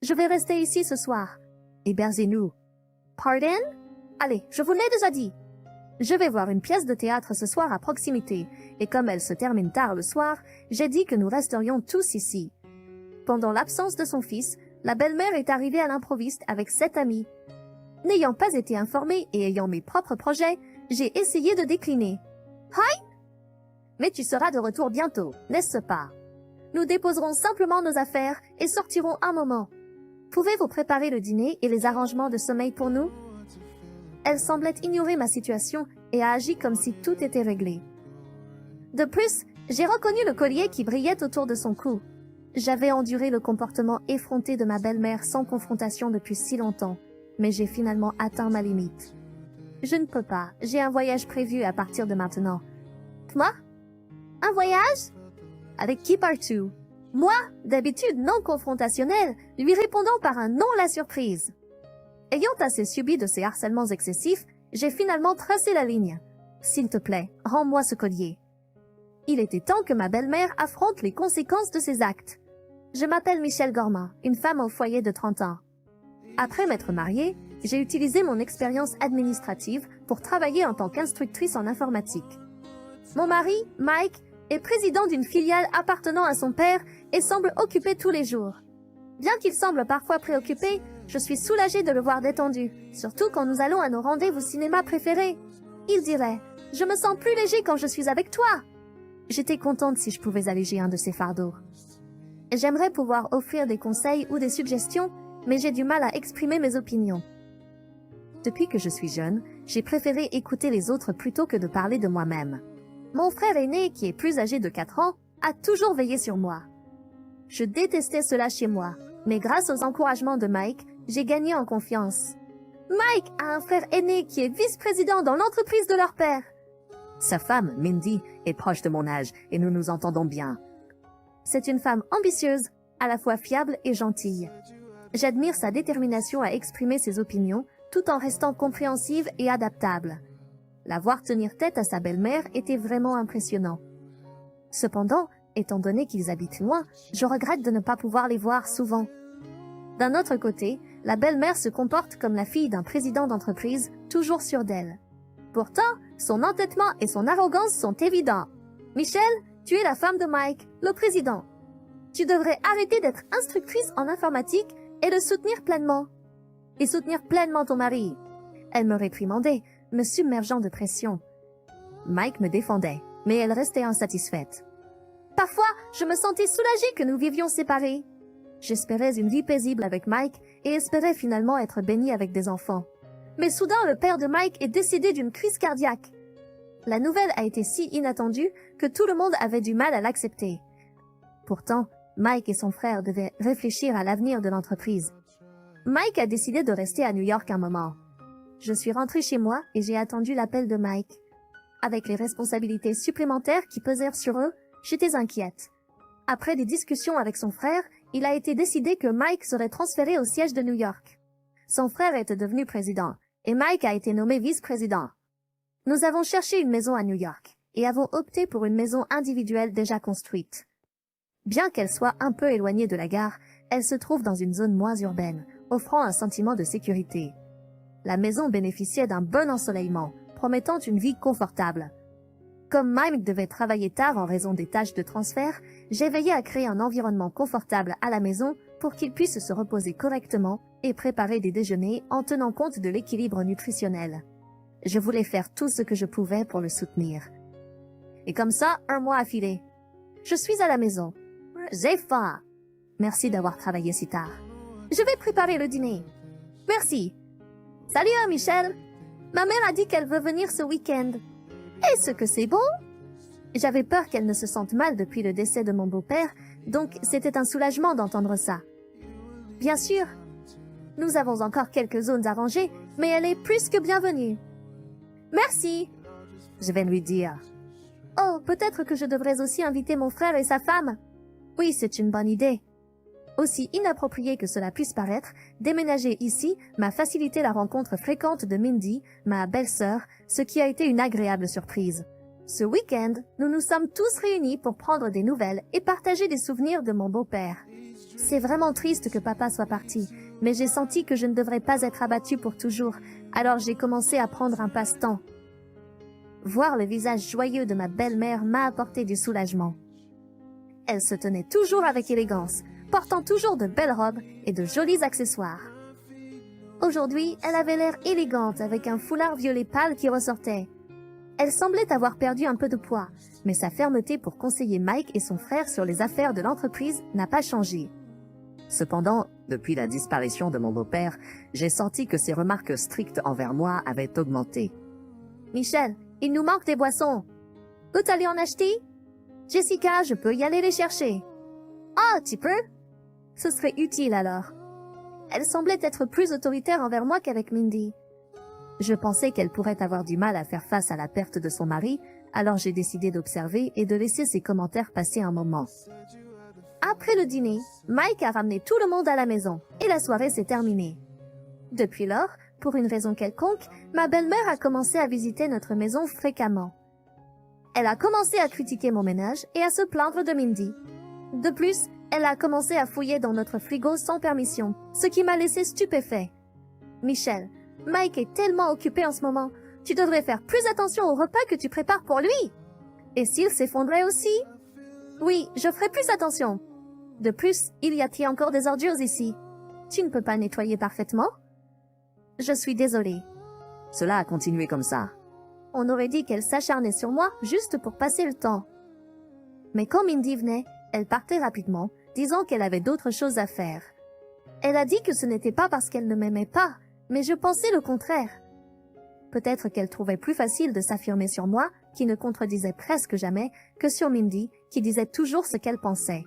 Je vais rester ici ce soir. Hébergez-nous. Pardon? Allez, je vous l'ai déjà dit. Je vais voir une pièce de théâtre ce soir à proximité, et comme elle se termine tard le soir, j'ai dit que nous resterions tous ici. Pendant l'absence de son fils, la belle-mère est arrivée à l'improviste avec 7 amis. N'ayant pas été informée et ayant mes propres projets, j'ai essayé de décliner. Hi! Mais tu seras de retour bientôt, n'est-ce pas? Nous déposerons simplement nos affaires et sortirons un moment. Pouvez-vous préparer le dîner et les arrangements de sommeil pour nous? Elle semblait ignorer ma situation et a agi comme si tout était réglé. De plus, j'ai reconnu le collier qui brillait autour de son cou. J'avais enduré le comportement effronté de ma belle-mère sans confrontation depuis si longtemps, mais j'ai finalement atteint ma limite. Je ne peux pas, j'ai un voyage prévu à partir de maintenant. Moi? Un voyage? Avec qui pars-tu? Moi, d'habitude non confrontationnel, lui répondant par un non la surprise. Ayant assez subi de ces harcèlements excessifs, j'ai finalement tracé la ligne. S'il te plaît, rends-moi ce collier. Il était temps que ma belle-mère affronte les conséquences de ses actes. Je m'appelle Michelle Gorman, une femme au foyer de 30 ans. Après m'être mariée, j'ai utilisé mon expérience administrative pour travailler en tant qu'instructrice en informatique. Mon mari, Mike, est président d'une filiale appartenant à son père et semble occupé tous les jours. Bien qu'il semble parfois préoccupé, je suis soulagée de le voir détendu, surtout quand nous allons à nos rendez-vous cinéma préférés. Il dirait « Je me sens plus léger quand je suis avec toi !» J'étais contente si je pouvais alléger un de ses fardeaux. J'aimerais pouvoir offrir des conseils ou des suggestions, mais j'ai du mal à exprimer mes opinions. Depuis que je suis jeune, j'ai préféré écouter les autres plutôt que de parler de moi-même. Mon frère aîné, qui est plus âgé de 4 ans, a toujours veillé sur moi. Je détestais cela chez moi, mais grâce aux encouragements de Mike, j'ai gagné en confiance. Mike a un frère aîné qui est vice-président dans l'entreprise de leur père. Sa femme, Mindy, est proche de mon âge et nous nous entendons bien. C'est une femme ambitieuse, à la fois fiable et gentille. J'admire sa détermination à exprimer ses opinions tout en restant compréhensive et adaptable. La voir tenir tête à sa belle-mère était vraiment impressionnant. Cependant, étant donné qu'ils habitent loin, je regrette de ne pas pouvoir les voir souvent. D'un autre côté, la belle-mère se comporte comme la fille d'un président d'entreprise, toujours sûre d'elle. Pourtant, son entêtement et son arrogance sont évidents. Michelle, tu es la femme de Mike, le président. Tu devrais arrêter d'être instructrice en informatique et le soutenir pleinement. Et soutenir pleinement ton mari. Elle me réprimandait, me submergeant de pression. Mike me défendait, mais elle restait insatisfaite. Parfois, je me sentais soulagée que nous vivions séparés. J'espérais une vie paisible avec Mike et espérais finalement être bénie avec des enfants. Mais soudain, le père de Mike est décédé d'une crise cardiaque. La nouvelle a été si inattendue que tout le monde avait du mal à l'accepter. Pourtant, Mike et son frère devaient réfléchir à l'avenir de l'entreprise. Mike a décidé de rester à New York un moment. Je suis rentrée chez moi et j'ai attendu l'appel de Mike. Avec les responsabilités supplémentaires qui pesèrent sur eux, j'étais inquiète. Après des discussions avec son frère, il a été décidé que Mike serait transféré au siège de New York. Son frère était devenu président et Mike a été nommé vice-président. Nous avons cherché une maison à New York et avons opté pour une maison individuelle déjà construite. Bien qu'elle soit un peu éloignée de la gare, elle se trouve dans une zone moins urbaine, offrant un sentiment de sécurité. La maison bénéficiait d'un bon ensoleillement, promettant une vie confortable. Comme Mike devait travailler tard en raison des tâches de transfert, j'ai veillé à créer un environnement confortable à la maison pour qu'il puisse se reposer correctement et préparer des déjeuners en tenant compte de l'équilibre nutritionnel. Je voulais faire tout ce que je pouvais pour le soutenir. Et comme ça, un mois a filé. Je suis à la maison. J'ai faim. Merci d'avoir travaillé si tard. Je vais préparer le dîner. Merci. Salut, Michelle. Ma mère a dit qu'elle veut venir ce week-end. Est-ce que c'est bon? J'avais peur qu'elle ne se sente mal depuis le décès de mon beau-père, donc c'était un soulagement d'entendre ça. Bien sûr. Nous avons encore quelques zones à ranger, mais elle est plus que bienvenue. Merci. Je vais lui dire. Oh, peut-être que je devrais aussi inviter mon frère et sa femme. Oui, c'est une bonne idée. Aussi inapproprié que cela puisse paraître, déménager ici m'a facilité la rencontre fréquente de Mindy, ma belle-sœur, ce qui a été une agréable surprise. Ce week-end, nous nous sommes tous réunis pour prendre des nouvelles et partager des souvenirs de mon beau-père. C'est vraiment triste que papa soit parti, mais j'ai senti que je ne devrais pas être abattue pour toujours, alors j'ai commencé à prendre un passe-temps. Voir le visage joyeux de ma belle-mère m'a apporté du soulagement. Elle se tenait toujours avec élégance, portant toujours de belles robes et de jolis accessoires. Aujourd'hui, elle avait l'air élégante avec un foulard violet pâle qui ressortait. Elle semblait avoir perdu un peu de poids, mais sa fermeté pour conseiller Mike et son frère sur les affaires de l'entreprise n'a pas changé. Cependant, depuis la disparition de mon beau-père, j'ai senti que ses remarques strictes envers moi avaient augmenté. « Michel, il nous manque des boissons. Peux t'aller en acheter? Jessica, je peux y aller les chercher. »« Ah, tu peux? Ce serait utile alors. » Elle semblait être plus autoritaire envers moi qu'avec Mindy. Je pensais qu'elle pourrait avoir du mal à faire face à la perte de son mari, alors j'ai décidé d'observer et de laisser ses commentaires passer un moment. Après le dîner, Mike a ramené tout le monde à la maison et la soirée s'est terminée. Depuis lors, pour une raison quelconque, ma belle-mère a commencé à visiter notre maison fréquemment. Elle a commencé à critiquer mon ménage et à se plaindre de Mindy. De plus, elle a commencé à fouiller dans notre frigo sans permission, ce qui m'a laissé stupéfait. Michel, Mike est tellement occupé en ce moment. Tu devrais faire plus attention au repas que tu prépares pour lui. Et s'il s'effondrait aussi? Oui, je ferai plus attention. De plus, il y a-t-il encore des ordures ici? Tu ne peux pas nettoyer parfaitement? Je suis désolée. Cela a continué comme ça. On aurait dit qu'elle s'acharnait sur moi juste pour passer le temps. Mais quand Mindy venait, elle partait rapidement, disant qu'elle avait d'autres choses à faire. Elle a dit que ce n'était pas parce qu'elle ne m'aimait pas, mais je pensais le contraire. Peut-être qu'elle trouvait plus facile de s'affirmer sur moi, qui ne contredisait presque jamais, que sur Mindy, qui disait toujours ce qu'elle pensait.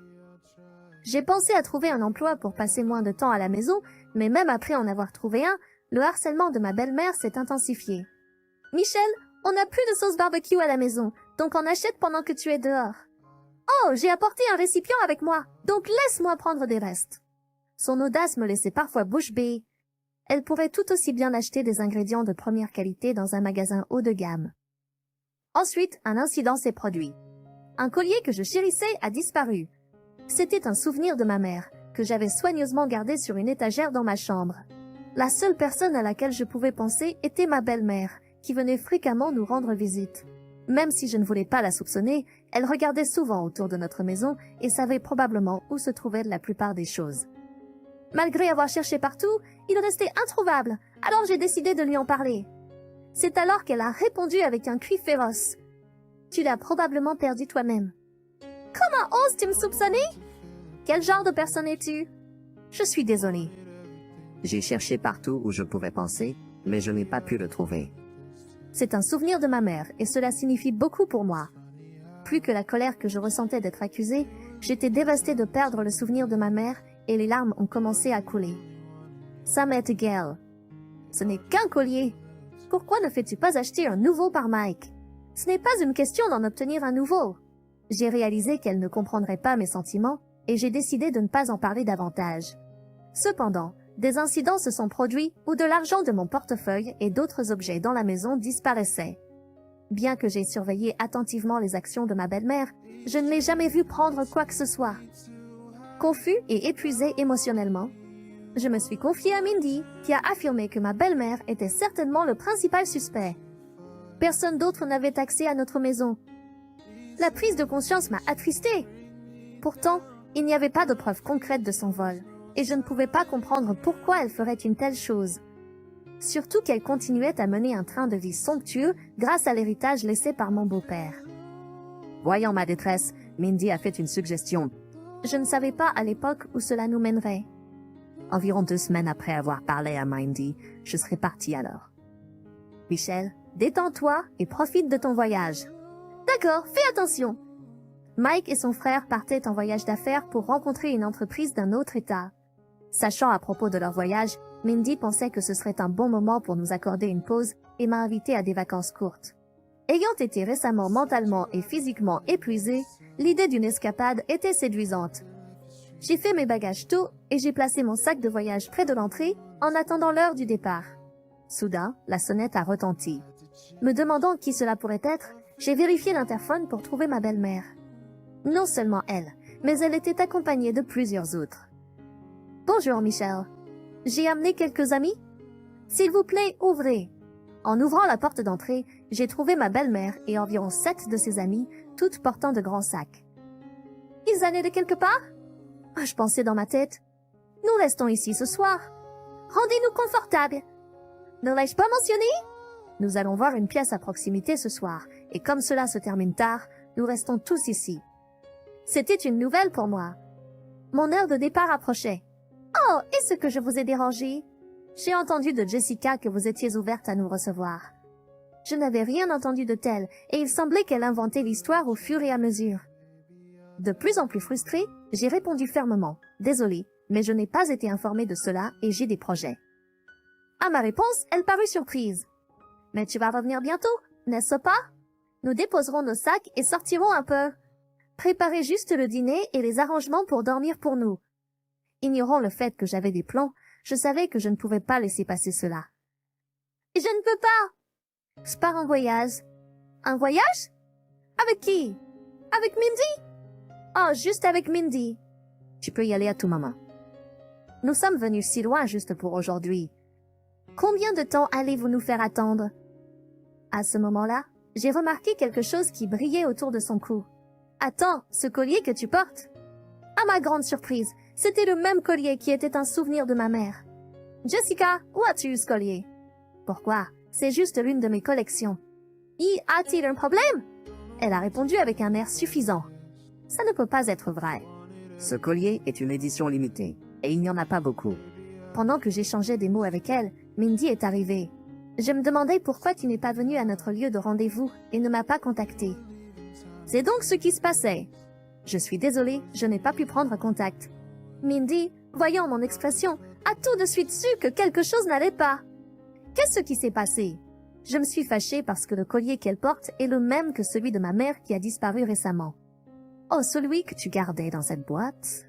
J'ai pensé à trouver un emploi pour passer moins de temps à la maison, mais même après en avoir trouvé un, le harcèlement de ma belle-mère s'est intensifié. « Michel, on n'a plus de sauce barbecue à la maison, donc on achète pendant que tu es dehors. »« Oh, j'ai apporté un récipient avec moi, donc laisse-moi prendre des restes. » Son audace me laissait parfois bouche bée. Elle pourrait tout aussi bien acheter des ingrédients de première qualité dans un magasin haut de gamme. Ensuite, un incident s'est produit. Un collier que je chérissais a disparu. C'était un souvenir de ma mère, que j'avais soigneusement gardé sur une étagère dans ma chambre. La seule personne à laquelle je pouvais penser était ma belle-mère, qui venait fréquemment nous rendre visite. Même si je ne voulais pas la soupçonner, elle regardait souvent autour de notre maison et savait probablement où se trouvaient la plupart des choses. Malgré avoir cherché partout, il restait introuvable, alors j'ai décidé de lui en parler. C'est alors qu'elle a répondu avec un cri féroce. « Tu l'as probablement perdu toi-même. »« Comment oses-tu me soupçonner? Quel genre de personne es-tu? » Je suis désolée. J'ai cherché partout où je pouvais penser, mais je n'ai pas pu le trouver. C'est un souvenir de ma mère et cela signifie beaucoup pour moi. Plus que la colère que je ressentais d'être accusée, j'étais dévastée de perdre le souvenir de ma mère et les larmes ont commencé à couler. Ça m'est égal. Ce n'est qu'un collier. Pourquoi ne fais-tu pas acheter un nouveau par Mike? Ce n'est pas une question d'en obtenir un nouveau. J'ai réalisé qu'elle ne comprendrait pas mes sentiments et j'ai décidé de ne pas en parler davantage. Cependant, des incidents se sont produits où de l'argent de mon portefeuille et d'autres objets dans la maison disparaissaient. Bien que j'aie surveillé attentivement les actions de ma belle-mère, je ne l'ai jamais vue prendre quoi que ce soit. Confus et épuisé émotionnellement, je me suis confiée à Mindy, qui a affirmé que ma belle-mère était certainement le principal suspect. Personne d'autre n'avait accès à notre maison. La prise de conscience m'a attristée. Pourtant, il n'y avait pas de preuves concrètes de son vol, et je ne pouvais pas comprendre pourquoi elle ferait une telle chose. Surtout qu'elle continuait à mener un train de vie somptueux grâce à l'héritage laissé par mon beau-père. Voyant ma détresse, Mindy a fait une suggestion. Je ne savais pas à l'époque où cela nous mènerait. Environ 2 semaines après avoir parlé à Mindy, je serais partie alors. Michel, détends-toi et profite de ton voyage. D'accord, fais attention. Mike et son frère partaient en voyage d'affaires pour rencontrer une entreprise d'un autre État. Sachant à propos de leur voyage, Mindy pensait que ce serait un bon moment pour nous accorder une pause et m'a invité à des vacances courtes. Ayant été récemment mentalement et physiquement épuisée, l'idée d'une escapade était séduisante. J'ai fait mes bagages tôt et j'ai placé mon sac de voyage près de l'entrée en attendant l'heure du départ. Soudain, la sonnette a retenti. Me demandant qui cela pourrait être, j'ai vérifié l'interphone pour trouver ma belle-mère. Non seulement elle, mais elle était accompagnée de plusieurs autres. Bonjour, Michel. J'ai amené quelques amis? S'il vous plaît, ouvrez. En ouvrant la porte d'entrée, j'ai trouvé ma belle-mère et environ 7 de ses amies, toutes portant de grands sacs. Ils allaient de quelque part? Je pensais dans ma tête. Nous restons ici ce soir. Rendez-nous confortables. Ne l'ai-je pas mentionné? Nous allons voir une pièce à proximité ce soir, et comme cela se termine tard, nous restons tous ici. C'était une nouvelle pour moi. Mon heure de départ approchait. Oh, est-ce que je vous ai dérangé? J'ai entendu de Jessica que vous étiez ouverte à nous recevoir. Je n'avais rien entendu de tel, et il semblait qu'elle inventait l'histoire au fur et à mesure. De plus en plus frustrée, j'ai répondu fermement. Désolée, mais je n'ai pas été informée de cela et j'ai des projets. À ma réponse, elle parut surprise. Mais tu vas revenir bientôt, n'est-ce pas? Nous déposerons nos sacs et sortirons un peu. Préparez juste le dîner et les arrangements pour dormir pour nous. Ignorant le fait que j'avais des plans, je savais que je ne pouvais pas laisser passer cela. Je ne peux pas. Je pars en voyage. Un voyage? Avec qui? Avec Mindy? Oh, juste avec Mindy. Tu peux y aller à tout moment. Nous sommes venus si loin juste pour aujourd'hui. Combien de temps allez-vous nous faire attendre? À ce moment-là, j'ai remarqué quelque chose qui brillait autour de son cou. Attends, ce collier que tu portes? À ma grande surprise, c'était le même collier qui était un souvenir de ma mère. Jessica, où as-tu eu ce collier? Pourquoi? C'est juste l'une de mes collections. Y a-t-il un problème? Elle a répondu avec un air suffisant. Ça ne peut pas être vrai. Ce collier est une édition limitée, et il n'y en a pas beaucoup. Pendant que j'échangeais des mots avec elle, Mindy est arrivée. Je me demandais pourquoi tu n'es pas venu à notre lieu de rendez-vous et ne m'as pas contacté. C'est donc ce qui se passait. Je suis désolée, je n'ai pas pu prendre contact. Mindy, voyant mon expression, a tout de suite su que quelque chose n'allait pas. Qu'est-ce qui s'est passé? Je me suis fâchée parce que le collier qu'elle porte est le même que celui de ma mère qui a disparu récemment. Oh, celui que tu gardais dans cette boîte?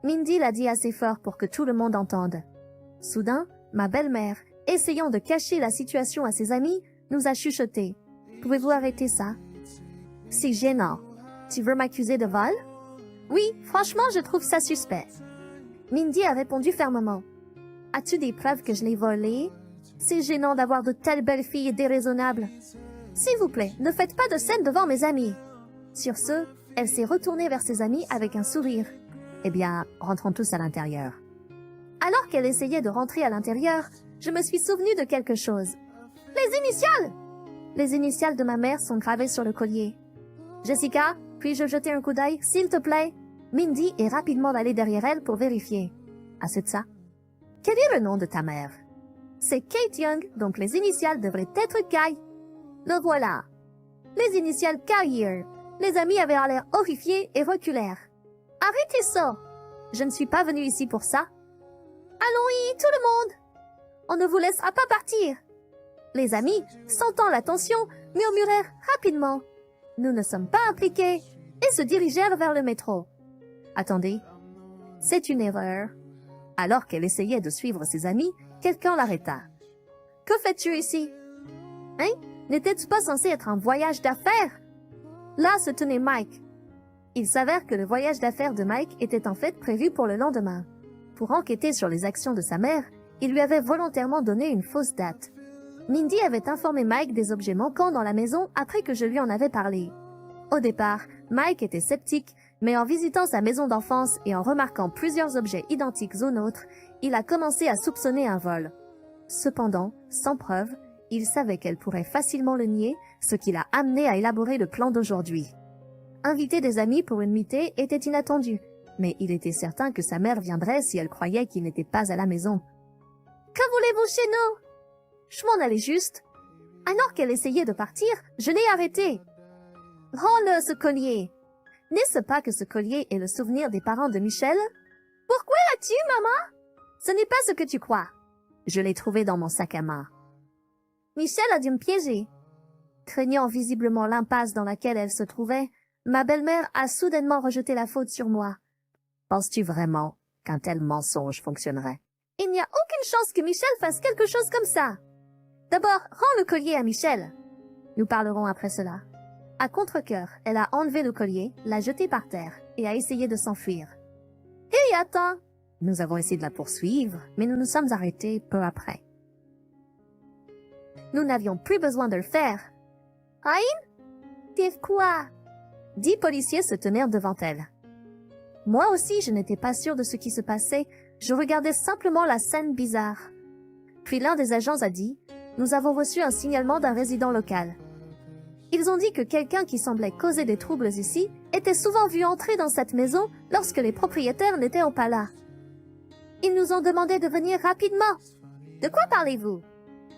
Mindy l'a dit assez fort pour que tout le monde entende. Soudain, ma belle-mère, essayant de cacher la situation à ses amis, nous a chuchoté. Pouvez-vous arrêter ça? C'est gênant. Tu veux m'accuser de vol? Oui, franchement, je trouve ça suspect. Mindy a répondu fermement. As-tu des preuves que je l'ai volé? C'est gênant d'avoir de telles belles filles déraisonnables. S'il vous plaît, ne faites pas de scène devant mes amis. Sur ce, elle s'est retournée vers ses amis avec un sourire. Eh bien, rentrons tous à l'intérieur. Alors qu'elle essayait de rentrer à l'intérieur, je me suis souvenue de quelque chose. Les initiales! Les initiales de ma mère sont gravées sur le collier. Jessica, puis-je jeter un coup d'œil, s'il te plaît? Mindy est rapidement allée derrière elle pour vérifier. Assez de ça. Quel est le nom de ta mère? C'est Kate Young, donc les initiales devraient être Kai. Le voilà. Les initiales Carrier. Les amis avaient l'air horrifiés et reculèrent. Arrêtez ça! Je ne suis pas venue ici pour ça. Allons-y, tout le monde! On ne vous laissera pas partir. Les amis, sentant la tension, murmurèrent rapidement. Nous ne sommes pas impliqués et se dirigèrent vers le métro. Attendez, c'est une erreur. Alors qu'elle essayait de suivre ses amis, quelqu'un l'arrêta. Que fais-tu ici? Hein? N'étais-tu pas censé être un voyage d'affaires? Là se tenait Mike. Il s'avère que le voyage d'affaires de Mike était en fait prévu pour le lendemain. Pour enquêter sur les actions de sa mère, il lui avait volontairement donné une fausse date. Mindy avait informé Mike des objets manquants dans la maison après que je lui en avais parlé. Au départ, Mike était sceptique, mais en visitant sa maison d'enfance et en remarquant plusieurs objets identiques aux nôtres, il a commencé à soupçonner un vol. Cependant, sans preuve, il savait qu'elle pourrait facilement le nier, ce qui l'a amené à élaborer le plan d'aujourd'hui. Inviter des amis pour une nuitée était inattendu, mais il était certain que sa mère viendrait si elle croyait qu'il n'était pas à la maison. « Que voulez-vous chez nous ?» Je m'en allais juste. Alors qu'elle essayait de partir, je l'ai arrêtée. « Rends-le, ce collier !» N'est-ce pas que ce collier est le souvenir des parents de Michel? Pourquoi l'as-tu, maman? Ce n'est pas ce que tu crois. Je l'ai trouvé dans mon sac à main. Michel a dû me piéger. Craignant visiblement l'impasse dans laquelle elle se trouvait, ma belle-mère a soudainement rejeté la faute sur moi. Penses-tu vraiment qu'un tel mensonge fonctionnerait? Il n'y a aucune chance que Michel fasse quelque chose comme ça. D'abord, rends le collier à Michel. Nous parlerons après cela. À contre-cœur, elle a enlevé le collier, l'a jeté par terre et a essayé de s'enfuir. Hé, attends! Nous avons essayé de la poursuivre, mais nous nous sommes arrêtés peu après. Nous n'avions plus besoin de le faire. Aïn? T'es quoi? 10 policiers se tenaient devant elle. Moi aussi, je n'étais pas sûre de ce qui se passait. Je regardais simplement la scène bizarre. Puis l'un des agents a dit « Nous avons reçu un signalement d'un résident local. » Ils ont dit que quelqu'un qui semblait causer des troubles ici était souvent vu entrer dans cette maison lorsque les propriétaires n'étaient pas là. Ils nous ont demandé de venir rapidement. De quoi parlez-vous?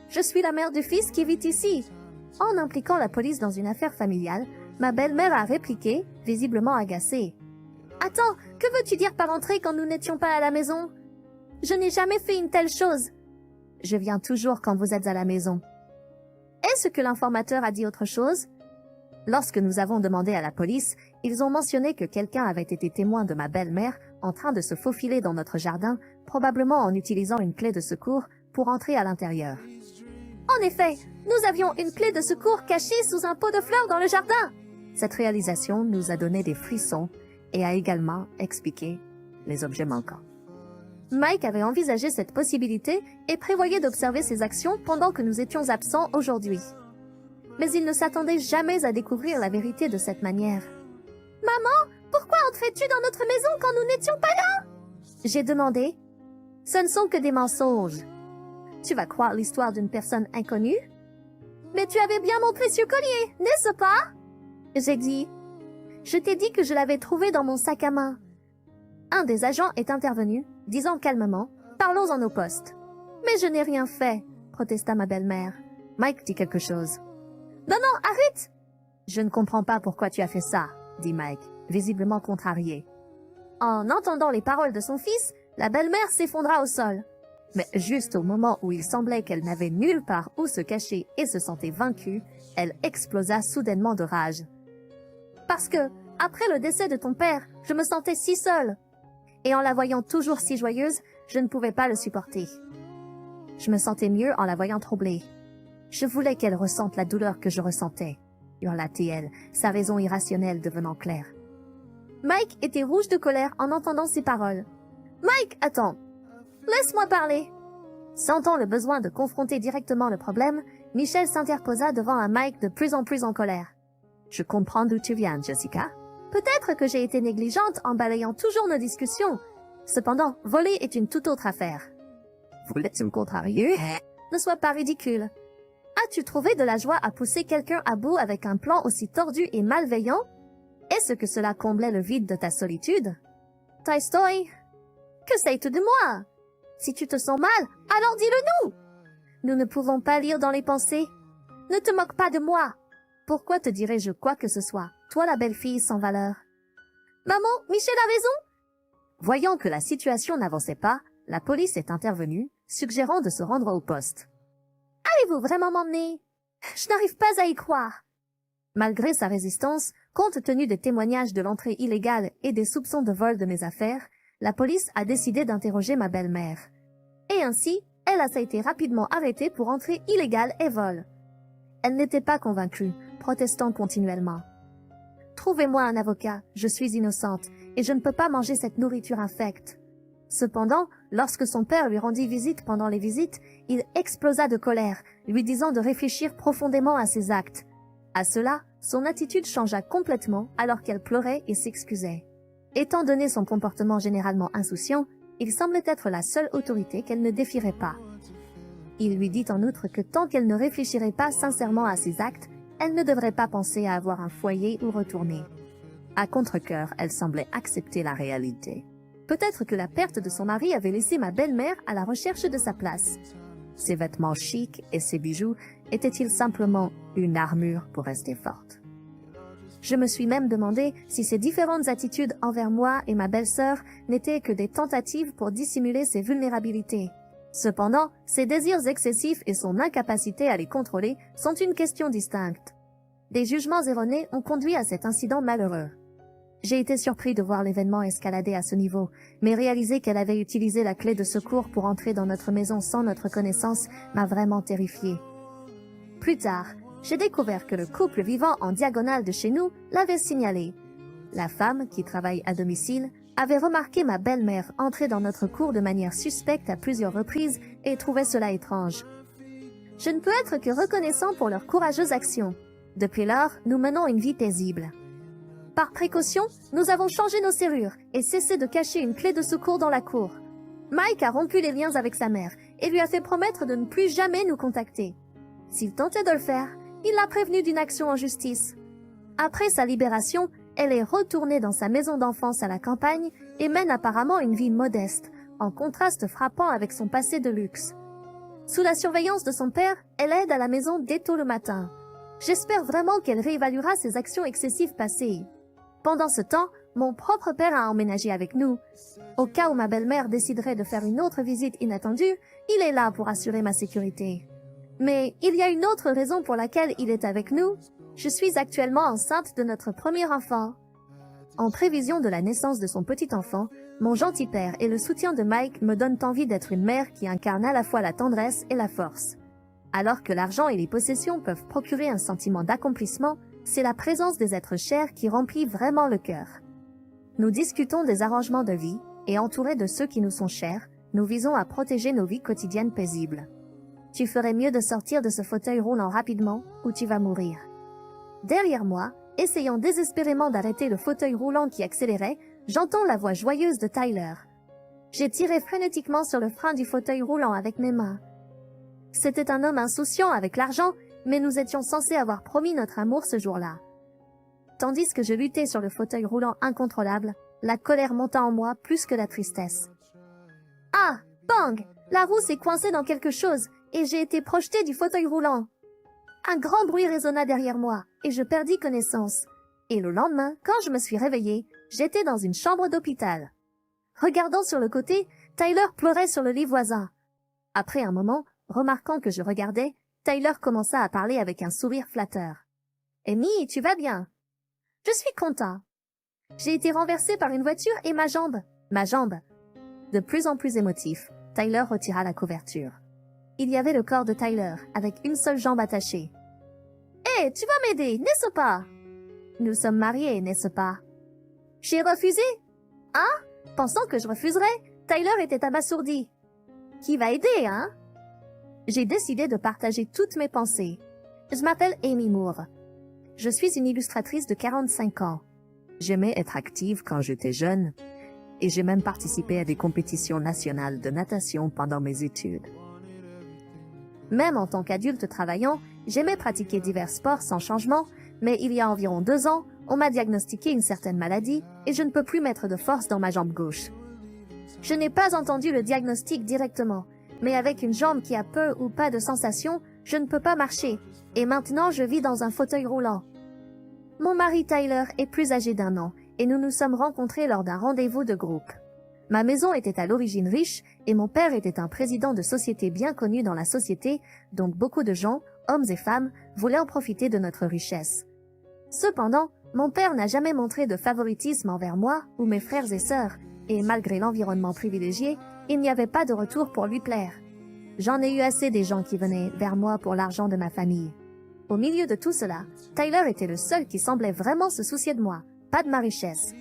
Je suis la mère du fils qui vit ici. En impliquant la police dans une affaire familiale, ma belle-mère a répliqué, visiblement agacée. Attends, que veux-tu dire par entrer quand nous n'étions pas à la maison? Je n'ai jamais fait une telle chose. Je viens toujours quand vous êtes à la maison. Est-ce que l'informateur a dit autre chose? Lorsque nous avons demandé à la police, ils ont mentionné que quelqu'un avait été témoin de ma belle-mère en train de se faufiler dans notre jardin, probablement en utilisant une clé de secours pour entrer à l'intérieur. En effet, nous avions une clé de secours cachée sous un pot de fleurs dans le jardin. Cette réalisation nous a donné des frissons et a également expliqué les objets manquants. Mike avait envisagé cette possibilité et prévoyait d'observer ses actions pendant que nous étions absents aujourd'hui. Mais il ne s'attendait jamais à découvrir la vérité de cette manière. « Maman, pourquoi entrais-tu dans notre maison quand nous n'étions pas là ?» J'ai demandé. « Ce ne sont que des mensonges. Tu vas croire l'histoire d'une personne inconnue? Mais tu avais bien mon précieux collier, n'est-ce pas? » J'ai dit. « Je t'ai dit que je l'avais trouvé dans mon sac à main. » Un des agents est intervenu, disant calmement « Parlons-en au poste. »« Mais je n'ai rien fait, » protesta ma belle-mère. Mike dit quelque chose. « Non, non, arrête !»« Je ne comprends pas pourquoi tu as fait ça, » dit Mike, visiblement contrarié. En entendant les paroles de son fils, la belle-mère s'effondra au sol. Mais juste au moment où il semblait qu'elle n'avait nulle part où se cacher et se sentait vaincue, elle explosa soudainement de rage. « Parce que, après le décès de ton père, je me sentais si seule. Et en la voyant toujours si joyeuse, je ne pouvais pas le supporter. Je me sentais mieux en la voyant troublée. Je voulais qu'elle ressente la douleur que je ressentais, hurla-t-elle, sa raison irrationnelle devenant claire. Mike était rouge de colère en entendant ces paroles. « Mike, attends. Laisse-moi parler. » Sentant le besoin de confronter directement le problème, Michelle s'interposa devant un Mike de plus en plus en colère. « Je comprends d'où tu viens, Jessica. Peut-être que j'ai été négligente en balayant toujours nos discussions. Cependant, voler est une toute autre affaire. » Voulais-tu me contrarier? Ne sois pas ridicule. As-tu trouvé de la joie à pousser quelqu'un à bout avec un plan aussi tordu et malveillant? Est-ce que cela comblait le vide de ta solitude? Toy Story, que sais-tu de moi? Si tu te sens mal, alors dis-le-nous! Nous ne pouvons pas lire dans les pensées. Ne te moque pas de moi. Pourquoi te dirais-je quoi que ce soit, toi la belle-fille sans valeur? Maman, Michel a raison? Voyant que la situation n'avançait pas, la police est intervenue, suggérant de se rendre au poste. Allez-vous vraiment m'emmener? Je n'arrive pas à y croire. Malgré sa résistance, compte tenu des témoignages de l'entrée illégale et des soupçons de vol de mes affaires, la police a décidé d'interroger ma belle-mère. Et ainsi, elle a été rapidement arrêtée pour entrée illégale et vol. Elle n'était pas convaincue, protestant continuellement. « Trouvez-moi un avocat, je suis innocente, et je ne peux pas manger cette nourriture infecte. » Cependant, lorsque son père lui rendit visite pendant les visites, il explosa de colère, lui disant de réfléchir profondément à ses actes. À cela, son attitude changea complètement alors qu'elle pleurait et s'excusait. Étant donné son comportement généralement insouciant, il semblait être la seule autorité qu'elle ne défierait pas. Il lui dit en outre que tant qu'elle ne réfléchirait pas sincèrement à ses actes, elle ne devrait pas penser à avoir un foyer où retourner. À contre-cœur, elle semblait accepter la réalité. Peut-être que la perte de son mari avait laissé ma belle-mère à la recherche de sa place. Ses vêtements chics et ses bijoux étaient-ils simplement une armure pour rester forte? Je me suis même demandé si ses différentes attitudes envers moi et ma belle-sœur n'étaient que des tentatives pour dissimuler ses vulnérabilités. Cependant, ses désirs excessifs et son incapacité à les contrôler sont une question distincte. Des jugements erronés ont conduit à cet incident malheureux. J'ai été surpris de voir l'événement escalader à ce niveau, mais réaliser qu'elle avait utilisé la clé de secours pour entrer dans notre maison sans notre connaissance m'a vraiment terrifié. Plus tard, j'ai découvert que le couple vivant en diagonale de chez nous l'avait signalé. La femme, qui travaille à domicile, avait remarqué ma belle-mère entrer dans notre cour de manière suspecte à plusieurs reprises et trouvait cela étrange. Je ne peux être que reconnaissant pour leur courageuse action. Depuis lors, nous menons une vie paisible. Par précaution, nous avons changé nos serrures et cessé de cacher une clé de secours dans la cour. Mike a rompu les liens avec sa mère et lui a fait promettre de ne plus jamais nous contacter. S'il tentait de le faire, il l'a prévenu d'une action en justice. Après sa libération, elle est retournée dans sa maison d'enfance à la campagne et mène apparemment une vie modeste, en contraste frappant avec son passé de luxe. Sous la surveillance de son père, elle aide à la maison dès tôt le matin. J'espère vraiment qu'elle réévaluera ses actions excessives passées. Pendant ce temps, mon propre père a emménagé avec nous. Au cas où ma belle-mère déciderait de faire une autre visite inattendue, il est là pour assurer ma sécurité. Mais il y a une autre raison pour laquelle il est avec nous. Je suis actuellement enceinte de notre premier enfant. En prévision de la naissance de son petit enfant, mon gentil père et le soutien de Mike me donnent envie d'être une mère qui incarne à la fois la tendresse et la force. Alors que l'argent et les possessions peuvent procurer un sentiment d'accomplissement, c'est la présence des êtres chers qui remplit vraiment le cœur. Nous discutons des arrangements de vie et entourés de ceux qui nous sont chers, nous visons à protéger nos vies quotidiennes paisibles. Tu ferais mieux de sortir de ce fauteuil roulant rapidement ou tu vas mourir. Derrière moi, essayant désespérément d'arrêter le fauteuil roulant qui accélérait, j'entends la voix joyeuse de Tyler. J'ai tiré frénétiquement sur le frein du fauteuil roulant avec mes mains. C'était un homme insouciant avec l'argent, mais nous étions censés avoir promis notre amour ce jour-là. Tandis que je luttais sur le fauteuil roulant incontrôlable, la colère monta en moi plus que la tristesse. Ah! Bang! La roue s'est coincée dans quelque chose, et j'ai été projetée du fauteuil roulant. Un grand bruit résonna derrière moi, et je perdis connaissance. Et le lendemain, quand je me suis réveillée, j'étais dans une chambre d'hôpital. Regardant sur le côté, Tyler pleurait sur le lit voisin. Après un moment, remarquant que je regardais, Tyler commença à parler avec un sourire flatteur. « Amy, tu vas bien? »« Je suis content. J'ai été renversée par une voiture et ma jambe. » De plus en plus émotif, Tyler retira la couverture. Il y avait le corps de Tyler, avec une seule jambe attachée. « Hé, tu vas m'aider, n'est-ce pas? »« Nous sommes mariés, n'est-ce pas? »« J'ai refusé? »« Hein? Pensant que je refuserais, Tyler était abasourdi. »« Qui va aider, hein? » J'ai décidé de partager toutes mes pensées. Je m'appelle Amy Moore. Je suis une illustratrice de 45 ans. J'aimais être active quand j'étais jeune et j'ai même participé à des compétitions nationales de natation pendant mes études. Même en tant qu'adulte travaillant, j'aimais pratiquer divers sports sans changement, mais il y a environ 2 ans, on m'a diagnostiqué une certaine maladie et je ne peux plus mettre de force dans ma jambe gauche. Je n'ai pas entendu le diagnostic directement, mais avec une jambe qui a peu ou pas de sensation, je ne peux pas marcher, et maintenant je vis dans un fauteuil roulant. Mon mari Tyler est plus âgé d'1 an, et nous nous sommes rencontrés lors d'un rendez-vous de groupe. Ma maison était à l'origine riche, et mon père était un président de société bien connu dans la société, donc beaucoup de gens, hommes et femmes, voulaient en profiter de notre richesse. Cependant, mon père n'a jamais montré de favoritisme envers moi ou mes frères et sœurs, et malgré l'environnement privilégié, il n'y avait pas de retour pour lui plaire. J'en ai eu assez des gens qui venaient vers moi pour l'argent de ma famille. Au milieu de tout cela, Tyler était le seul qui semblait vraiment se soucier de moi, pas de ma richesse.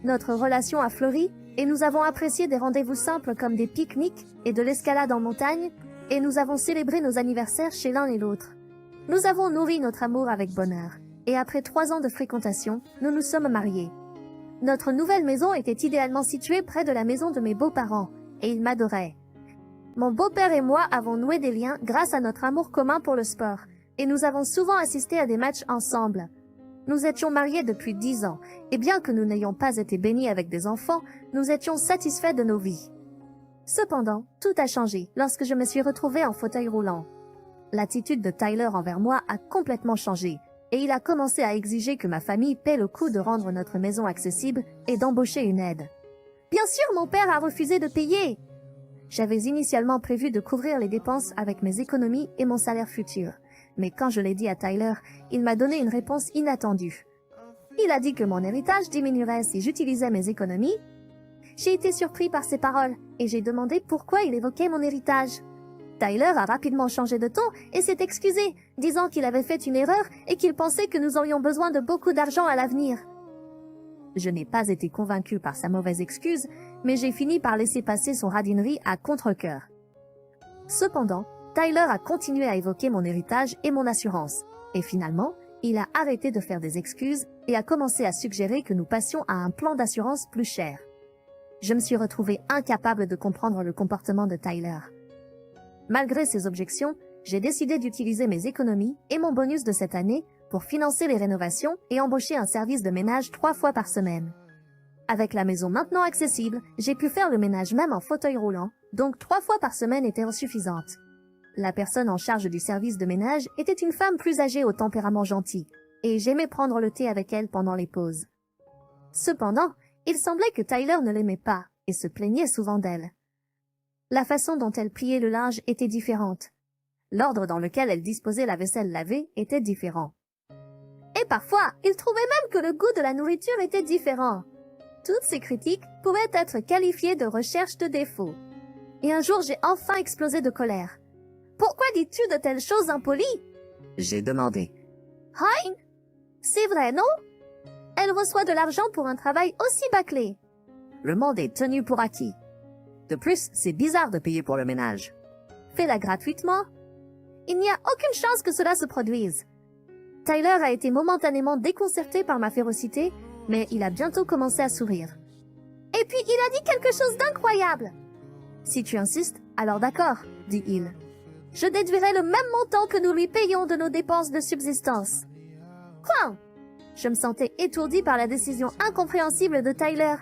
Notre relation a fleuri et nous avons apprécié des rendez-vous simples comme des pique-niques et de l'escalade en montagne, et nous avons célébré nos anniversaires chez l'un et l'autre. Nous avons nourri notre amour avec bonheur, et après 3 ans de fréquentation, nous nous sommes mariés. Notre nouvelle maison était idéalement située près de la maison de mes beaux-parents, et ils m'adoraient. Mon beau-père et moi avons noué des liens grâce à notre amour commun pour le sport, et nous avons souvent assisté à des matchs ensemble. Nous étions mariés depuis 10 ans, et bien que nous n'ayons pas été bénis avec des enfants, nous étions satisfaits de nos vies. Cependant, tout a changé lorsque je me suis retrouvée en fauteuil roulant. L'attitude de Tyler envers moi a complètement changé, et il a commencé à exiger que ma famille paie le coût de rendre notre maison accessible et d'embaucher une aide. Bien sûr, mon père a refusé de payer. J'avais initialement prévu de couvrir les dépenses avec mes économies et mon salaire futur. Mais quand je l'ai dit à Tyler, il m'a donné une réponse inattendue. Il a dit que mon héritage diminuerait si j'utilisais mes économies. J'ai été surpris par ses paroles et j'ai demandé pourquoi il évoquait mon héritage. Tyler a rapidement changé de ton et s'est excusé, disant qu'il avait fait une erreur et qu'il pensait que nous aurions besoin de beaucoup d'argent à l'avenir. Je n'ai pas été convaincue par sa mauvaise excuse, mais j'ai fini par laisser passer son radinerie à contre-cœur. Cependant, Tyler a continué à évoquer mon héritage et mon assurance, et finalement, il a arrêté de faire des excuses et a commencé à suggérer que nous passions à un plan d'assurance plus cher. Je me suis retrouvée incapable de comprendre le comportement de Tyler. Malgré ses objections, j'ai décidé d'utiliser mes économies et mon bonus de cette année pour financer les rénovations et embaucher un service de ménage 3 fois par semaine. Avec la maison maintenant accessible, j'ai pu faire le ménage même en fauteuil roulant, donc 3 fois par semaine était suffisante. La personne en charge du service de ménage était une femme plus âgée au tempérament gentil, et j'aimais prendre le thé avec elle pendant les pauses. Cependant, il semblait que Tyler ne l'aimait pas et se plaignait souvent d'elle. La façon dont elle pliait le linge était différente. L'ordre dans lequel elle disposait la vaisselle lavée était différent. Et parfois, il trouvait même que le goût de la nourriture était différent. Toutes ces critiques pouvaient être qualifiées de recherche de défauts. Et un jour, j'ai enfin explosé de colère. « Pourquoi dis-tu de telles choses impolies ?» J'ai demandé. Hein? C'est vrai, non? Elle reçoit de l'argent pour un travail aussi bâclé. Le monde est tenu pour acquis. De plus, c'est bizarre de payer pour le ménage. Fais-la gratuitement. Il n'y a aucune chance que cela se produise. Tyler a été momentanément déconcerté par ma férocité, mais il a bientôt commencé à sourire. Et puis il a dit quelque chose d'incroyable. Si tu insistes, alors d'accord, dit-il. Je déduirai le même montant que nous lui payons de nos dépenses de subsistance. Quoi? Je me sentais étourdie par la décision incompréhensible de Tyler.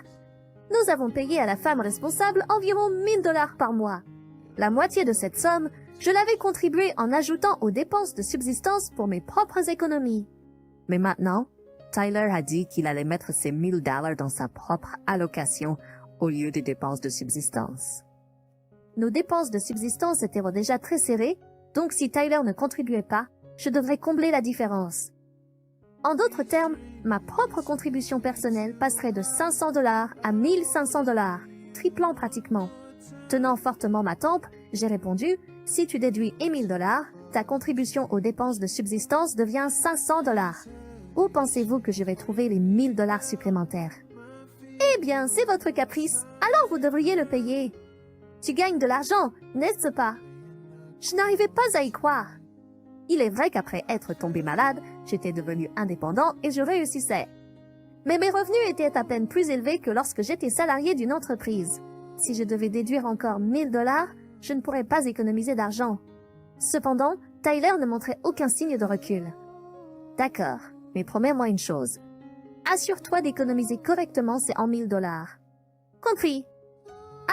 Nous avons payé à la femme responsable environ 1 000 $ par mois. La moitié de cette somme, je l'avais contribuée en ajoutant aux dépenses de subsistance pour mes propres économies. Mais maintenant, Tyler a dit qu'il allait mettre ses 1 000 $ dans sa propre allocation au lieu des dépenses de subsistance. Nos dépenses de subsistance étaient déjà très serrées, donc si Tyler ne contribuait pas, je devrais combler la différence. En d'autres termes, ma propre contribution personnelle passerait de 500 $ à 1 500 $, triplant pratiquement. Tenant fortement ma tempe, j'ai répondu, si tu déduis 1 000 $, ta contribution aux dépenses de subsistance devient 500 $. Où pensez-vous que je vais trouver les 1 000 $ supplémentaires? Eh bien, c'est votre caprice, alors vous devriez le payer. Tu gagnes de l'argent, n'est-ce pas? Je n'arrivais pas à y croire. Il est vrai qu'après être tombé malade, j'étais devenu indépendant et je réussissais. Mais mes revenus étaient à peine plus élevés que lorsque j'étais salarié d'une entreprise. Si je devais déduire encore 1 000 $, je ne pourrais pas économiser d'argent. Cependant, Tyler ne montrait aucun signe de recul. D'accord, mais promets-moi une chose. Assure-toi d'économiser correctement ces 1 000 $. Compris.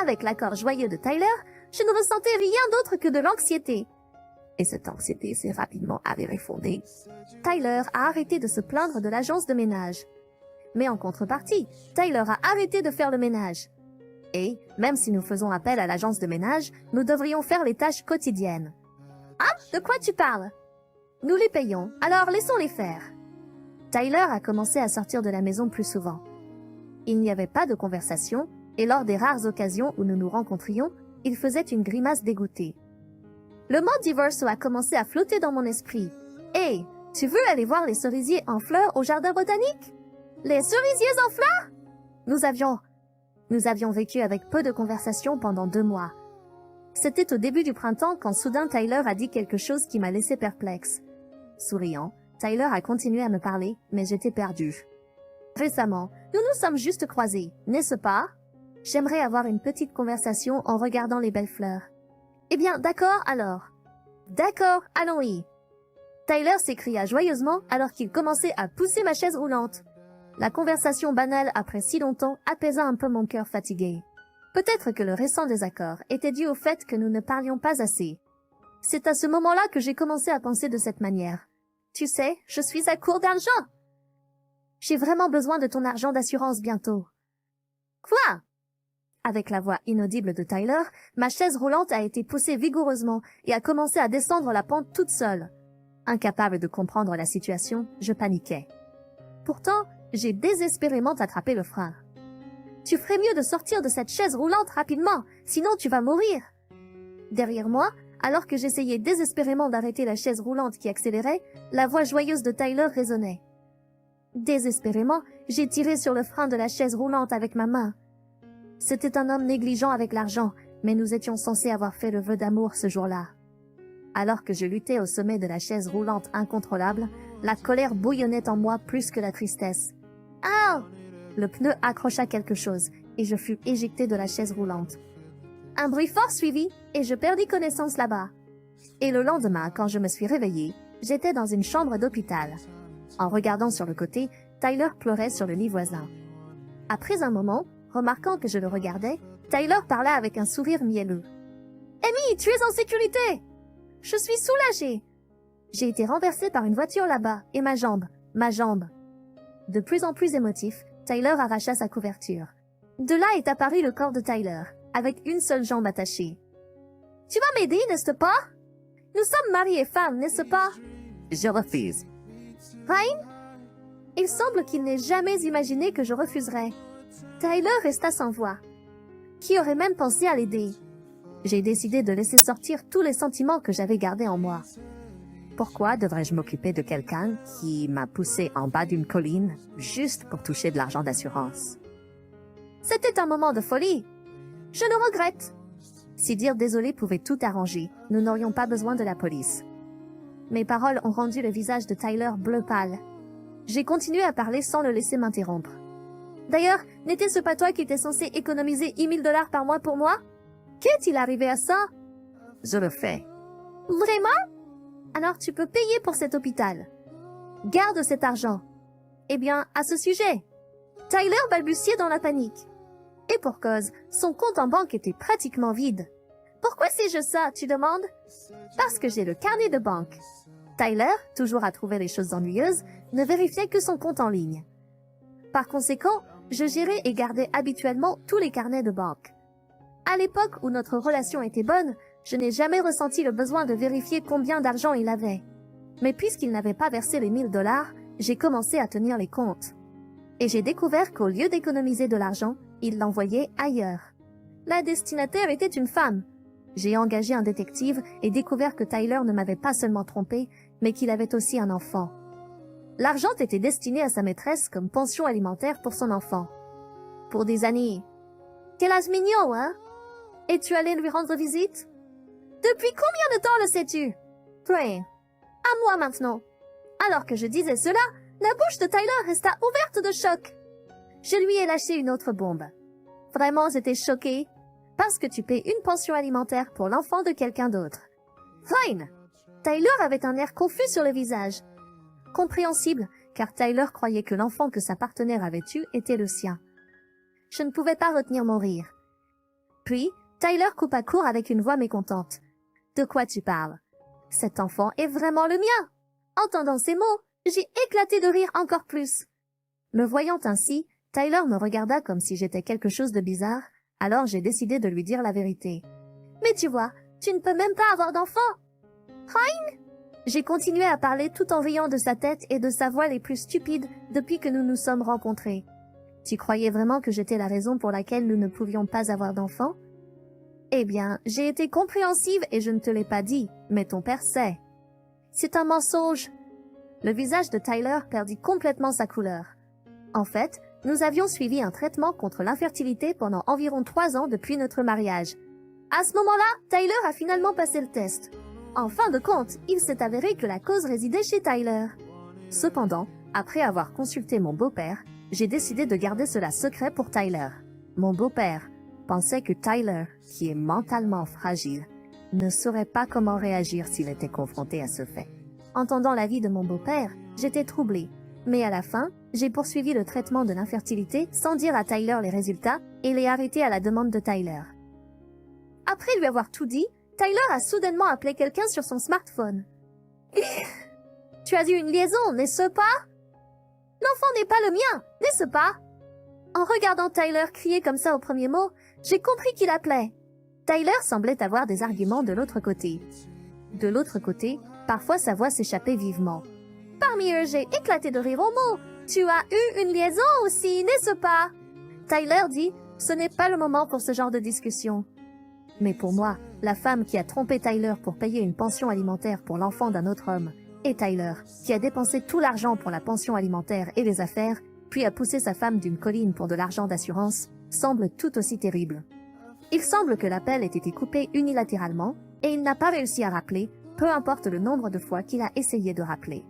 Avec l'accord joyeux de Tyler, je ne ressentais rien d'autre que de l'anxiété. Et cette anxiété s'est rapidement avérée fondée. Tyler a arrêté de se plaindre de l'agence de ménage. Mais en contrepartie, Tyler a arrêté de faire le ménage. Et, même si nous faisons appel à l'agence de ménage, nous devrions faire les tâches quotidiennes. Ah, de quoi tu parles? Nous les payons, alors laissons-les faire. Tyler a commencé à sortir de la maison plus souvent. Il n'y avait pas de conversation, et lors des rares occasions où nous nous rencontrions, il faisait une grimace dégoûtée. Le mot divorce a commencé à flotter dans mon esprit. Hey, tu veux aller voir les cerisiers en fleurs au jardin botanique? Les cerisiers en fleurs? Nous avions vécu avec peu de conversation pendant 2 mois. C'était au début du printemps quand soudain Tyler a dit quelque chose qui m'a laissé perplexe. Souriant, Tyler a continué à me parler, mais j'étais perdue. Récemment, nous nous sommes juste croisés, n'est-ce pas? J'aimerais avoir une petite conversation en regardant les belles fleurs. Eh bien, d'accord alors. D'accord, allons-y. Tyler s'écria joyeusement alors qu'il commençait à pousser ma chaise roulante. La conversation banale après si longtemps apaisa un peu mon cœur fatigué. Peut-être que le récent désaccord était dû au fait que nous ne parlions pas assez. C'est à ce moment-là que j'ai commencé à penser de cette manière. Tu sais, je suis à court d'argent. J'ai vraiment besoin de ton argent d'assurance bientôt. Quoi? Avec la voix inaudible de Tyler, ma chaise roulante a été poussée vigoureusement et a commencé à descendre la pente toute seule. Incapable de comprendre la situation, je paniquais. Pourtant, j'ai désespérément attrapé le frein. Tu ferais mieux de sortir de cette chaise roulante rapidement, sinon tu vas mourir. Derrière moi, alors que j'essayais désespérément d'arrêter la chaise roulante qui accélérait, la voix joyeuse de Tyler résonnait. Désespérément, j'ai tiré sur le frein de la chaise roulante avec ma main. C'était un homme négligent avec l'argent, mais nous étions censés avoir fait le vœu d'amour ce jour-là. Alors que je luttais au sommet de la chaise roulante incontrôlable, la colère bouillonnait en moi plus que la tristesse. « Ah !» Le pneu accrocha quelque chose, et je fus éjecté de la chaise roulante. Un bruit fort suivit, et je perdis connaissance là-bas. Et le lendemain, quand je me suis réveillée, j'étais dans une chambre d'hôpital. En regardant sur le côté, Tyler pleurait sur le lit voisin. Après un moment, remarquant que je le regardais, Tyler parla avec un sourire mielleux. « Amy, tu es en sécurité !»« Je suis soulagée !»« J'ai été renversée par une voiture là-bas, et ma jambe. De plus en plus émotif, Tyler arracha sa couverture. De là est apparu le corps de Tyler, avec une seule jambe attachée. « Tu vas m'aider, n'est-ce pas? Nous sommes mari et femme, n'est-ce pas? » Je refuse. « Ryan? » Il semble qu'il n'ait jamais imaginé que je refuserais. Tyler resta sans voix. Qui aurait même pensé à l'aider? J'ai décidé de laisser sortir tous les sentiments que j'avais gardés en moi. Pourquoi devrais-je m'occuper de quelqu'un qui m'a poussé en bas d'une colline juste pour toucher de l'argent d'assurance? C'était un moment de folie. Je le regrette. Si dire désolé pouvait tout arranger, nous n'aurions pas besoin de la police. Mes paroles ont rendu le visage de Tyler bleu pâle. J'ai continué à parler sans le laisser m'interrompre. D'ailleurs, n'était-ce pas toi qui étais censé économiser 10 000 $ par mois pour moi? Qu'est-il arrivé à ça? Je le fais. Vraiment? Alors tu peux payer pour cet hôpital. Garde cet argent. Eh bien, à ce sujet, Tyler balbutiait dans la panique. Et pour cause, son compte en banque était pratiquement vide. Pourquoi sais-je ça, tu demandes? Parce que j'ai le carnet de banque. Tyler, toujours à trouver les choses ennuyeuses, ne vérifiait que son compte en ligne. Par conséquent, je gérais et gardais habituellement tous les carnets de banque. À l'époque où notre relation était bonne, je n'ai jamais ressenti le besoin de vérifier combien d'argent il avait. Mais puisqu'il n'avait pas versé les 1 000 $, j'ai commencé à tenir les comptes. Et j'ai découvert qu'au lieu d'économiser de l'argent, il l'envoyait ailleurs. La destinataire était une femme. J'ai engagé un détective et découvert que Tyler ne m'avait pas seulement trompé, mais qu'il avait aussi un enfant. L'argent était destiné à sa maîtresse comme pension alimentaire pour son enfant. Pour des années. Quel âge mignon, hein? Et tu allais lui rendre visite? Depuis combien de temps le sais-tu? Pray. À moi maintenant. Alors que je disais cela, la bouche de Tyler resta ouverte de choc. Je lui ai lâché une autre bombe. Vraiment, j'étais choquée. Parce que tu paies une pension alimentaire pour l'enfant de quelqu'un d'autre. Fine! Tyler avait un air confus sur le visage. Compréhensible, car Tyler croyait que l'enfant que sa partenaire avait eu était le sien. Je ne pouvais pas retenir mon rire. Puis, Tyler coupa court avec une voix mécontente. « De quoi tu parles? Cet enfant est vraiment le mien! » Entendant ces mots, j'ai éclaté de rire encore plus. Me voyant ainsi, Tyler me regarda comme si j'étais quelque chose de bizarre, alors j'ai décidé de lui dire la vérité. « Mais tu vois, tu ne peux même pas avoir d'enfant! »« Hein ?» J'ai continué à parler tout en riant de sa tête et de sa voix les plus stupides depuis que nous nous sommes rencontrés. « Tu croyais vraiment que j'étais la raison pour laquelle nous ne pouvions pas avoir d'enfant? » Eh bien, j'ai été compréhensive et je ne te l'ai pas dit, mais ton père sait. C'est un mensonge. Le visage de Tyler perdit complètement sa couleur. En fait, nous avions suivi un traitement contre l'infertilité pendant environ 3 ans depuis notre mariage. À ce moment-là, Tyler a finalement passé le test. En fin de compte, il s'est avéré que la cause résidait chez Tyler. Cependant, après avoir consulté mon beau-père, j'ai décidé de garder cela secret pour Tyler. Mon beau-père pensait que Tyler, qui est mentalement fragile, ne saurait pas comment réagir s'il était confronté à ce fait. Entendant l'avis de mon beau-père, j'étais troublée. Mais à la fin, j'ai poursuivi le traitement de l'infertilité sans dire à Tyler les résultats et l'ai arrêté à la demande de Tyler. Après lui avoir tout dit, Tyler a soudainement appelé quelqu'un sur son smartphone. « Tu as eu une liaison, n'est-ce pas? L'enfant n'est pas le mien, n'est-ce pas? » En regardant Tyler crier comme ça au premier mot, j'ai compris qu'il appelait. Tyler semblait avoir des arguments de l'autre côté. De l'autre côté, parfois sa voix s'échappait vivement. Parmi eux, j'ai éclaté de rire au mot. « Tu as eu une liaison aussi, n'est-ce pas? » Tyler dit « Ce n'est pas le moment pour ce genre de discussion. » Mais pour moi, la femme qui a trompé Tyler pour payer une pension alimentaire pour l'enfant d'un autre homme Et Tyler, qui a dépensé tout l'argent pour la pension alimentaire et les affaires, puis a poussé sa femme d'une colline pour de l'argent d'assurance, semble tout aussi terrible. Il semble que l'appel ait été coupé unilatéralement et il n'a pas réussi à rappeler, peu importe le nombre de fois qu'il a essayé de rappeler.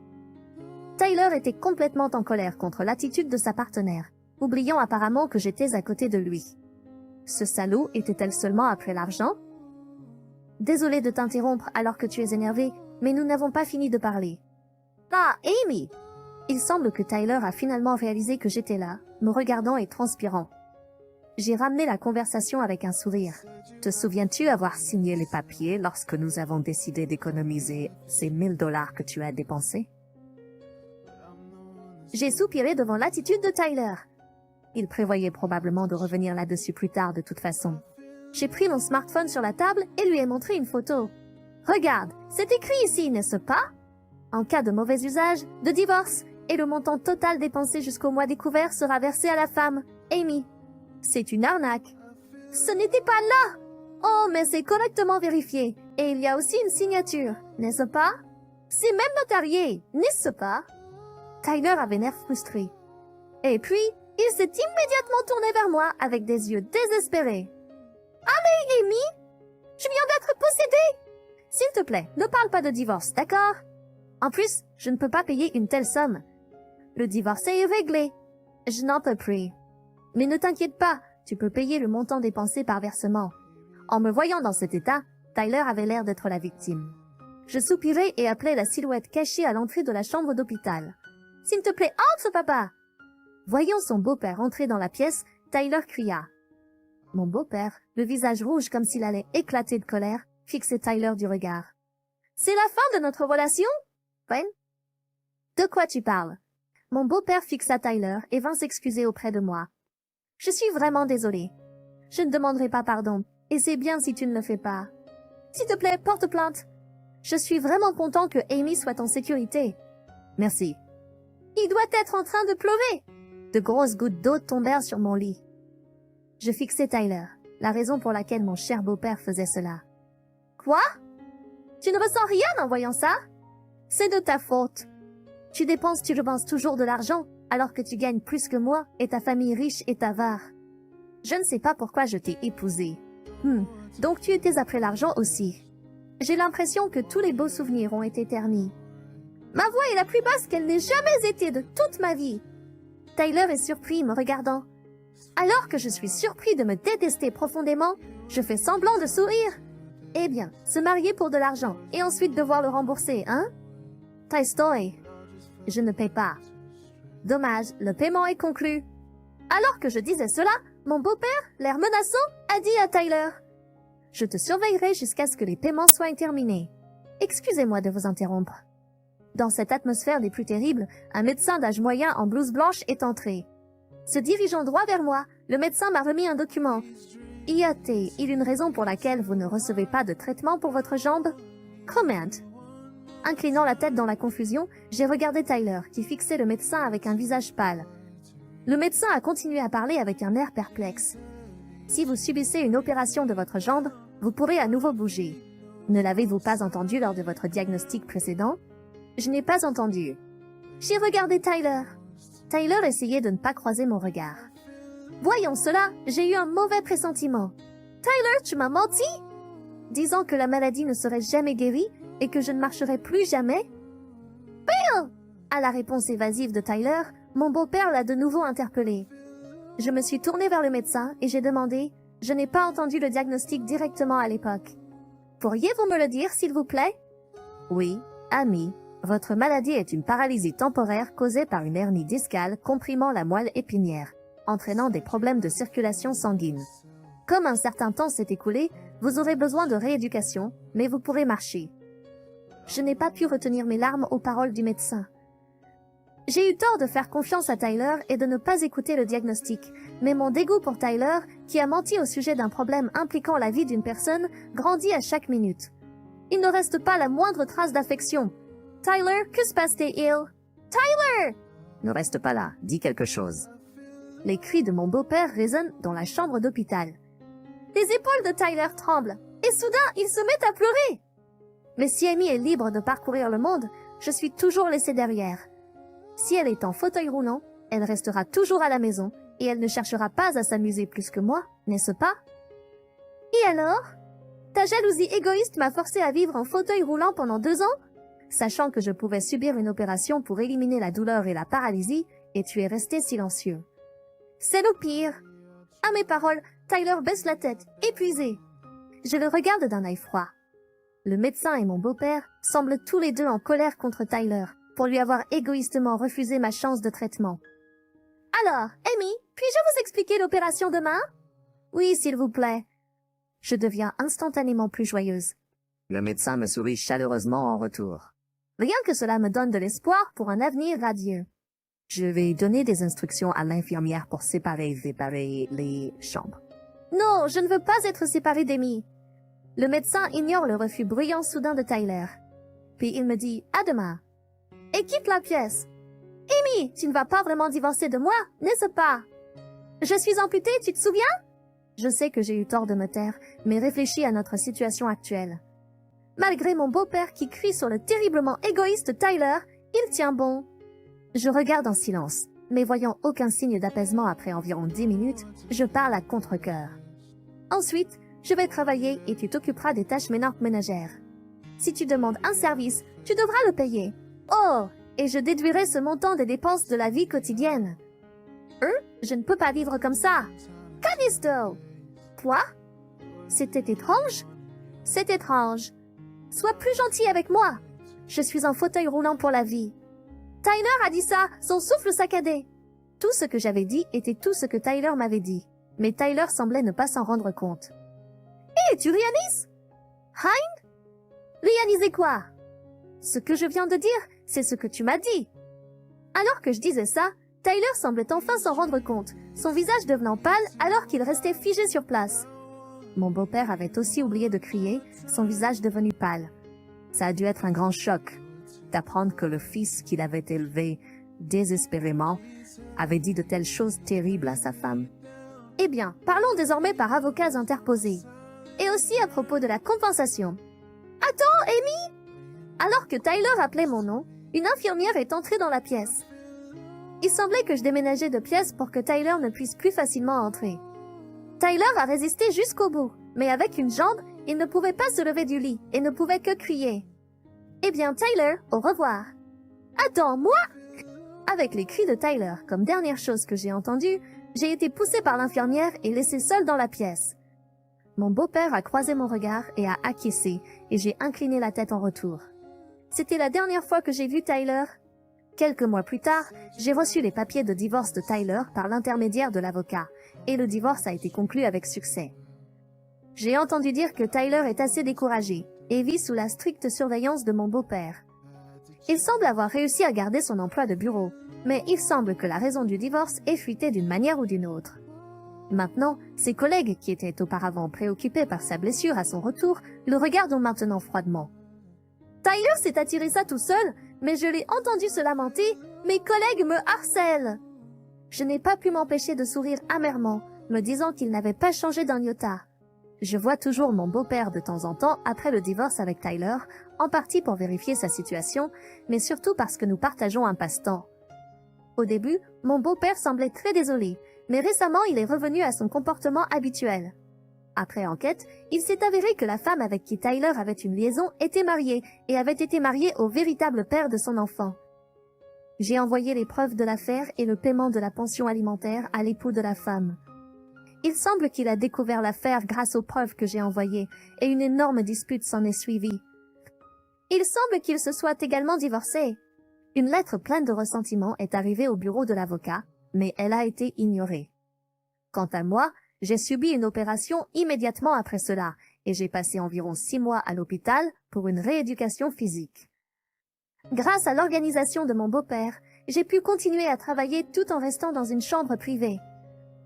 Tyler était complètement en colère contre l'attitude de sa partenaire, oubliant apparemment que j'étais à côté de lui. Ce salaud était-elle seulement après l'argent? Désolé de t'interrompre alors que tu es énervé, mais nous n'avons pas fini de parler. Ah, Amy! Il semble que Tyler a finalement réalisé que j'étais là, me regardant et transpirant. J'ai ramené la conversation avec un sourire. Te souviens-tu avoir signé les papiers lorsque nous avons décidé d'économiser ces $1000 que tu as dépensés? J'ai soupiré devant l'attitude de Tyler. Il prévoyait probablement de revenir là-dessus plus tard de toute façon. J'ai pris mon smartphone sur la table et lui ai montré une photo. Regarde, c'est écrit ici, n'est-ce pas? En cas de mauvais usage, de divorce, et le montant total dépensé jusqu'au mois découvert sera versé à la femme, Amy. C'est une arnaque. Ce n'était pas là! Oh, mais c'est correctement vérifié. Et il y a aussi une signature, n'est-ce pas? C'est même notarié, n'est-ce pas? Tyler avait l'air frustré. Et puis, il s'est immédiatement tourné vers moi avec des yeux désespérés. « Allez, Amy! Je viens d'être possédée! S'il te plaît, ne parle pas de divorce, d'accord? En plus, je ne peux pas payer une telle somme. Le divorce est réglé. Je n'en peux plus. Mais ne t'inquiète pas, tu peux payer le montant dépensé par versement. » En me voyant dans cet état, Tyler avait l'air d'être la victime. Je soupirai et appelai la silhouette cachée à l'entrée de la chambre d'hôpital. « S'il te plaît, entre, papa! » Voyant son beau-père entrer dans la pièce, Tyler cria. Mon beau-père, le visage rouge comme s'il allait éclater de colère, fixait Tyler du regard. « C'est la fin de notre relation? Ben? »« De quoi tu parles? » Mon beau-père fixa Tyler et vint s'excuser auprès de moi. « Je suis vraiment désolé. Je ne demanderai pas pardon, et c'est bien si tu ne le fais pas. S'il te plaît, porte plainte. Je suis vraiment content que Amy soit en sécurité. »« Merci. »« Il doit être en train de pleurer. » De grosses gouttes d'eau tombèrent sur mon lit. Je fixai Tyler, la raison pour laquelle mon cher beau-père faisait cela. « Quoi? Tu ne ressens rien en voyant ça? C'est de ta faute. Tu dépenses toujours de l'argent, alors que tu gagnes plus que moi et ta famille riche est avare. Je ne sais pas pourquoi je t'ai épousé. Donc tu étais après l'argent aussi. J'ai l'impression que tous les beaux souvenirs ont été ternis. Ma voix est la plus basse qu'elle n'ait jamais été de toute ma vie. » Tyler est surpris, me regardant. Alors que je suis surpris de me détester profondément, je fais semblant de sourire. Eh bien, se marier pour de l'argent et ensuite devoir le rembourser, hein? Toy Story. Je ne paie pas. Dommage, le paiement est conclu. Alors que je disais cela, mon beau-père, l'air menaçant, a dit à Tyler. Je te surveillerai jusqu'à ce que les paiements soient terminés. Excusez-moi de vous interrompre. Dans cette atmosphère des plus terribles, un médecin d'âge moyen en blouse blanche est entré. Se dirigeant droit vers moi, le médecin m'a remis un document. « Y a-t-il une raison pour laquelle vous ne recevez pas de traitement pour votre jambe? » Comment? Inclinant la tête dans la confusion, j'ai regardé Tyler, qui fixait le médecin avec un visage pâle. Le médecin a continué à parler avec un air perplexe. « Si vous subissez une opération de votre jambe, vous pourrez à nouveau bouger. Ne l'avez-vous pas entendu lors de votre diagnostic précédent? » Je n'ai pas entendu. J'ai regardé Tyler. Tyler essayait de ne pas croiser mon regard. Voyons cela, j'ai eu un mauvais pressentiment. Tyler, tu m'as menti? Disant que la maladie ne serait jamais guérie et que je ne marcherais plus jamais? Bill! À la réponse évasive de Tyler, mon beau-père l'a de nouveau interpellé. Je me suis tournée vers le médecin et j'ai demandé « Je n'ai pas entendu le diagnostic directement à l'époque. Pourriez-vous me le dire, s'il vous plaît? » Oui, ami. Votre maladie est une paralysie temporaire causée par une hernie discale comprimant la moelle épinière, entraînant des problèmes de circulation sanguine. Comme un certain temps s'est écoulé, vous aurez besoin de rééducation, mais vous pourrez marcher. Je n'ai pas pu retenir mes larmes aux paroles du médecin. J'ai eu tort de faire confiance à Tyler et de ne pas écouter le diagnostic, mais mon dégoût pour Tyler, qui a menti au sujet d'un problème impliquant la vie d'une personne, grandit à chaque minute. Il ne reste pas la moindre trace d'affection. Tyler, que se passe-t-il? Tyler! Ne reste pas là, dis quelque chose. Les cris de mon beau-père résonnent dans la chambre d'hôpital. Les épaules de Tyler tremblent, et soudain, il se met à pleurer. Mais si Amy est libre de parcourir le monde, je suis toujours laissée derrière. Si elle est en fauteuil roulant, elle restera toujours à la maison et elle ne cherchera pas à s'amuser plus que moi, n'est-ce pas? Et alors? Ta jalousie égoïste m'a forcé à vivre en fauteuil roulant pendant 2 ans? Sachant que je pouvais subir une opération pour éliminer la douleur et la paralysie, et tu es resté silencieux. C'est le pire. À mes paroles, Tyler baisse la tête, épuisé. Je le regarde d'un œil froid. Le médecin et mon beau-père semblent tous les deux en colère contre Tyler pour lui avoir égoïstement refusé ma chance de traitement. Alors, Amy, puis-je vous expliquer l'opération demain? Oui, s'il vous plaît. Je deviens instantanément plus joyeuse. Le médecin me sourit chaleureusement en retour. Rien que cela me donne de l'espoir pour un avenir radieux. Je vais donner des instructions à l'infirmière pour séparer les chambres. Non, je ne veux pas être séparée d'Amy. Le médecin ignore le refus bruyant soudain de Tyler. Puis il me dit « à demain » et quitte la pièce. « Amy, tu ne vas pas vraiment divorcer de moi, n'est-ce pas? Je suis amputée, tu te souviens? » Je sais que j'ai eu tort de me taire, mais réfléchis à notre situation actuelle. Malgré mon beau-père qui crie sur le terriblement égoïste Tyler, il tient bon. Je regarde en silence, mais voyant aucun signe d'apaisement après environ 10 minutes, je parle à contre-cœur. Ensuite, je vais travailler et tu t'occuperas des tâches ménagères. Si tu demandes un service, tu devras le payer. Oh, et je déduirai ce montant des dépenses de la vie quotidienne. Je ne peux pas vivre comme ça. Callisto! Quoi? C'était étrange? C'est étrange. Sois plus gentil avec moi. Je suis en fauteuil roulant pour la vie. Tyler a dit ça, son souffle saccadé. Tout ce que j'avais dit était tout ce que Tyler m'avait dit, mais Tyler semblait ne pas s'en rendre compte. Hé, tu réalises? Hein? Réaliser quoi? Ce que je viens de dire, c'est ce que tu m'as dit. Alors que je disais ça, Tyler semblait enfin s'en rendre compte, son visage devenant pâle alors qu'il restait figé sur place. Mon beau-père avait aussi oublié de crier, son visage devenu pâle. Ça a dû être un grand choc d'apprendre que le fils qu'il avait élevé désespérément avait dit de telles choses terribles à sa femme. Eh bien, parlons désormais par avocats interposés. Et aussi à propos de la compensation. Attends, Amy! Alors que Tyler appelait mon nom, une infirmière est entrée dans la pièce. Il semblait que je déménageais de pièce pour que Tyler ne puisse plus facilement entrer. Tyler a résisté jusqu'au bout, mais avec une jambe, il ne pouvait pas se lever du lit et ne pouvait que crier. Eh bien, Tyler, au revoir. Attends, moi? Avec les cris de Tyler, comme dernière chose que j'ai entendue, j'ai été poussée par l'infirmière et laissée seule dans la pièce. Mon beau-père a croisé mon regard et a acquiescé, et j'ai incliné la tête en retour. C'était la dernière fois que j'ai vu Tyler. Quelques mois plus tard, j'ai reçu les papiers de divorce de Tyler par l'intermédiaire de l'avocat, et le divorce a été conclu avec succès. J'ai entendu dire que Tyler est assez découragé et vit sous la stricte surveillance de mon beau-père. Il semble avoir réussi à garder son emploi de bureau, mais il semble que la raison du divorce ait fuité d'une manière ou d'une autre. Maintenant, ses collègues qui étaient auparavant préoccupés par sa blessure à son retour le regardent maintenant froidement. Tyler s'est attiré ça tout seul, mais je l'ai entendu se lamenter. Mes collègues me harcèlent. Je n'ai pas pu m'empêcher de sourire amèrement, me disant qu'il n'avait pas changé d'un iota. Je vois toujours mon beau-père de temps en temps après le divorce avec Tyler, en partie pour vérifier sa situation, mais surtout parce que nous partageons un passe-temps. Au début, mon beau-père semblait très désolé, mais récemment il est revenu à son comportement habituel. Après enquête, il s'est avéré que la femme avec qui Tyler avait une liaison était mariée et avait été mariée au véritable père de son enfant. J'ai envoyé les preuves de l'affaire et le paiement de la pension alimentaire à l'époux de la femme. Il semble qu'il a découvert l'affaire grâce aux preuves que j'ai envoyées et une énorme dispute s'en est suivie. Il semble qu'il se soit également divorcé. Une lettre pleine de ressentiment est arrivée au bureau de l'avocat, mais elle a été ignorée. Quant à moi, j'ai subi une opération immédiatement après cela et j'ai passé environ 6 mois à l'hôpital pour une rééducation physique. Grâce à l'organisation de mon beau-père, j'ai pu continuer à travailler tout en restant dans une chambre privée.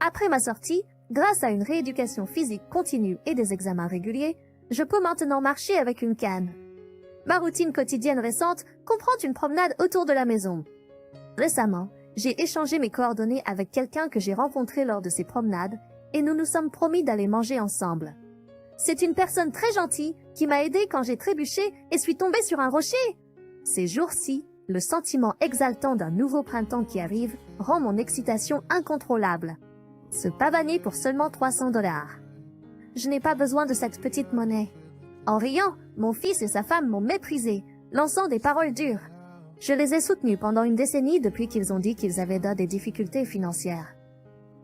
Après ma sortie, grâce à une rééducation physique continue et des examens réguliers, je peux maintenant marcher avec une canne. Ma routine quotidienne récente comprend une promenade autour de la maison. Récemment, j'ai échangé mes coordonnées avec quelqu'un que j'ai rencontré lors de ces promenades et nous nous sommes promis d'aller manger ensemble. C'est une personne très gentille qui m'a aidé quand j'ai trébuché et suis tombée sur un rocher. Ces jours-ci, le sentiment exaltant d'un nouveau printemps qui arrive rend mon excitation incontrôlable. Se pavaner pour seulement 300 $. Je n'ai pas besoin de cette petite monnaie. En riant, mon fils et sa femme m'ont méprisé, lançant des paroles dures. Je les ai soutenus pendant une décennie depuis qu'ils ont dit qu'ils avaient des difficultés financières.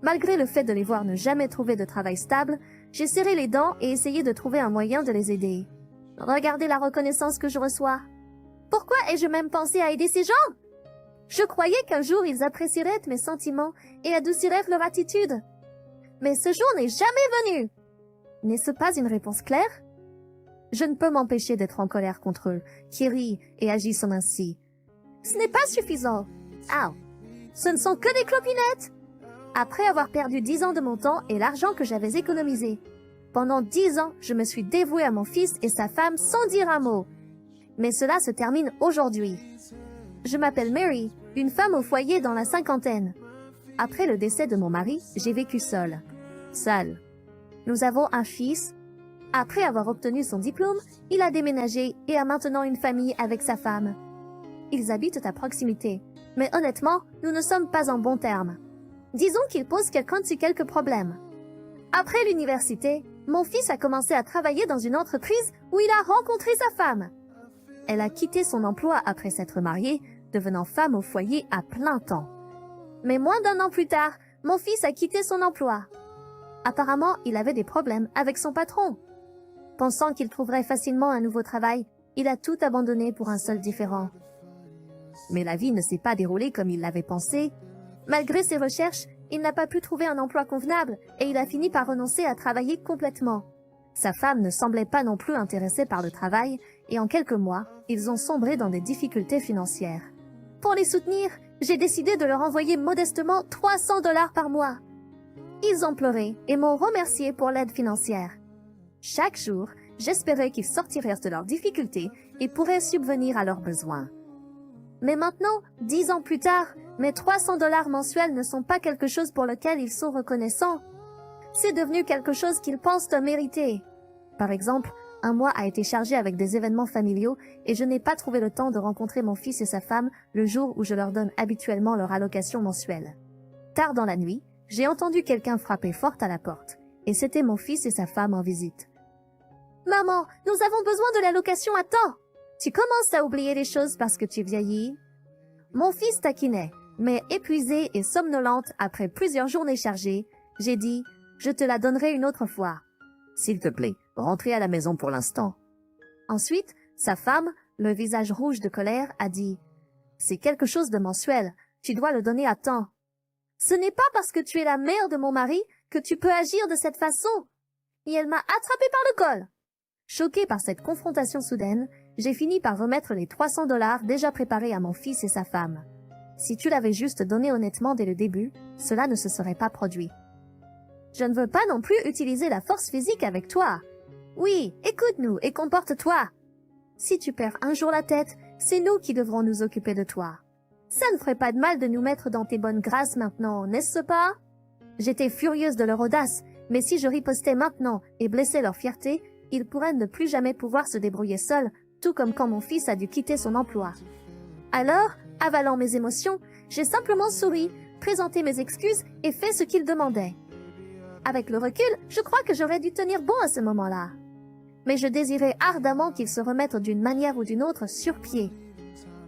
Malgré le fait de les voir ne jamais trouver de travail stable, j'ai serré les dents et essayé de trouver un moyen de les aider. Regardez la reconnaissance que je reçois. Pourquoi ai-je même pensé à aider ces gens? Je croyais qu'un jour ils apprécieraient mes sentiments et adouciraient leur attitude. Mais ce jour n'est jamais venu. N'est-ce pas une réponse claire? Je ne peux m'empêcher d'être en colère contre eux, qui rient et agissent ainsi. Ce n'est pas suffisant. Ah, ce ne sont que des clopinettes. Après avoir perdu 10 ans de mon temps et l'argent que j'avais économisé. Pendant 10 ans, je me suis dévouée à mon fils et sa femme sans dire un mot. Mais cela se termine aujourd'hui. Je m'appelle Mary, une femme au foyer dans la cinquantaine. Après le décès de mon mari, j'ai vécu seule. Seule. Nous avons un fils. Après avoir obtenu son diplôme, il a déménagé et a maintenant une famille avec sa femme. Ils habitent à proximité, mais honnêtement, nous ne sommes pas en bons termes. Disons qu'il pose quelques problèmes. Après l'université, mon fils a commencé à travailler dans une entreprise où il a rencontré sa femme. Elle a quitté son emploi après s'être mariée, devenant femme au foyer à plein temps. Mais moins d'1 an plus tard, mon fils a quitté son emploi. Apparemment, il avait des problèmes avec son patron. Pensant qu'il trouverait facilement un nouveau travail, il a tout abandonné pour un seul différent. Mais la vie ne s'est pas déroulée comme il l'avait pensé. Malgré ses recherches, il n'a pas pu trouver un emploi convenable et il a fini par renoncer à travailler complètement. Sa femme ne semblait pas non plus intéressée par le travail et en quelques mois, ils ont sombré dans des difficultés financières. Pour les soutenir, j'ai décidé de leur envoyer modestement 300 $ par mois. Ils ont pleuré et m'ont remercié pour l'aide financière. Chaque jour, j'espérais qu'ils sortiraient de leurs difficultés et pourraient subvenir à leurs besoins. Mais maintenant, 10 ans plus tard, mes 300 $ mensuels ne sont pas quelque chose pour lequel ils sont reconnaissants. C'est devenu quelque chose qu'ils pensent mériter. Par exemple, un mois a été chargé avec des événements familiaux et je n'ai pas trouvé le temps de rencontrer mon fils et sa femme le jour où je leur donne habituellement leur allocation mensuelle. Tard dans la nuit, j'ai entendu quelqu'un frapper fort à la porte et c'était mon fils et sa femme en visite. « Maman, nous avons besoin de l'allocation à temps! Tu commences à oublier les choses parce que tu vieillis. » Mon fils taquinait, mais épuisé et somnolente après plusieurs journées chargées, j'ai dit « Je te la donnerai une autre fois. »« S'il te plaît, rentrez à la maison pour l'instant. » Ensuite, sa femme, le visage rouge de colère, a dit « C'est quelque chose de mensuel, tu dois le donner à temps. »« Ce n'est pas parce que tu es la mère de mon mari que tu peux agir de cette façon. » Et elle m'a attrapé par le col. Choquée par cette confrontation soudaine, j'ai fini par remettre les 300 $ déjà préparés à mon fils et sa femme. Si tu l'avais juste donné honnêtement dès le début, cela ne se serait pas produit. Je ne veux pas non plus utiliser la force physique avec toi. Oui, écoute-nous et comporte-toi. Si tu perds un jour la tête, c'est nous qui devrons nous occuper de toi. Ça ne ferait pas de mal de nous mettre dans tes bonnes grâces maintenant, n'est-ce pas? J'étais furieuse de leur audace, mais si je ripostais maintenant et blessais leur fierté, ils pourraient ne plus jamais pouvoir se débrouiller seuls, tout comme quand mon fils a dû quitter son emploi. Alors, avalant mes émotions, j'ai simplement souri, présenté mes excuses et fait ce qu'ils demandaient. Avec le recul, je crois que j'aurais dû tenir bon à ce moment-là. Mais je désirais ardemment qu'ils se remettent d'une manière ou d'une autre sur pied.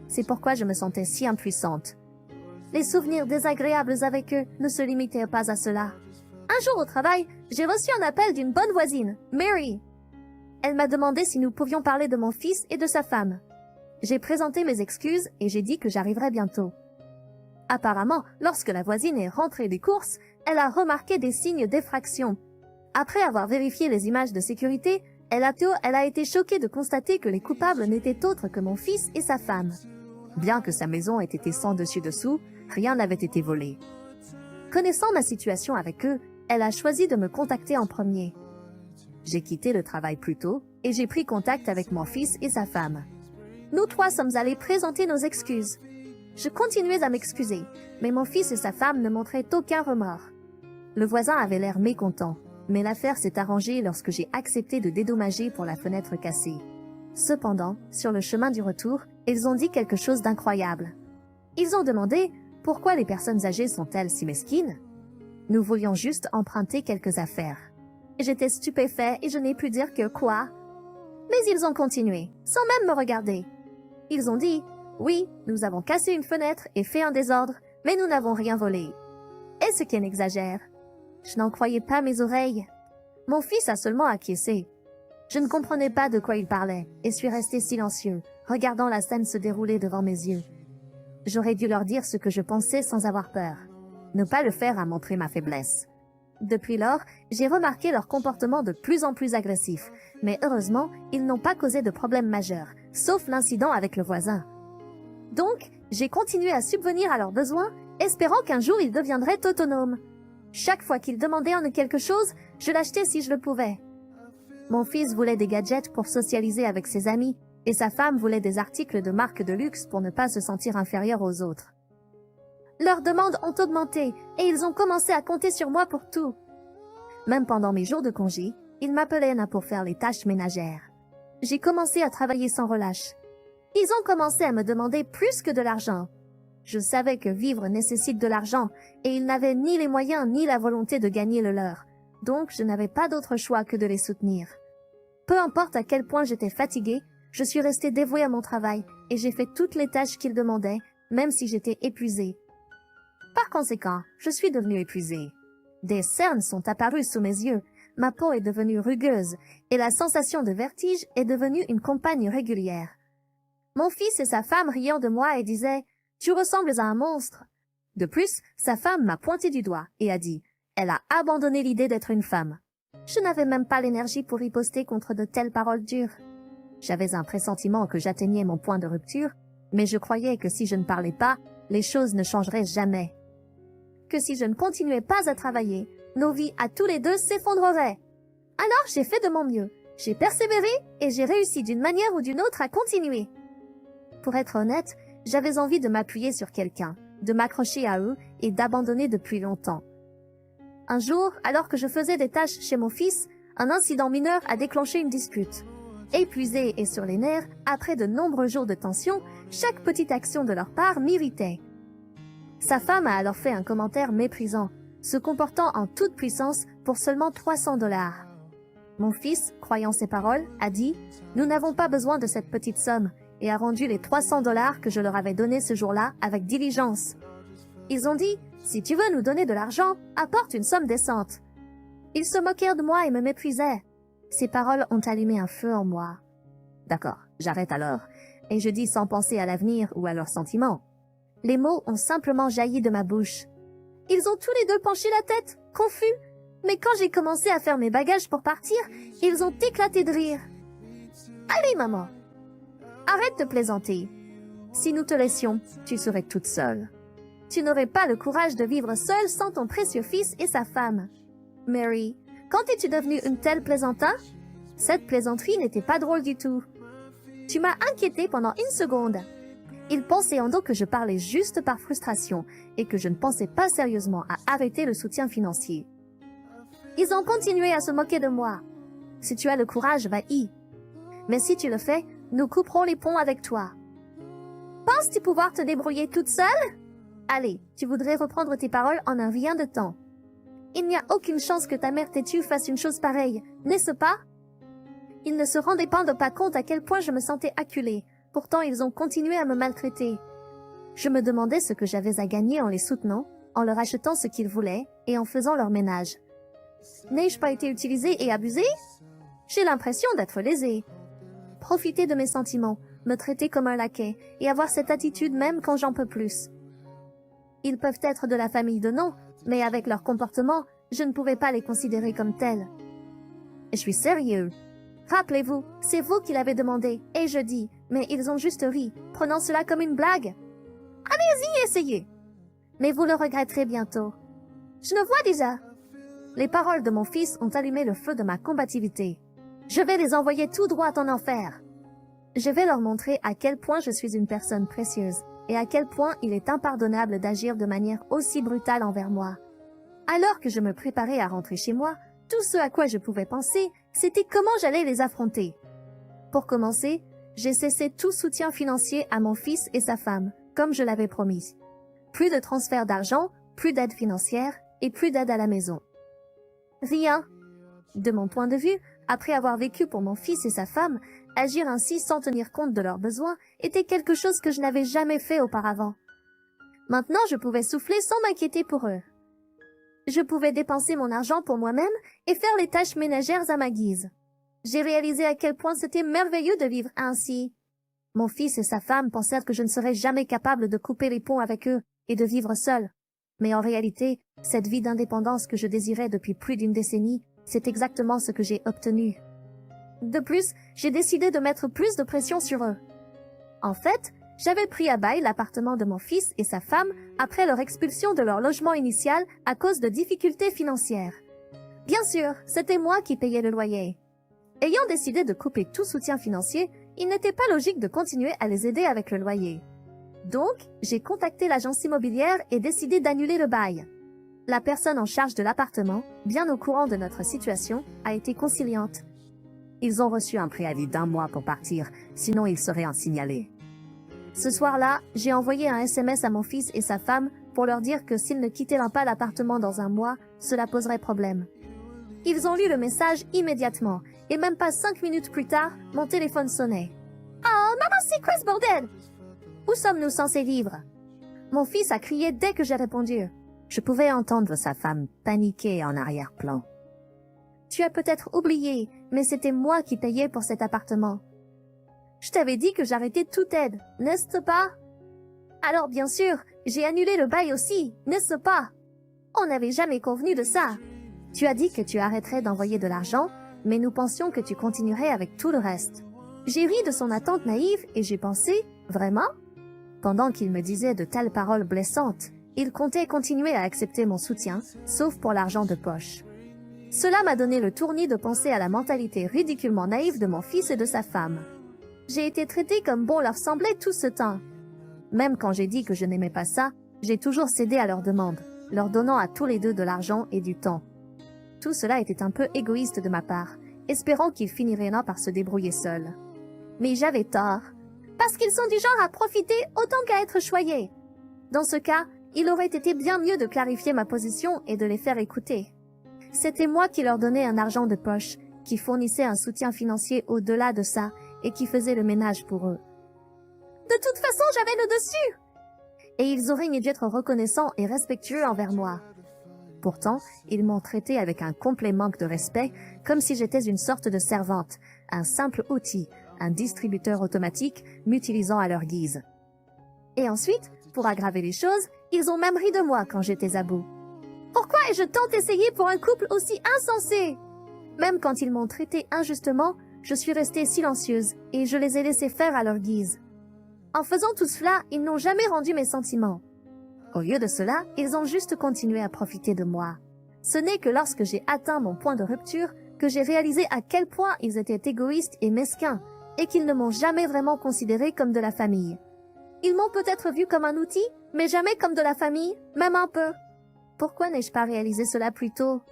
C'est pourquoi je me sentais si impuissante. Les souvenirs désagréables avec eux ne se limitaient pas à cela. Un jour au travail, j'ai reçu un appel d'une bonne voisine, Mary. Elle m'a demandé si nous pouvions parler de mon fils et de sa femme. J'ai présenté mes excuses et j'ai dit que j'arriverais bientôt. Apparemment, lorsque la voisine est rentrée des courses, elle a remarqué des signes d'effraction. Après avoir vérifié les images de sécurité, elle a été choquée de constater que les coupables n'étaient autres que mon fils et sa femme. Bien que sa maison ait été sans dessus-dessous, rien n'avait été volé. Connaissant ma situation avec eux, elle a choisi de me contacter en premier. J'ai quitté le travail plus tôt et j'ai pris contact avec mon fils et sa femme. Nous trois sommes allés présenter nos excuses. Je continuais à m'excuser, mais mon fils et sa femme ne montraient aucun remords. Le voisin avait l'air mécontent, mais l'affaire s'est arrangée lorsque j'ai accepté de dédommager pour la fenêtre cassée. Cependant, sur le chemin du retour, ils ont dit quelque chose d'incroyable. Ils ont demandé pourquoi les personnes âgées sont-elles si mesquines. Nous voulions juste emprunter quelques affaires. J'étais stupéfait et je n'ai pu dire que quoi. Mais ils ont continué, sans même me regarder. Ils ont dit, oui, nous avons cassé une fenêtre et fait un désordre, mais nous n'avons rien volé. Est-ce qu'elle exagère? Je n'en croyais pas mes oreilles. Mon fils a seulement acquiescé. Je ne comprenais pas de quoi il parlait et suis resté silencieux, regardant la scène se dérouler devant mes yeux. J'aurais dû leur dire ce que je pensais sans avoir peur. Ne pas le faire a montré ma faiblesse. Depuis lors, j'ai remarqué leur comportement de plus en plus agressif, mais heureusement, ils n'ont pas causé de problème majeur, sauf l'incident avec le voisin. Donc, j'ai continué à subvenir à leurs besoins, espérant qu'un jour ils deviendraient autonomes. Chaque fois qu'ils demandaient en quelque chose, je l'achetais si je le pouvais. Mon fils voulait des gadgets pour socialiser avec ses amis, et sa femme voulait des articles de marque de luxe pour ne pas se sentir inférieur aux autres. Leurs demandes ont augmenté et ils ont commencé à compter sur moi pour tout. Même pendant mes jours de congé, ils m'appelaient pour faire les tâches ménagères. J'ai commencé à travailler sans relâche. Ils ont commencé à me demander plus que de l'argent. Je savais que vivre nécessite de l'argent et ils n'avaient ni les moyens ni la volonté de gagner le leur. Donc je n'avais pas d'autre choix que de les soutenir. Peu importe à quel point j'étais fatiguée, je suis restée dévouée à mon travail et j'ai fait toutes les tâches qu'ils demandaient, même si j'étais épuisée. Par conséquent, je suis devenue épuisée. Des cernes sont apparues sous mes yeux, ma peau est devenue rugueuse et la sensation de vertige est devenue une compagne régulière. Mon fils et sa femme riant de moi et disaient « Tu ressembles à un monstre ». De plus, sa femme m'a pointé du doigt et a dit « Elle a abandonné l'idée d'être une femme ». Je n'avais même pas l'énergie pour riposter contre de telles paroles dures. J'avais un pressentiment que j'atteignais mon point de rupture, mais je croyais que si je ne parlais pas, les choses ne changeraient jamais. Que si je ne continuais pas à travailler, nos vies à tous les deux s'effondreraient. Alors j'ai fait de mon mieux, j'ai persévéré et j'ai réussi d'une manière ou d'une autre à continuer. Pour être honnête, j'avais envie de m'appuyer sur quelqu'un, de m'accrocher à eux et d'abandonner depuis longtemps. Un jour, alors que je faisais des tâches chez mon fils, un incident mineur a déclenché une dispute. Épuisée et sur les nerfs, après de nombreux jours de tension, chaque petite action de leur part m'irritait. Sa femme a alors fait un commentaire méprisant, se comportant en toute puissance pour seulement $300. Mon fils, croyant ces paroles, a dit « Nous n'avons pas besoin de cette petite somme » et a rendu les $300 que je leur avais donnés ce jour-là avec diligence. Ils ont dit « Si tu veux nous donner de l'argent, apporte une somme décente ». Ils se moquèrent de moi et me méprisaient. Ces paroles ont allumé un feu en moi. D'accord, j'arrête alors, et je dis sans penser à l'avenir ou à leurs sentiments. Les mots ont simplement jailli de ma bouche. Ils ont tous les deux penché la tête, confus, mais quand j'ai commencé à faire mes bagages pour partir, ils ont éclaté de rire. Allez, maman, arrête de plaisanter. Si nous te laissions, tu serais toute seule. Tu n'aurais pas le courage de vivre seule sans ton précieux fils et sa femme. Mary, quand es-tu devenue une telle plaisantin? Cette plaisanterie n'était pas drôle du tout. Tu m'as inquiétée pendant une seconde. Ils pensaient en dos que je parlais juste par frustration et que je ne pensais pas sérieusement à arrêter le soutien financier. Ils ont continué à se moquer de moi. Si tu as le courage, vas-y. Mais si tu le fais, nous couperons les ponts avec toi. Penses-tu pouvoir te débrouiller toute seule? Allez, tu voudrais reprendre tes paroles en un rien de temps. Il n'y a aucune chance que ta mère têtue fasse une chose pareille, n'est-ce pas? Ils ne se rendaient pas compte à quel point je me sentais acculée. Pourtant, ils ont continué à me maltraiter. Je me demandais ce que j'avais à gagner en les soutenant, en leur achetant ce qu'ils voulaient et en faisant leur ménage. N'ai-je pas été utilisée et abusée? J'ai l'impression d'être lésée. Profiter de mes sentiments, me traiter comme un laquais et avoir cette attitude même quand j'en peux plus. Ils peuvent être de la famille de nom, mais avec leur comportement, je ne pouvais pas les considérer comme tels. Je suis sérieux. Rappelez-vous, c'est vous qui l'avez demandé, et je dis, mais ils ont juste ri, prenant cela comme une blague. Allez-y, essayez. Mais vous le regretterez bientôt. Je le vois déjà. Les paroles de mon fils ont allumé le feu de ma combativité. Je vais les envoyer tout droit en enfer. Je vais leur montrer à quel point je suis une personne précieuse et à quel point il est impardonnable d'agir de manière aussi brutale envers moi. Alors que je me préparais à rentrer chez moi, tout ce à quoi je pouvais penser, c'était comment j'allais les affronter. Pour commencer, j'ai cessé tout soutien financier à mon fils et sa femme, comme je l'avais promis. Plus de transfert d'argent, plus d'aide financière et plus d'aide à la maison. Rien. De mon point de vue, après avoir vécu pour mon fils et sa femme, agir ainsi sans tenir compte de leurs besoins était quelque chose que je n'avais jamais fait auparavant. Maintenant, je pouvais souffler sans m'inquiéter pour eux. Je pouvais dépenser mon argent pour moi-même et faire les tâches ménagères à ma guise. J'ai réalisé à quel point c'était merveilleux de vivre ainsi. Mon fils et sa femme pensèrent que je ne serais jamais capable de couper les ponts avec eux et de vivre seul. Mais en réalité, cette vie d'indépendance que je désirais depuis plus d'une décennie, c'est exactement ce que j'ai obtenu. De plus, j'ai décidé de mettre plus de pression sur eux. En fait, j'avais pris à bail l'appartement de mon fils et sa femme après leur expulsion de leur logement initial à cause de difficultés financières. Bien sûr, c'était moi qui payais le loyer. Ayant décidé de couper tout soutien financier, il n'était pas logique de continuer à les aider avec le loyer. Donc, j'ai contacté l'agence immobilière et décidé d'annuler le bail. La personne en charge de l'appartement, bien au courant de notre situation, a été conciliante. Ils ont reçu un préavis d'1 mois pour partir, sinon ils seraient en signalé. Ce soir-là, j'ai envoyé un SMS à mon fils et sa femme pour leur dire que s'ils ne quittaient pas l'appartement dans 1 mois, cela poserait problème. Ils ont lu le message immédiatement, et même pas 5 minutes plus tard, mon téléphone sonnait. « Oh, maman, c'est quoi ce bordel? Où sommes-nous censés vivre ?» Mon fils a crié dès que j'ai répondu. Je pouvais entendre sa femme paniquer en arrière-plan. « Tu as peut-être oublié, mais c'était moi qui payais pour cet appartement. Je t'avais dit que j'arrêtais toute aide, n'est-ce pas? Alors bien sûr, j'ai annulé le bail aussi, n'est-ce pas? On n'avait jamais convenu de ça. Tu as dit que tu arrêterais d'envoyer de l'argent, mais nous pensions que tu continuerais avec tout le reste. » J'ai ri de son attente naïve et j'ai pensé, vraiment? Pendant qu'il me disait de telles paroles blessantes, il comptait continuer à accepter mon soutien, sauf pour l'argent de poche. Cela m'a donné le tournis de penser à la mentalité ridiculement naïve de mon fils et de sa femme. J'ai été traitée comme bon leur semblait tout ce temps. Même quand j'ai dit que je n'aimais pas ça, j'ai toujours cédé à leurs demandes, leur donnant à tous les deux de l'argent et du temps. Tout cela était un peu égoïste de ma part, espérant qu'ils finiraient là par se débrouiller seuls. Mais j'avais tort, parce qu'ils sont du genre à profiter autant qu'à être choyés. Dans ce cas, il aurait été bien mieux de clarifier ma position et de les faire écouter. C'était moi qui leur donnais un argent de poche, qui fournissait un soutien financier au-delà de ça et qui faisait le ménage pour eux. De toute façon, j'avais le dessus! Et ils auraient dû être reconnaissants et respectueux envers moi. Pourtant, ils m'ont traité avec un complet manque de respect, comme si j'étais une sorte de servante, un simple outil, un distributeur automatique m'utilisant à leur guise. Et ensuite, pour aggraver les choses, ils ont même ri de moi quand j'étais à bout. Pourquoi ai-je tant essayé pour un couple aussi insensé? Même quand ils m'ont traité injustement, je suis restée silencieuse et je les ai laissés faire à leur guise. En faisant tout cela, ils n'ont jamais rendu mes sentiments. Au lieu de cela, ils ont juste continué à profiter de moi. Ce n'est que lorsque j'ai atteint mon point de rupture que j'ai réalisé à quel point ils étaient égoïstes et mesquins et qu'ils ne m'ont jamais vraiment considéré comme de la famille. Ils m'ont peut-être vu comme un outil, mais jamais comme de la famille, même un peu. Pourquoi n'ai-je pas réalisé cela plus tôt?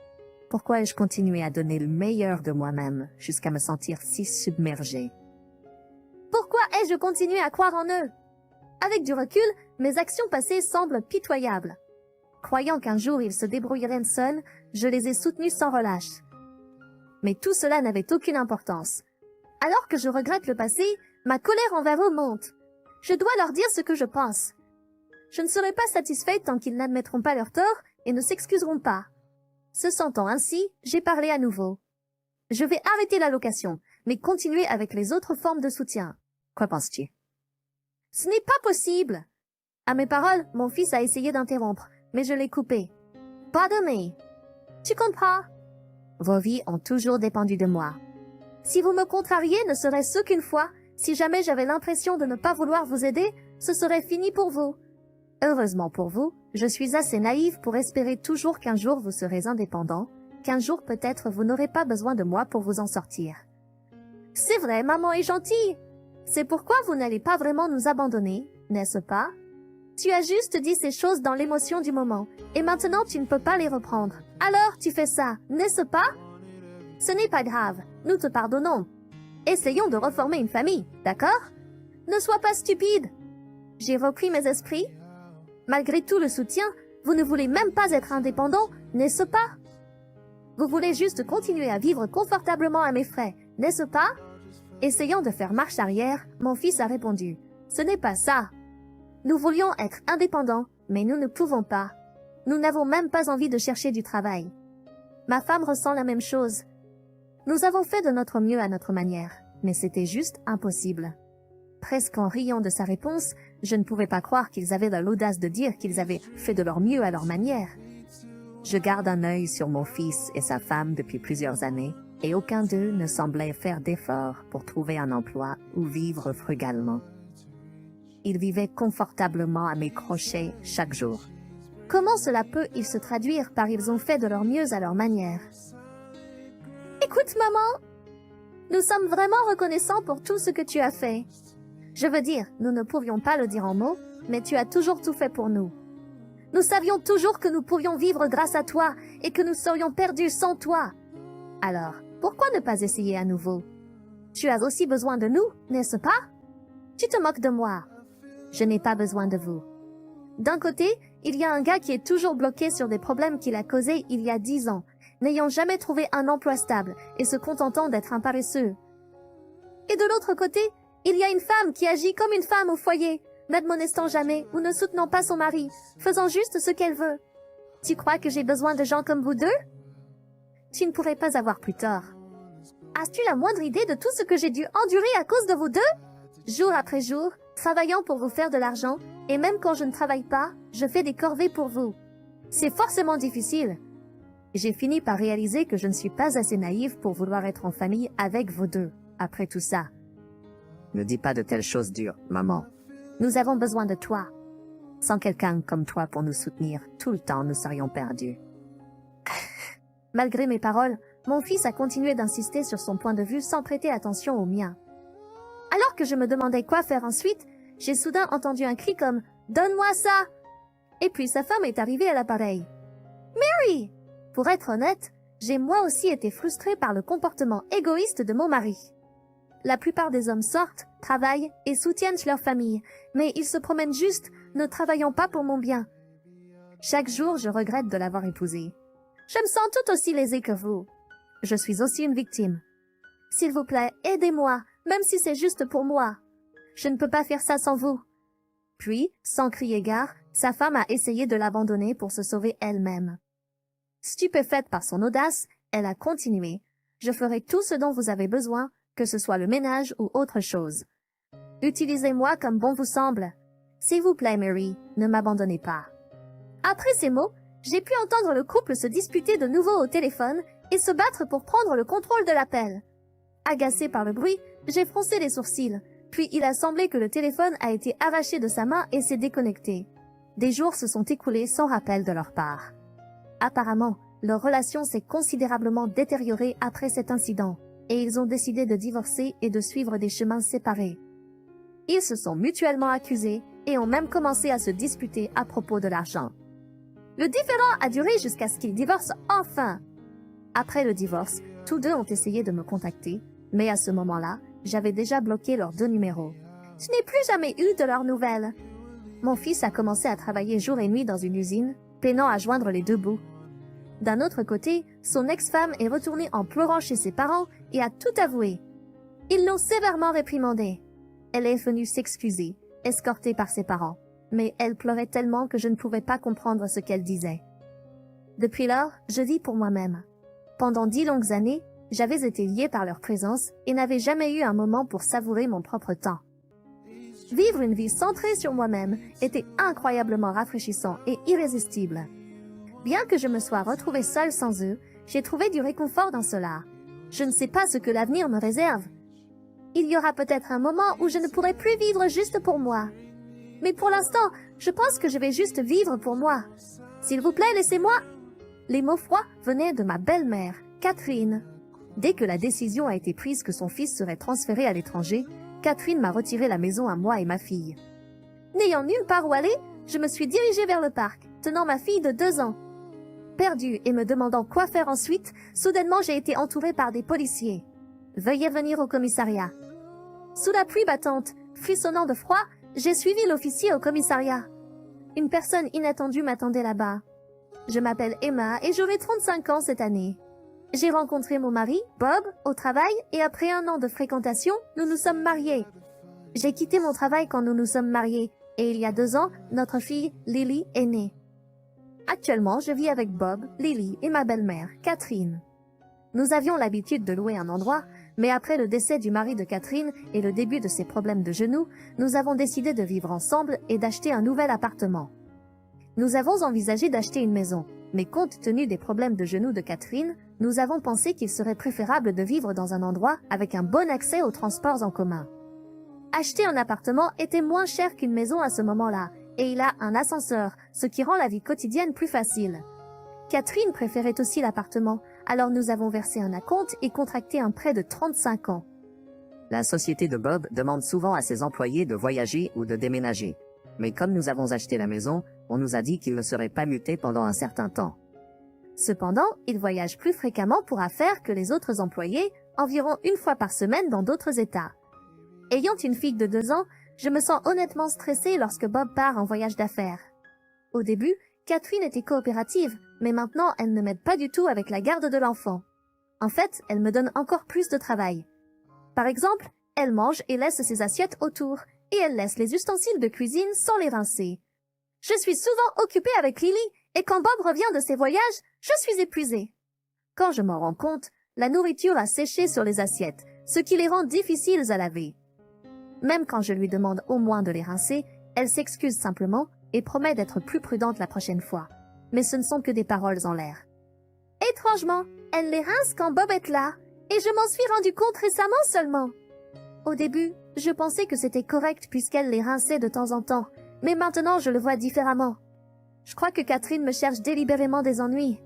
Pourquoi ai-je continué à donner le meilleur de moi-même jusqu'à me sentir si submergée? Pourquoi ai-je continué à croire en eux? Avec du recul, mes actions passées semblent pitoyables. Croyant qu'un jour ils se débrouilleraient seuls, je les ai soutenus sans relâche. Mais tout cela n'avait aucune importance. Alors que je regrette le passé, ma colère envers eux monte. Je dois leur dire ce que je pense. Je ne serai pas satisfaite tant qu'ils n'admettront pas leur tort et ne s'excuseront pas. Se sentant ainsi, j'ai parlé à nouveau. Je vais arrêter la location, mais continuer avec les autres formes de soutien. Quoi penses-tu? Ce n'est pas possible. À mes paroles, mon fils a essayé d'interrompre, mais je l'ai coupé. Pardonnez. Tu comprends? Vos vies ont toujours dépendu de moi. Si vous me contrariez, ne serait-ce qu'une fois, si jamais j'avais l'impression de ne pas vouloir vous aider, ce serait fini pour vous. Heureusement pour vous, je suis assez naïve pour espérer toujours qu'un jour vous serez indépendant, qu'un jour peut-être vous n'aurez pas besoin de moi pour vous en sortir. C'est vrai, maman est gentille. C'est pourquoi vous n'allez pas vraiment nous abandonner, n'est-ce pas? Tu as juste dit ces choses dans l'émotion du moment, et maintenant tu ne peux pas les reprendre. Alors tu fais ça, n'est-ce pas? Ce n'est pas grave, nous te pardonnons. Essayons de reformer une famille, d'accord? Ne sois pas stupide. J'ai repris mes esprits. Malgré tout le soutien, vous ne voulez même pas être indépendant, n'est-ce pas? Vous voulez juste continuer à vivre confortablement à mes frais, n'est-ce pas? Essayant de faire marche arrière, mon fils a répondu. Ce n'est pas ça. Nous voulions être indépendants, mais nous ne pouvons pas. Nous n'avons même pas envie de chercher du travail. Ma femme ressent la même chose. Nous avons fait de notre mieux à notre manière, mais c'était juste impossible. Presque en riant de sa réponse, je ne pouvais pas croire qu'ils avaient l'audace de dire qu'ils avaient fait de leur mieux à leur manière. Je garde un œil sur mon fils et sa femme depuis plusieurs années, et aucun d'eux ne semblait faire d'efforts pour trouver un emploi ou vivre frugalement. Ils vivaient confortablement à mes crochets chaque jour. Comment cela peut-il se traduire par ils ont fait de leur mieux à leur manière? Écoute, maman, nous sommes vraiment reconnaissants pour tout ce que tu as fait. Je veux dire, nous ne pouvions pas le dire en mots, mais tu as toujours tout fait pour nous. Nous savions toujours que nous pouvions vivre grâce à toi et que nous serions perdus sans toi. Alors, pourquoi ne pas essayer à nouveau? Tu as aussi besoin de nous, n'est-ce pas? Tu te moques de moi. Je n'ai pas besoin de vous. D'un côté, il y a un gars qui est toujours bloqué sur des problèmes qu'il a causés il y a 10 ans, n'ayant jamais trouvé un emploi stable et se contentant d'être un paresseux. Et de l'autre côté, il y a une femme qui agit comme une femme au foyer, n'admonestant jamais ou ne soutenant pas son mari, faisant juste ce qu'elle veut. Tu crois que j'ai besoin de gens comme vous deux? Tu ne pourrais pas avoir plus tort. As-tu la moindre idée de tout ce que j'ai dû endurer à cause de vous deux? Jour après jour, travaillant pour vous faire de l'argent, et même quand je ne travaille pas, je fais des corvées pour vous. C'est forcément difficile. J'ai fini par réaliser que je ne suis pas assez naïve pour vouloir être en famille avec vous deux, après tout ça. Ne dis pas de telles choses dures, maman. Nous avons besoin de toi. Sans quelqu'un comme toi pour nous soutenir, tout le temps nous serions perdus. Malgré mes paroles, mon fils a continué d'insister sur son point de vue sans prêter attention au mien. Alors que je me demandais quoi faire ensuite, j'ai soudain entendu un cri comme « Donne-moi ça !» Et puis sa femme est arrivée à l'appareil. « Mary !» Pour être honnête, j'ai moi aussi été frustrée par le comportement égoïste de mon mari. La plupart des hommes sortent, travaillent et soutiennent leur famille, mais ils se promènent juste, ne travaillant pas pour mon bien. Chaque jour, je regrette de l'avoir épousé. Je me sens tout aussi lésée que vous. Je suis aussi une victime. S'il vous plaît, aidez-moi, même si c'est juste pour moi. Je ne peux pas faire ça sans vous. Puis, sans crier gare, sa femme a essayé de l'abandonner pour se sauver elle-même. Stupéfaite par son audace, elle a continué. Je ferai tout ce dont vous avez besoin, que ce soit le ménage ou autre chose. Utilisez-moi comme bon vous semble. S'il vous plaît, Mary, ne m'abandonnez pas. Après ces mots, j'ai pu entendre le couple se disputer de nouveau au téléphone et se battre pour prendre le contrôle de l'appel. Agacée par le bruit, j'ai froncé les sourcils, puis il a semblé que le téléphone a été arraché de sa main et s'est déconnecté. Des jours se sont écoulés sans rappel de leur part. Apparemment, leur relation s'est considérablement détériorée après cet incident, et ils ont décidé de divorcer et de suivre des chemins séparés. Ils se sont mutuellement accusés et ont même commencé à se disputer à propos de l'argent. Le différend a duré jusqu'à ce qu'ils divorcent enfin. Après le divorce, tous deux ont essayé de me contacter, mais à ce moment-là, j'avais déjà bloqué leurs 2 numéros. Je n'ai plus jamais eu de leurs nouvelles. Mon fils a commencé à travailler jour et nuit dans une usine, peinant à joindre les deux bouts. D'un autre côté, son ex-femme est retournée en pleurant chez ses parents et a tout avoué. Ils l'ont sévèrement réprimandée. Elle est venue s'excuser, escortée par ses parents, mais elle pleurait tellement que je ne pouvais pas comprendre ce qu'elle disait. Depuis lors, je vis pour moi-même. Pendant 10 longues années, j'avais été liée par leur présence et n'avais jamais eu un moment pour savourer mon propre temps. Vivre une vie centrée sur moi-même était incroyablement rafraîchissant et irrésistible. Bien que je me sois retrouvée seule sans eux, j'ai trouvé du réconfort dans cela. Je ne sais pas ce que l'avenir me réserve. Il y aura peut-être un moment où je ne pourrai plus vivre juste pour moi. Mais pour l'instant, je pense que je vais juste vivre pour moi. S'il vous plaît, laissez-moi. Les mots froids venaient de ma belle-mère, Catherine. Dès que la décision a été prise que son fils serait transféré à l'étranger, Catherine m'a retiré la maison à moi et ma fille. N'ayant nulle part où aller, je me suis dirigée vers le parc, tenant ma fille de 2 ans. Perdue et me demandant quoi faire ensuite, soudainement j'ai été entourée par des policiers. Veuillez venir au commissariat. Sous la pluie battante, frissonnant de froid, j'ai suivi l'officier au commissariat. Une personne inattendue m'attendait là-bas. Je m'appelle Emma et j'aurai 35 ans cette année. J'ai rencontré mon mari, Bob, au travail et après 1 an de fréquentation, nous nous sommes mariés. J'ai quitté mon travail quand nous nous sommes mariés et il y a 2 ans, notre fille, Lily, est née. Actuellement, je vis avec Bob, Lily et ma belle-mère, Catherine. Nous avions l'habitude de louer un endroit, mais après le décès du mari de Catherine et le début de ses problèmes de genoux, nous avons décidé de vivre ensemble et d'acheter un nouvel appartement. Nous avons envisagé d'acheter une maison, mais compte tenu des problèmes de genoux de Catherine, nous avons pensé qu'il serait préférable de vivre dans un endroit avec un bon accès aux transports en commun. Acheter un appartement était moins cher qu'une maison à ce moment-là, et il a un ascenseur, ce qui rend la vie quotidienne plus facile. Catherine préférait aussi l'appartement, alors nous avons versé un acompte et contracté un prêt de 35 ans. La société de Bob demande souvent à ses employés de voyager ou de déménager. Mais comme nous avons acheté la maison, on nous a dit qu'il ne serait pas muté pendant un certain temps. Cependant, il voyage plus fréquemment pour affaires que les autres employés, environ 1 fois par semaine dans d'autres États. Ayant une fille de 2 ans, je me sens honnêtement stressée lorsque Bob part en voyage d'affaires. Au début, Catherine était coopérative, mais maintenant elle ne m'aide pas du tout avec la garde de l'enfant. En fait, elle me donne encore plus de travail. Par exemple, elle mange et laisse ses assiettes autour, et elle laisse les ustensiles de cuisine sans les rincer. Je suis souvent occupée avec Lily, et quand Bob revient de ses voyages, je suis épuisée. Quand je m'en rends compte, la nourriture a séché sur les assiettes, ce qui les rend difficiles à laver. Même quand je lui demande au moins de les rincer, elle s'excuse simplement et promet d'être plus prudente la prochaine fois. Mais ce ne sont que des paroles en l'air. Étrangement, elle les rince quand Bob est là, et je m'en suis rendu compte récemment seulement. Au début, je pensais que c'était correct puisqu'elle les rinçait de temps en temps, mais maintenant je le vois différemment. Je crois que Catherine me cherche délibérément des ennuis.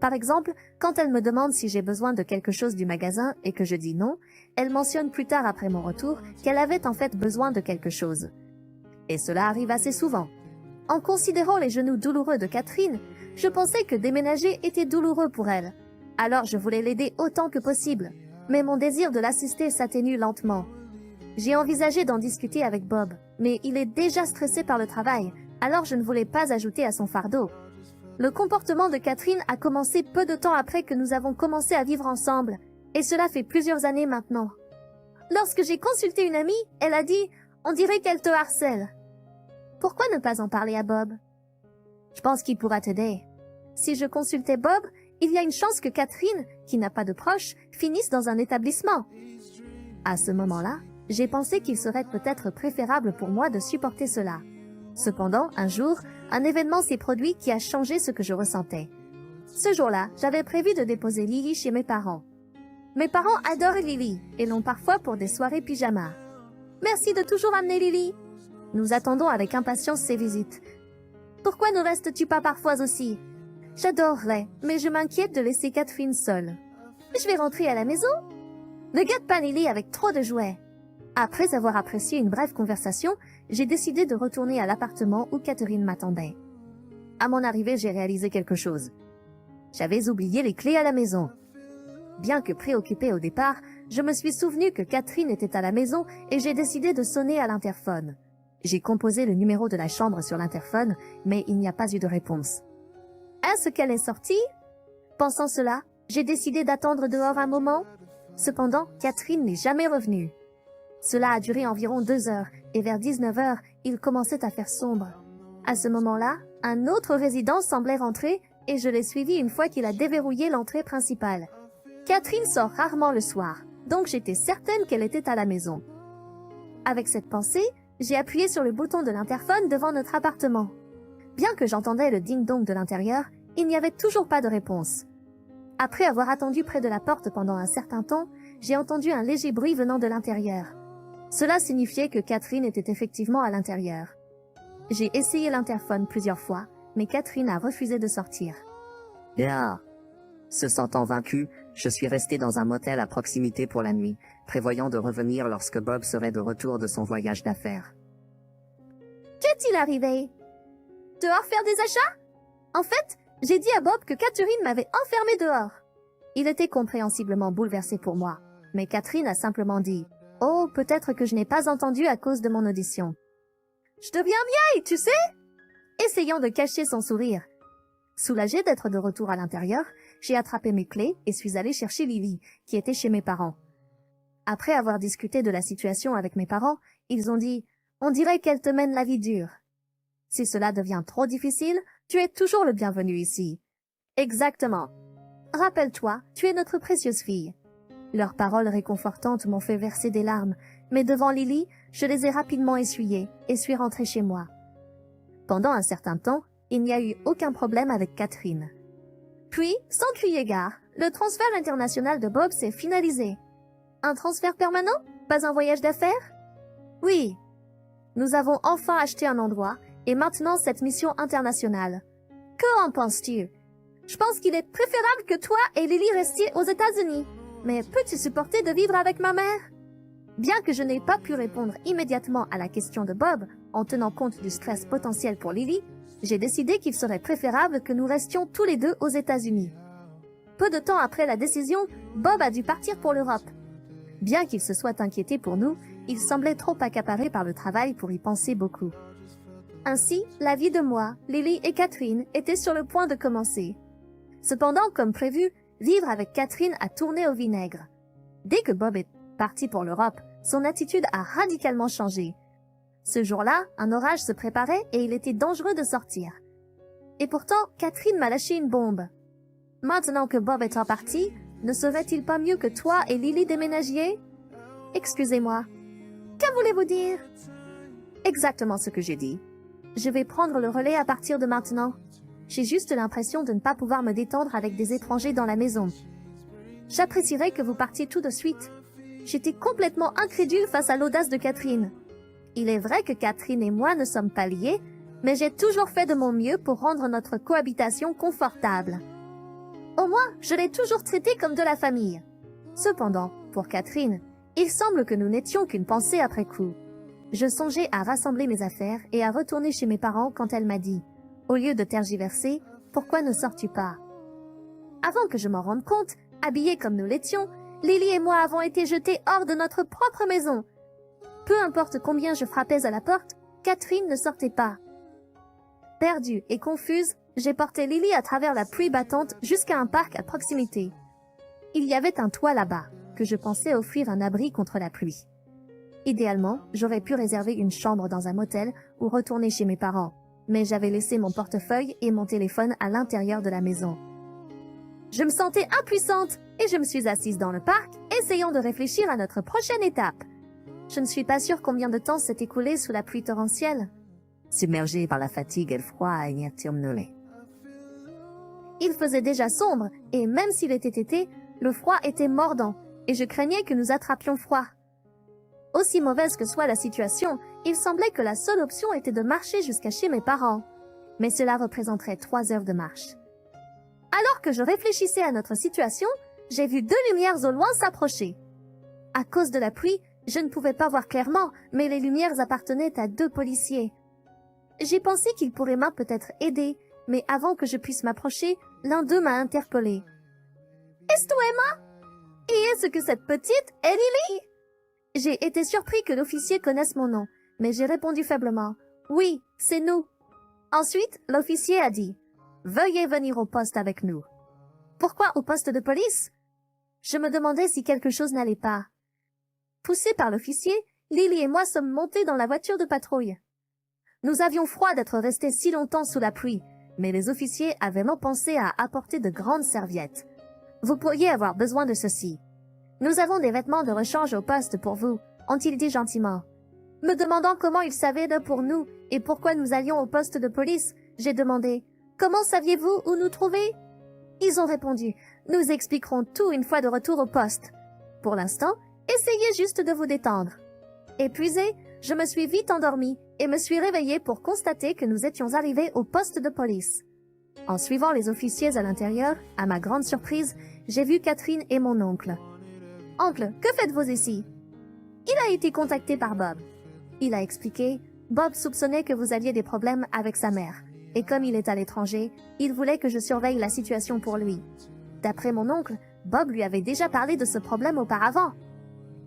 Par exemple, quand elle me demande si j'ai besoin de quelque chose du magasin et que je dis non, elle mentionne plus tard après mon retour qu'elle avait en fait besoin de quelque chose. Et cela arrive assez souvent. En considérant les genoux douloureux de Catherine, je pensais que déménager était douloureux pour elle. Alors je voulais l'aider autant que possible, mais mon désir de l'assister s'atténue lentement. J'ai envisagé d'en discuter avec Bob, mais il est déjà stressé par le travail, alors je ne voulais pas ajouter à son fardeau. Le comportement de Catherine a commencé peu de temps après que nous avons commencé à vivre ensemble, et cela fait plusieurs années maintenant. Lorsque j'ai consulté une amie, elle a dit « On dirait qu'elle te harcèle ». Pourquoi ne pas en parler à Bob? Je pense qu'il pourra t'aider. Si je consultais Bob, il y a une chance que Catherine, qui n'a pas de proches, finisse dans un établissement. À ce moment-là, j'ai pensé qu'il serait peut-être préférable pour moi de supporter cela. Cependant, un jour, un événement s'est produit qui a changé ce que je ressentais. Ce jour-là, j'avais prévu de déposer Lily chez mes parents. Mes parents adorent Lily et l'ont parfois pour des soirées pyjama. Merci de toujours amener Lily. Nous attendons avec impatience ces visites. Pourquoi ne restes-tu pas parfois aussi? J'adorerais, mais je m'inquiète de laisser Catherine seule. Je vais rentrer à la maison. Ne gâte pas Lily avec trop de jouets. Après avoir apprécié une brève conversation, j'ai décidé de retourner à l'appartement où Catherine m'attendait. À mon arrivée, j'ai réalisé quelque chose. J'avais oublié les clés à la maison. Bien que préoccupée au départ, je me suis souvenu que Catherine était à la maison et j'ai décidé de sonner à l'interphone. J'ai composé le numéro de la chambre sur l'interphone, mais il n'y a pas eu de réponse. Est-ce qu'elle est sortie? Pensant cela, j'ai décidé d'attendre dehors un moment. Cependant, Catherine n'est jamais revenue. Cela a duré environ 2 heures, et vers 19 heures, il commençait à faire sombre. À ce moment-là, un autre résident semblait rentrer, et je l'ai suivi une fois qu'il a déverrouillé l'entrée principale. Catherine sort rarement le soir, donc j'étais certaine qu'elle était à la maison. Avec cette pensée, j'ai appuyé sur le bouton de l'interphone devant notre appartement. Bien que j'entendais le ding-dong de l'intérieur, il n'y avait toujours pas de réponse. Après avoir attendu près de la porte pendant un certain temps, j'ai entendu un léger bruit venant de l'intérieur. Cela signifiait que Catherine était effectivement à l'intérieur. J'ai essayé l'interphone plusieurs fois, mais Catherine a refusé de sortir. Bien. Se sentant vaincu, je suis resté dans un motel à proximité pour la nuit, prévoyant de revenir lorsque Bob serait de retour de son voyage d'affaires. Qu'est-il arrivé? Dehors faire des achats? En fait, j'ai dit à Bob que Catherine m'avait enfermé dehors. Il était compréhensiblement bouleversé pour moi. Mais Catherine a simplement dit « Oh, peut-être que je n'ai pas entendu à cause de mon audition. »« Je deviens vieille, tu sais ?» Essayant de cacher son sourire. Soulagée d'être de retour à l'intérieur, j'ai attrapé mes clés et suis allée chercher Lily, qui était chez mes parents. Après avoir discuté de la situation avec mes parents, ils ont dit « On dirait qu'elle te mène la vie dure. Si cela devient trop difficile, tu es toujours le bienvenu ici. » Exactement. Rappelle-toi, tu es notre précieuse fille. Leurs paroles réconfortantes m'ont fait verser des larmes, mais devant Lily, je les ai rapidement essuyées et suis rentrée chez moi. Pendant un certain temps, il n'y a eu aucun problème avec Catherine. Puis, sans crier gare, le transfert international de Bob s'est finalisé. Un transfert permanent? Pas un voyage d'affaires? Oui. Nous avons enfin acheté un endroit et maintenant cette mission internationale. Que en penses-tu? Je pense qu'il est préférable que toi et Lily restiez aux États-Unis. Mais peux-tu supporter de vivre avec ma mère? Bien que je n'ai pas pu répondre immédiatement à la question de Bob, en tenant compte du stress potentiel pour Lily, j'ai décidé qu'il serait préférable que nous restions tous les deux aux États-Unis. Peu de temps après la décision, Bob a dû partir pour l'Europe. Bien qu'il se soit inquiété pour nous, il semblait trop accaparé par le travail pour y penser beaucoup. Ainsi, la vie de moi, Lily et Catherine était sur le point de commencer. Cependant, comme prévu, vivre avec Catherine a tourné au vinaigre. Dès que Bob est parti pour l'Europe, son attitude a radicalement changé. Ce jour-là, un orage se préparait et il était dangereux de sortir. Et pourtant, Catherine m'a lâché une bombe. Maintenant que Bob est parti, ne serait-il pas mieux que toi et Lily déménagiez? Excusez-moi. Que voulez-vous dire? Exactement ce que j'ai dit. Je vais prendre le relais à partir de maintenant. J'ai juste l'impression de ne pas pouvoir me détendre avec des étrangers dans la maison. J'apprécierais que vous partiez tout de suite. J'étais complètement incrédule face à l'audace de Catherine. Il est vrai que Catherine et moi ne sommes pas liés, mais j'ai toujours fait de mon mieux pour rendre notre cohabitation confortable. Au moins, je l'ai toujours traitée comme de la famille. Cependant, pour Catherine, il semble que nous n'étions qu'une pensée après coup. Je songeais à rassembler mes affaires et à retourner chez mes parents quand elle m'a dit, au lieu de tergiverser, pourquoi ne sors-tu pas? Avant que je m'en rende compte, habillés comme nous l'étions, Lily et moi avons été jetés hors de notre propre maison. Peu importe combien je frappais à la porte, Catherine ne sortait pas. Perdue et confuse, j'ai porté Lily à travers la pluie battante jusqu'à un parc à proximité. Il y avait un toit là-bas, que je pensais offrir un abri contre la pluie. Idéalement, j'aurais pu réserver une chambre dans un motel ou retourner chez mes parents, mais j'avais laissé mon portefeuille et mon téléphone à l'intérieur de la maison. Je me sentais impuissante et je me suis assise dans le parc, essayant de réfléchir à notre prochaine étape. Je ne suis pas sûre combien de temps s'est écoulé sous la pluie torrentielle. Submergée par la fatigue et le froid, Il faisait déjà sombre et même s'il était été, le froid était mordant et je craignais que nous attrapions froid. Aussi mauvaise que soit la situation, il semblait que la seule option était de marcher jusqu'à chez mes parents. Mais cela représenterait 3 heures de marche. Alors que je réfléchissais à notre situation, j'ai vu 2 lumières au loin s'approcher. À cause de la pluie, je ne pouvais pas voir clairement, mais les lumières appartenaient à 2 policiers. J'ai pensé qu'ils pourraient peut-être aider, mais avant que je puisse m'approcher, l'un d'eux m'a interpellée. « Est-ce toi, Emma? Et est-ce que cette petite est Lily ?» J'ai été surpris que l'officier connaisse mon nom, mais j'ai répondu faiblement. « Oui, c'est nous. » Ensuite, l'officier a dit « Veuillez venir au poste avec nous. » Pourquoi au poste de police? Je me demandais si quelque chose n'allait pas. Poussés par l'officier, Lily et moi sommes montés dans la voiture de patrouille. Nous avions froid d'être restés si longtemps sous la pluie, mais les officiers avaient pensé à apporter de grandes serviettes. Vous pourriez avoir besoin de ceci. Nous avons des vêtements de rechange au poste pour vous, ont-ils dit gentiment. Me demandant comment ils savaient de pour nous et pourquoi nous allions au poste de police, j'ai demandé « Comment saviez-vous où nous trouver ?» Ils ont répondu « Nous expliquerons tout une fois de retour au poste. Pour l'instant, essayez juste de vous détendre. » Épuisée, je me suis vite endormie et me suis réveillée pour constater que nous étions arrivés au poste de police. En suivant les officiers à l'intérieur, à ma grande surprise, j'ai vu Catherine et mon oncle. « Oncle, que faites-vous ici ?» Il a été contacté par Bob. Il a expliqué, Bob soupçonnait que vous aviez des problèmes avec sa mère, et comme il est à l'étranger, il voulait que je surveille la situation pour lui. D'après mon oncle, Bob lui avait déjà parlé de ce problème auparavant.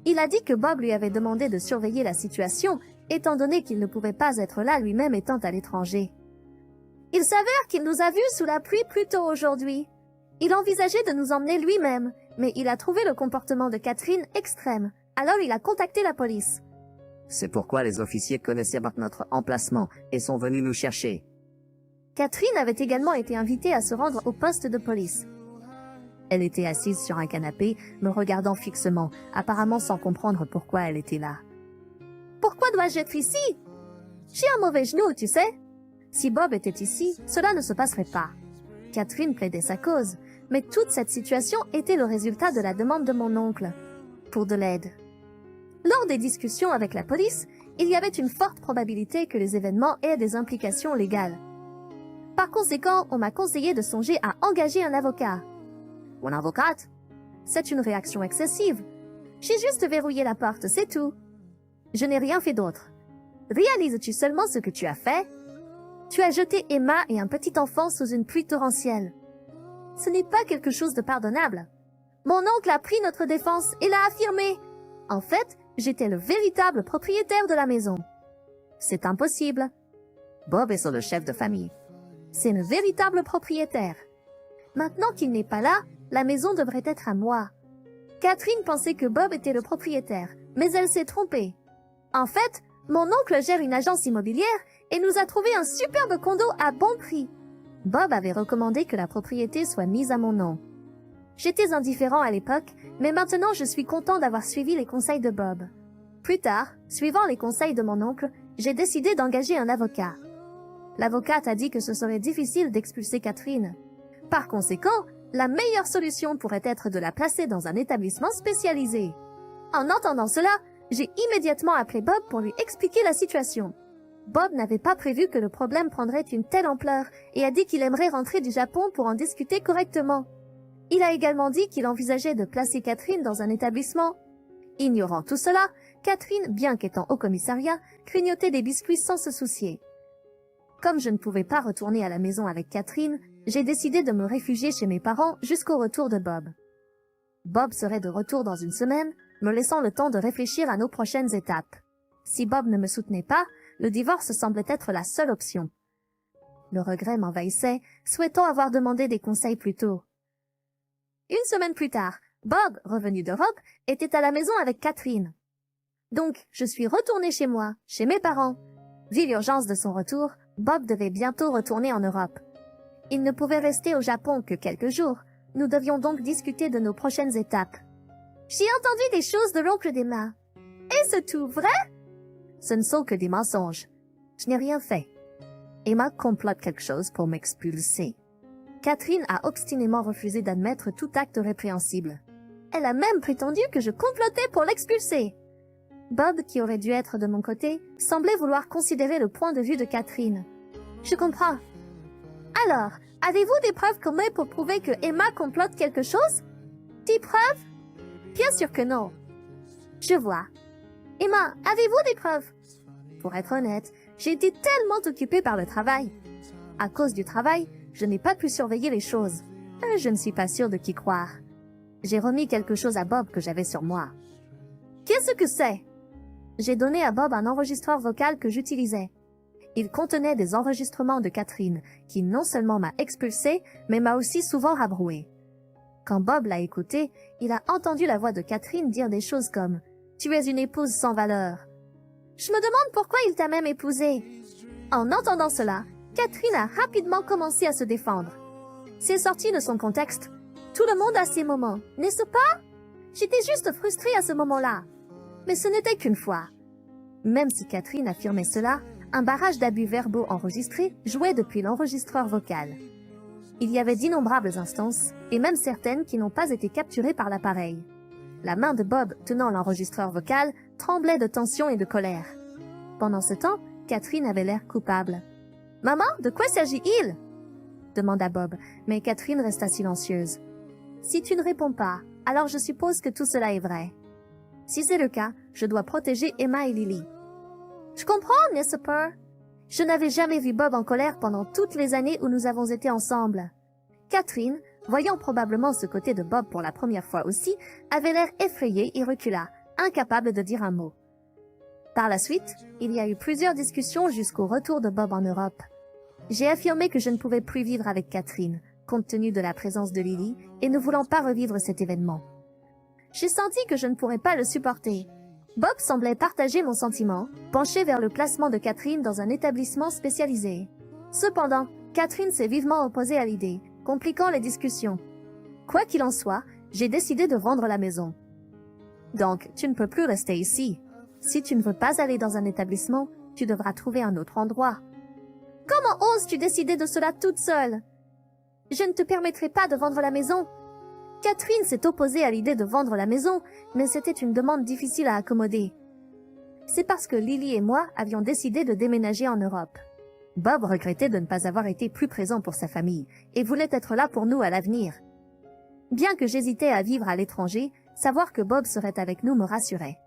Il a dit que Bob lui avait demandé de surveiller la situation, étant donné qu'il ne pouvait pas être là lui-même étant à l'étranger. Il s'avère qu'il nous a vus sous la pluie plus tôt aujourd'hui. Il envisageait de nous emmener lui-même, mais il a trouvé le comportement de Catherine extrême, alors il a contacté la police. C'est pourquoi les officiers connaissaient notre emplacement et sont venus nous chercher. Catherine avait également été invitée à se rendre au poste de police. Elle était assise sur un canapé, me regardant fixement, apparemment sans comprendre pourquoi elle était là. « Pourquoi dois-je être ici? J'ai un mauvais genou, tu sais. Si Bob était ici, cela ne se passerait pas. » Catherine plaidait sa cause, mais toute cette situation était le résultat de la demande de mon oncle, pour de l'aide. Lors des discussions avec la police, il y avait une forte probabilité que les événements aient des implications légales. Par conséquent, on m'a conseillé de songer à engager un avocat. Ou une avocate? C'est une réaction excessive. J'ai juste verrouillé la porte, c'est tout. Je n'ai rien fait d'autre. Réalises-tu seulement ce que tu as fait? Tu as jeté Emma et un petit enfant sous une pluie torrentielle. Ce n'est pas quelque chose de pardonnable. Mon oncle a pris notre défense et l'a affirmé. En fait, j'étais le véritable propriétaire de la maison. C'est impossible. Bob est le chef de famille. C'est le véritable propriétaire. Maintenant qu'il n'est pas là, la maison devrait être à moi. Catherine pensait que Bob était le propriétaire, mais elle s'est trompée. En fait, mon oncle gère une agence immobilière et nous a trouvé un superbe condo à bon prix. Bob avait recommandé que la propriété soit mise à mon nom. J'étais indifférent à l'époque, mais maintenant je suis content d'avoir suivi les conseils de Bob. Plus tard, suivant les conseils de mon oncle, j'ai décidé d'engager un avocat. L'avocate a dit que ce serait difficile d'expulser Catherine. Par conséquent, la meilleure solution pourrait être de la placer dans un établissement spécialisé. En entendant cela, j'ai immédiatement appelé Bob pour lui expliquer la situation. Bob n'avait pas prévu que le problème prendrait une telle ampleur et a dit qu'il aimerait rentrer du Japon pour en discuter correctement. Il a également dit qu'il envisageait de placer Catherine dans un établissement. Ignorant tout cela, Catherine, bien qu'étant au commissariat, grignotait des biscuits sans se soucier. Comme je ne pouvais pas retourner à la maison avec Catherine, j'ai décidé de me réfugier chez mes parents jusqu'au retour de Bob. Bob serait de retour dans une semaine, me laissant le temps de réfléchir à nos prochaines étapes. Si Bob ne me soutenait pas, le divorce semblait être la seule option. Le regret m'envahissait, souhaitant avoir demandé des conseils plus tôt. Une semaine plus tard, Bob, revenu d'Europe, était à la maison avec Catherine. Donc, je suis retournée chez moi, chez mes parents. Vu l'urgence de son retour, Bob devait bientôt retourner en Europe. Il ne pouvait rester au Japon que quelques jours. Nous devions donc discuter de nos prochaines étapes. J'ai entendu des choses de l'oncle d'Emma. Est-ce tout vrai? Ce ne sont que des mensonges. Je n'ai rien fait. Emma complote quelque chose pour m'expulser. Catherine a obstinément refusé d'admettre tout acte répréhensible. Elle a même prétendu que je complotais pour l'expulser. Bob, qui aurait dû être de mon côté, semblait vouloir considérer le point de vue de Catherine. Je comprends. Alors, avez-vous des preuves communes pour prouver que Emma complote quelque chose? Des preuves? Bien sûr que non. Je vois. Emma, avez-vous des preuves? Pour être honnête, j'ai été tellement occupée par le travail. À cause du travail, je n'ai pas pu surveiller les choses. Je ne suis pas sûre de qui croire. J'ai remis quelque chose à Bob que j'avais sur moi. Qu'est-ce que c'est? J'ai donné à Bob un enregistreur vocal que j'utilisais. Il contenait des enregistrements de Catherine, qui non seulement m'a expulsée, mais m'a aussi souvent rabrouée. Quand Bob l'a écouté, il a entendu la voix de Catherine dire des choses comme « Tu es une épouse sans valeur ». Je me demande pourquoi il t'a même épousée. En entendant cela, Catherine a rapidement commencé à se défendre. C'est sorti de son contexte. Tout le monde a ses moments, n'est-ce pas? J'étais juste frustrée à ce moment-là. Mais ce n'était qu'une fois. Même si Catherine affirmait cela, un barrage d'abus verbaux enregistrés jouait depuis l'enregistreur vocal. Il y avait d'innombrables instances, et même certaines qui n'ont pas été capturées par l'appareil. La main de Bob tenant l'enregistreur vocal tremblait de tension et de colère. Pendant ce temps, Catherine avait l'air coupable. « Maman, de quoi s'agit-il » demanda Bob, mais Catherine resta silencieuse. « Si tu ne réponds pas, alors je suppose que tout cela est vrai. Si c'est le cas, je dois protéger Emma et Lily. » « Je comprends, n'est-ce pas? Je n'avais jamais vu Bob en colère pendant toutes les années où nous avons été ensemble. » Catherine, voyant probablement ce côté de Bob pour la première fois aussi, avait l'air effrayée et recula, incapable de dire un mot. Par la suite, il y a eu plusieurs discussions jusqu'au retour de Bob en Europe. J'ai affirmé que je ne pouvais plus vivre avec Catherine, compte tenu de la présence de Lily, et ne voulant pas revivre cet événement. J'ai senti que je ne pourrais pas le supporter. Bob semblait partager mon sentiment, penché vers le placement de Catherine dans un établissement spécialisé. Cependant, Catherine s'est vivement opposée à l'idée, compliquant les discussions. Quoi qu'il en soit, j'ai décidé de vendre la maison. Donc, tu ne peux plus rester ici. Si tu ne veux pas aller dans un établissement, tu devras trouver un autre endroit. Comment oses-tu décider de cela toute seule? Je ne te permettrai pas de vendre la maison. Catherine s'est opposée à l'idée de vendre la maison, mais c'était une demande difficile à accommoder. C'est parce que Lily et moi avions décidé de déménager en Europe. Bob regrettait de ne pas avoir été plus présent pour sa famille et voulait être là pour nous à l'avenir. Bien que j'hésitais à vivre à l'étranger, savoir que Bob serait avec nous me rassurait.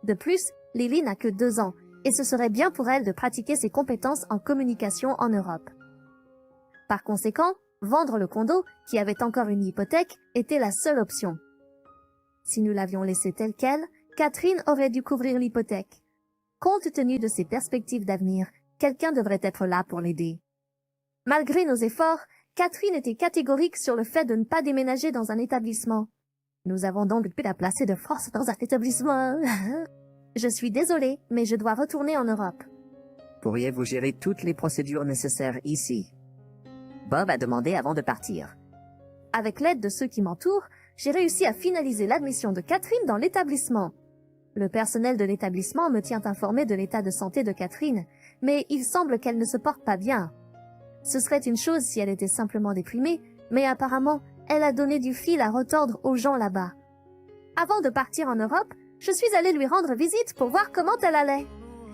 De plus, Lily n'a que 2 ans et ce serait bien pour elle de pratiquer ses compétences en communication en Europe. Par conséquent, vendre le condo, qui avait encore une hypothèque, était la seule option. Si nous l'avions laissé tel quel, Catherine aurait dû couvrir l'hypothèque. Compte tenu de ses perspectives d'avenir, quelqu'un devrait être là pour l'aider. Malgré nos efforts, Catherine était catégorique sur le fait de ne pas déménager dans un établissement. Nous avons donc pu la placer de force dans un établissement. Je suis désolée, mais je dois retourner en Europe. Pourriez-vous gérer toutes les procédures nécessaires ici? Bob a demandé avant de partir. Avec l'aide de ceux qui m'entourent, j'ai réussi à finaliser l'admission de Catherine dans l'établissement. Le personnel de l'établissement me tient informé de l'état de santé de Catherine, mais il semble qu'elle ne se porte pas bien. Ce serait une chose si elle était simplement déprimée, mais apparemment, elle a donné du fil à retordre aux gens là-bas. Avant de partir en Europe, je suis allée lui rendre visite pour voir comment elle allait.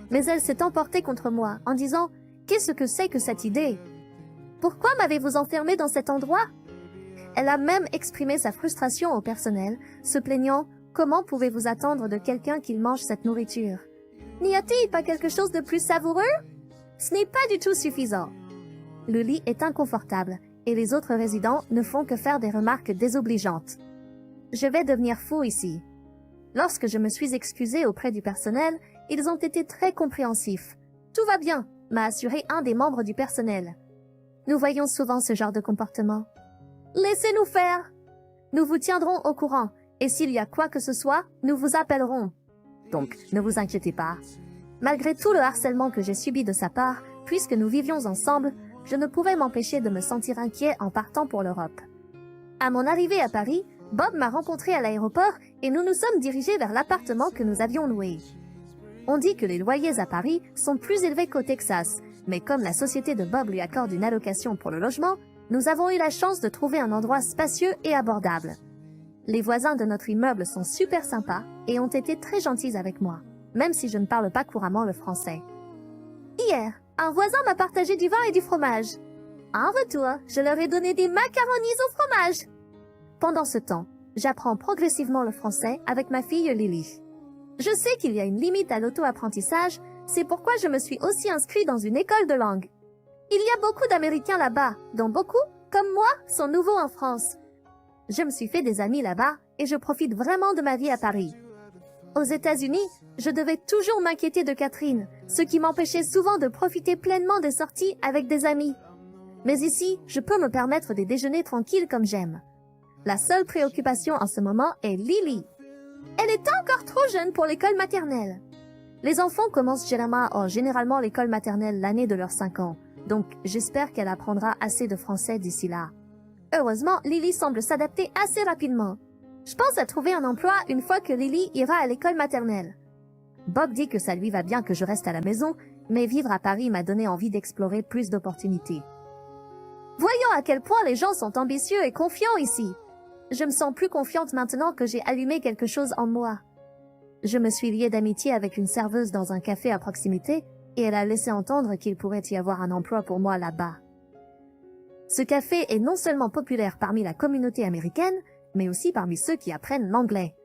Mais elle s'est emportée contre moi en disant « Qu'est-ce que c'est que cette idée ? Pourquoi m'avez-vous enfermée dans cet endroit ?» Elle a même exprimé sa frustration au personnel, se plaignant « Comment pouvez-vous attendre de quelqu'un qu'il mange cette nourriture ? N'y a-t-il pas quelque chose de plus savoureux ? Ce n'est pas du tout suffisant. » Le lit est inconfortable et les autres résidents ne font que faire des remarques désobligeantes. Je vais devenir fou ici. Lorsque je me suis excusée auprès du personnel, ils ont été très compréhensifs. « Tout va bien », m'a assuré un des membres du personnel. Nous voyons souvent ce genre de comportement. « Laissez-nous faire. Nous vous tiendrons au courant, et s'il y a quoi que ce soit, nous vous appellerons. Donc, ne vous inquiétez pas. » Malgré tout le harcèlement que j'ai subi de sa part, puisque nous vivions ensemble, je ne pouvais m'empêcher de me sentir inquiet en partant pour l'Europe. À mon arrivée à Paris, Bob m'a rencontré à l'aéroport et nous nous sommes dirigés vers l'appartement que nous avions loué. On dit que les loyers à Paris sont plus élevés qu'au Texas, mais comme la société de Bob lui accorde une allocation pour le logement, nous avons eu la chance de trouver un endroit spacieux et abordable. Les voisins de notre immeuble sont super sympas et ont été très gentils avec moi, même si je ne parle pas couramment le français. Hier, un voisin m'a partagé du vin et du fromage. En retour, je leur ai donné des macaronis au fromage. Pendant ce temps, j'apprends progressivement le français avec ma fille Lily. Je sais qu'il y a une limite à l'auto-apprentissage, c'est pourquoi je me suis aussi inscrit dans une école de langue. Il y a beaucoup d'Américains là-bas, dont beaucoup, comme moi, sont nouveaux en France. Je me suis fait des amis là-bas et je profite vraiment de ma vie à Paris. Aux États-Unis, je devais toujours m'inquiéter de Catherine, ce qui m'empêchait souvent de profiter pleinement des sorties avec des amis. Mais ici, je peux me permettre des déjeuners tranquilles comme j'aime. La seule préoccupation en ce moment est Lily. Elle est encore trop jeune pour l'école maternelle. Les enfants commencent généralement l'école maternelle l'année de leurs 5 ans, donc j'espère qu'elle apprendra assez de français d'ici là. Heureusement, Lily semble s'adapter assez rapidement. Je pense à trouver un emploi une fois que Lily ira à l'école maternelle. Bob dit que ça lui va bien que je reste à la maison, mais vivre à Paris m'a donné envie d'explorer plus d'opportunités. Voyons à quel point les gens sont ambitieux et confiants ici. Je me sens plus confiante maintenant que j'ai allumé quelque chose en moi. Je me suis liée d'amitié avec une serveuse dans un café à proximité et elle a laissé entendre qu'il pourrait y avoir un emploi pour moi là-bas. Ce café est non seulement populaire parmi la communauté américaine, mais aussi parmi ceux qui apprennent l'anglais.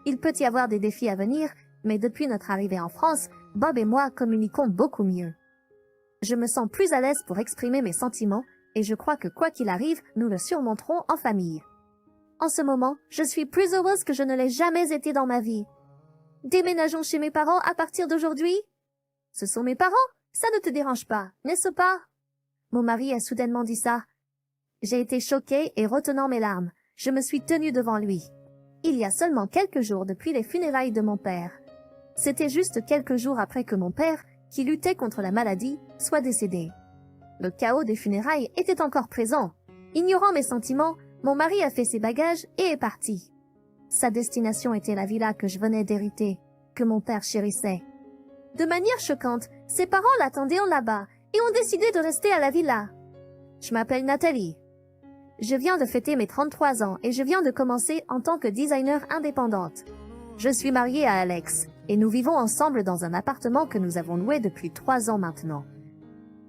Il peut y avoir des défis à venir, mais depuis notre arrivée en France, Bob et moi communiquons beaucoup mieux. Je me sens plus à l'aise pour exprimer mes sentiments et je crois que quoi qu'il arrive, nous le surmonterons en famille. En ce moment, je suis plus heureuse que je ne l'ai jamais été dans ma vie. Déménageons chez mes parents à partir d'aujourd'hui? Ce sont mes parents, ça ne te dérange pas, n'est-ce pas? Mon mari a soudainement dit ça. J'ai été choquée et retenant mes larmes, je me suis tenue devant lui. Il y a seulement quelques jours depuis les funérailles de mon père. C'était juste quelques jours après que mon père, qui luttait contre la maladie, soit décédé. Le chaos des funérailles était encore présent. Ignorant mes sentiments, mon mari a fait ses bagages et est parti. Sa destination était la villa que je venais d'hériter, que mon père chérissait. De manière choquante, ses parents l'attendaient là-bas et ont décidé de rester à la villa. Je m'appelle Nathalie. Je viens de fêter mes 33 ans et je viens de commencer en tant que designer indépendante. Je suis mariée à Alex et nous vivons ensemble dans un appartement que nous avons loué depuis 3 ans maintenant.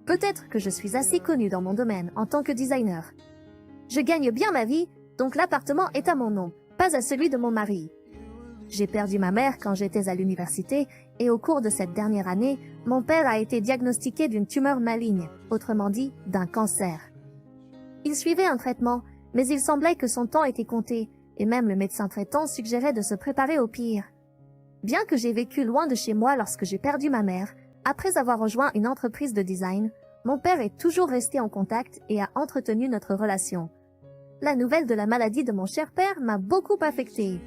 Peut-être que je suis assez connue dans mon domaine en tant que designer. Je gagne bien ma vie, donc l'appartement est à mon nom, pas à celui de mon mari. J'ai perdu ma mère quand j'étais à l'université et au cours de cette dernière année, mon père a été diagnostiqué d'une tumeur maligne, autrement dit, d'un cancer. Il suivait un traitement, mais il semblait que son temps était compté, et même le médecin traitant suggérait de se préparer au pire. Bien que j'ai vécu loin de chez moi lorsque j'ai perdu ma mère, après avoir rejoint une entreprise de design, mon père est toujours resté en contact et a entretenu notre relation. La nouvelle de la maladie de mon cher père m'a beaucoup affectée.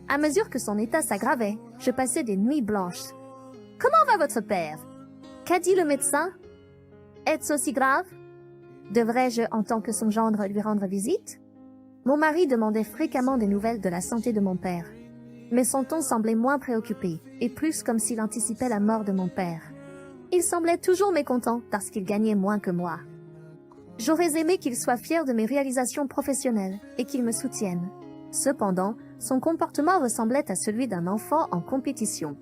À mesure que son état s'aggravait, je passais des nuits blanches. « Comment va votre père ?» Qu'a dit le médecin ? « Est-ce aussi grave ? Devrais-je, en tant que son gendre, lui rendre visite ?» Mon mari demandait fréquemment des nouvelles de la santé de mon père. Mais son ton semblait moins préoccupé, et plus comme s'il anticipait la mort de mon père. Il semblait toujours mécontent parce qu'il gagnait moins que moi. J'aurais aimé qu'il soit fier de mes réalisations professionnelles et qu'il me soutienne. Cependant, son comportement ressemblait à celui d'un enfant en compétition.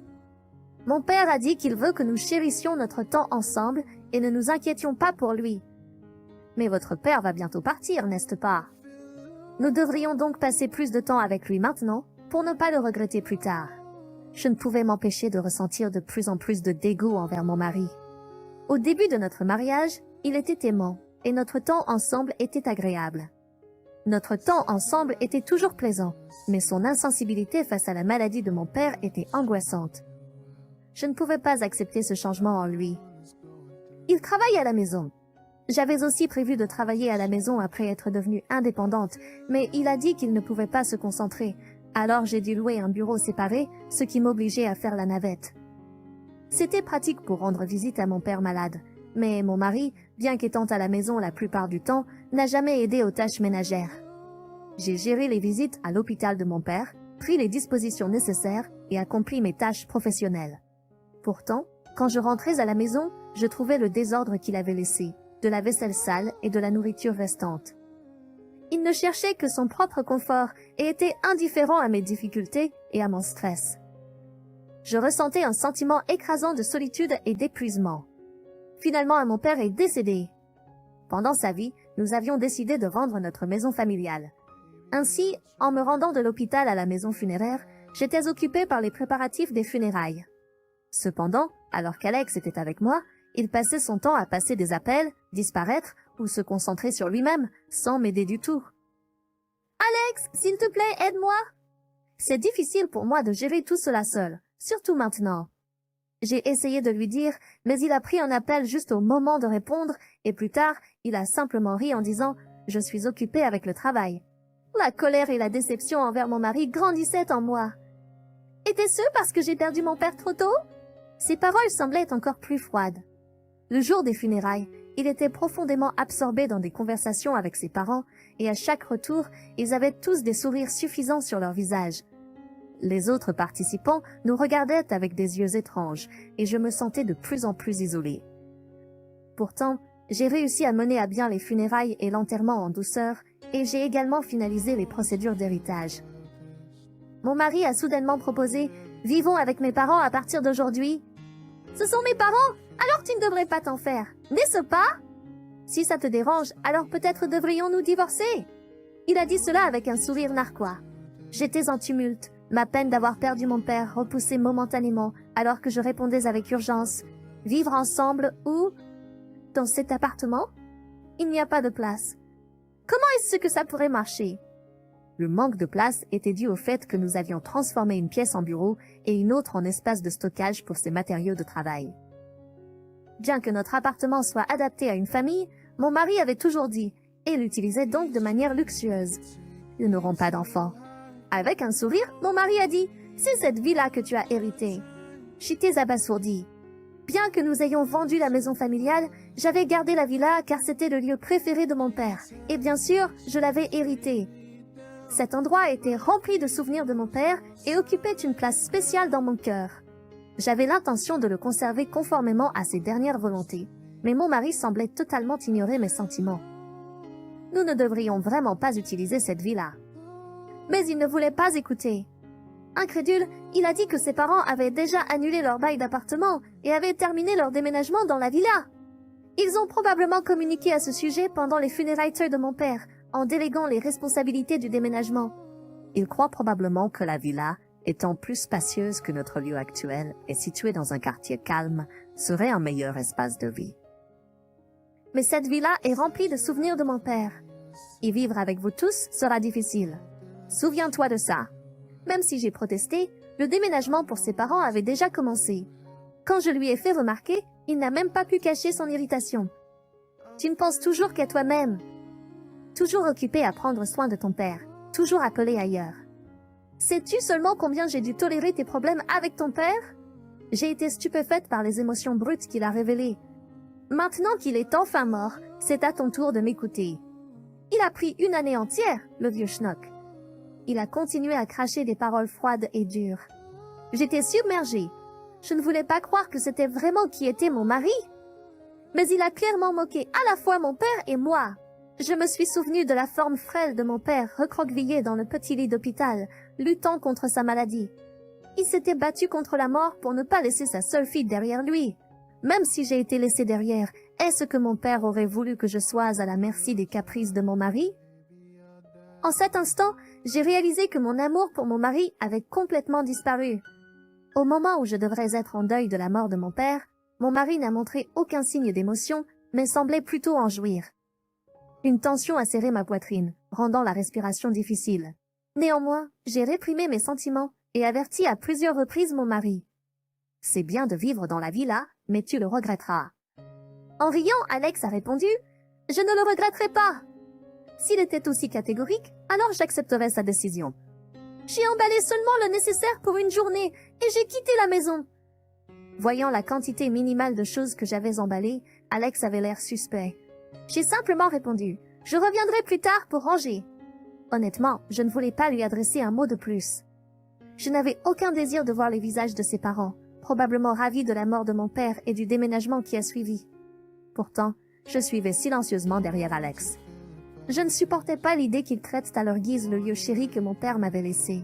Mon père a dit qu'il veut que nous chérissions notre temps ensemble et ne nous inquiétions pas pour lui. Mais votre père va bientôt partir, n'est-ce pas? Nous devrions donc passer plus de temps avec lui maintenant pour ne pas le regretter plus tard. Je ne pouvais m'empêcher de ressentir de plus en plus de dégoût envers mon mari. Au début de notre mariage, il était aimant et notre temps ensemble était agréable. Notre temps ensemble était toujours plaisant, mais son insensibilité face à la maladie de mon père était angoissante. Je ne pouvais pas accepter ce changement en lui. Il travaille à la maison. J'avais aussi prévu de travailler à la maison après être devenue indépendante, mais il a dit qu'il ne pouvait pas se concentrer, alors j'ai dû louer un bureau séparé, ce qui m'obligeait à faire la navette. C'était pratique pour rendre visite à mon père malade, mais mon mari, bien qu'étant à la maison la plupart du temps, n'a jamais aidé aux tâches ménagères. J'ai géré les visites à l'hôpital de mon père, pris les dispositions nécessaires et accompli mes tâches professionnelles. Pourtant, quand je rentrais à la maison, je trouvais le désordre qu'il avait laissé, de la vaisselle sale et de la nourriture restante. Il ne cherchait que son propre confort et était indifférent à mes difficultés et à mon stress. Je ressentais un sentiment écrasant de solitude et d'épuisement. Finalement, mon père est décédé. Pendant sa vie, nous avions décidé de vendre notre maison familiale. Ainsi, en me rendant de l'hôpital à la maison funéraire, j'étais occupée par les préparatifs des funérailles. Cependant, alors qu'Alex était avec moi, il passait son temps à passer des appels, disparaître ou se concentrer sur lui-même, sans m'aider du tout. « Alex, s'il te plaît, aide-moi !» C'est difficile pour moi de gérer tout cela seul, surtout maintenant. J'ai essayé de lui dire, mais il a pris un appel juste au moment de répondre, et plus tard, il a simplement ri en disant « Je suis occupé avec le travail ». La colère et la déception envers mon mari grandissaient en moi. Était-ce parce que j'ai perdu mon père trop tôt? Ses paroles semblaient encore plus froides. Le jour des funérailles, il était profondément absorbé dans des conversations avec ses parents, et à chaque retour, ils avaient tous des sourires suffisants sur leur visage. Les autres participants nous regardaient avec des yeux étranges, et je me sentais de plus en plus isolée. Pourtant, j'ai réussi à mener à bien les funérailles et l'enterrement en douceur, et j'ai également finalisé les procédures d'héritage. Mon mari a soudainement proposé « Vivons avec mes parents à partir d'aujourd'hui ». Ce sont mes parents, alors tu ne devrais pas t'en faire, n'est-ce pas? Si ça te dérange, alors peut-être devrions-nous divorcer. Il a dit cela avec un sourire narquois. J'étais en tumulte, ma peine d'avoir perdu mon père repoussée momentanément, alors que je répondais avec urgence « Vivre ensemble où? Dans cet appartement? Il n'y a pas de place. Comment est-ce que ça pourrait marcher? Le manque de place était dû au fait que nous avions transformé une pièce en bureau et une autre en espace de stockage pour ses matériaux de travail. Bien que notre appartement soit adapté à une famille, mon mari avait toujours dit, et l'utilisait donc de manière luxueuse. Nous n'aurons pas d'enfants. Avec un sourire, mon mari a dit, c'est cette villa que tu as héritée. J'étais abasourdie. Bien que nous ayons vendu la maison familiale, j'avais gardé la villa car c'était le lieu préféré de mon père. Et bien sûr, je l'avais hérité. Cet endroit était rempli de souvenirs de mon père et occupait une place spéciale dans mon cœur. J'avais l'intention de le conserver conformément à ses dernières volontés, mais mon mari semblait totalement ignorer mes sentiments. Nous ne devrions vraiment pas utiliser cette villa. Mais il ne voulait pas écouter. Incrédule, il a dit que ses parents avaient déjà annulé leur bail d'appartement et avaient terminé leur déménagement dans la villa. Ils ont probablement communiqué à ce sujet pendant les funérailles de mon père, en déléguant les responsabilités du déménagement. Il croit probablement que la villa, étant plus spacieuse que notre lieu actuel et située dans un quartier calme, serait un meilleur espace de vie. Mais cette villa est remplie de souvenirs de mon père. Y vivre avec vous tous sera difficile. Souviens-toi de ça. Même si j'ai protesté, le déménagement pour ses parents avait déjà commencé. Quand je lui ai fait remarquer, il n'a même pas pu cacher son irritation. Tu ne penses toujours qu'à toi-même. Toujours occupé à prendre soin de ton père, toujours appelé ailleurs. Sais-tu seulement combien j'ai dû tolérer tes problèmes avec ton père? J'ai été stupéfaite par les émotions brutes qu'il a révélées. Maintenant qu'il est enfin mort, c'est à ton tour de m'écouter. Il a pris une année entière, le vieux schnock. Il a continué à cracher des paroles froides et dures. J'étais submergée. Je ne voulais pas croire que c'était vraiment qui était mon mari. Mais il a clairement moqué à la fois mon père et moi. Je me suis souvenue de la forme frêle de mon père recroquevillé dans le petit lit d'hôpital, luttant contre sa maladie. Il s'était battu contre la mort pour ne pas laisser sa seule fille derrière lui. Même si j'ai été laissée derrière, est-ce que mon père aurait voulu que je sois à la merci des caprices de mon mari? En cet instant, j'ai réalisé que mon amour pour mon mari avait complètement disparu. Au moment où je devrais être en deuil de la mort de mon père, mon mari n'a montré aucun signe d'émotion, mais semblait plutôt en jouir. Une tension a serré ma poitrine, rendant la respiration difficile. Néanmoins, j'ai réprimé mes sentiments et averti à plusieurs reprises mon mari. C'est bien de vivre dans la villa, mais tu le regretteras. En riant, Alex a répondu « Je ne le regretterai pas !» S'il était aussi catégorique, alors j'accepterais sa décision. J'ai emballé seulement le nécessaire pour une journée et j'ai quitté la maison. Voyant la quantité minimale de choses que j'avais emballées, Alex avait l'air suspect. J'ai simplement répondu « Je reviendrai plus tard pour ranger ». Honnêtement, je ne voulais pas lui adresser un mot de plus. Je n'avais aucun désir de voir les visages de ses parents, probablement ravis de la mort de mon père et du déménagement qui a suivi. Pourtant, je suivais silencieusement derrière Alex. Je ne supportais pas l'idée qu'ils traitent à leur guise le lieu chéri que mon père m'avait laissé.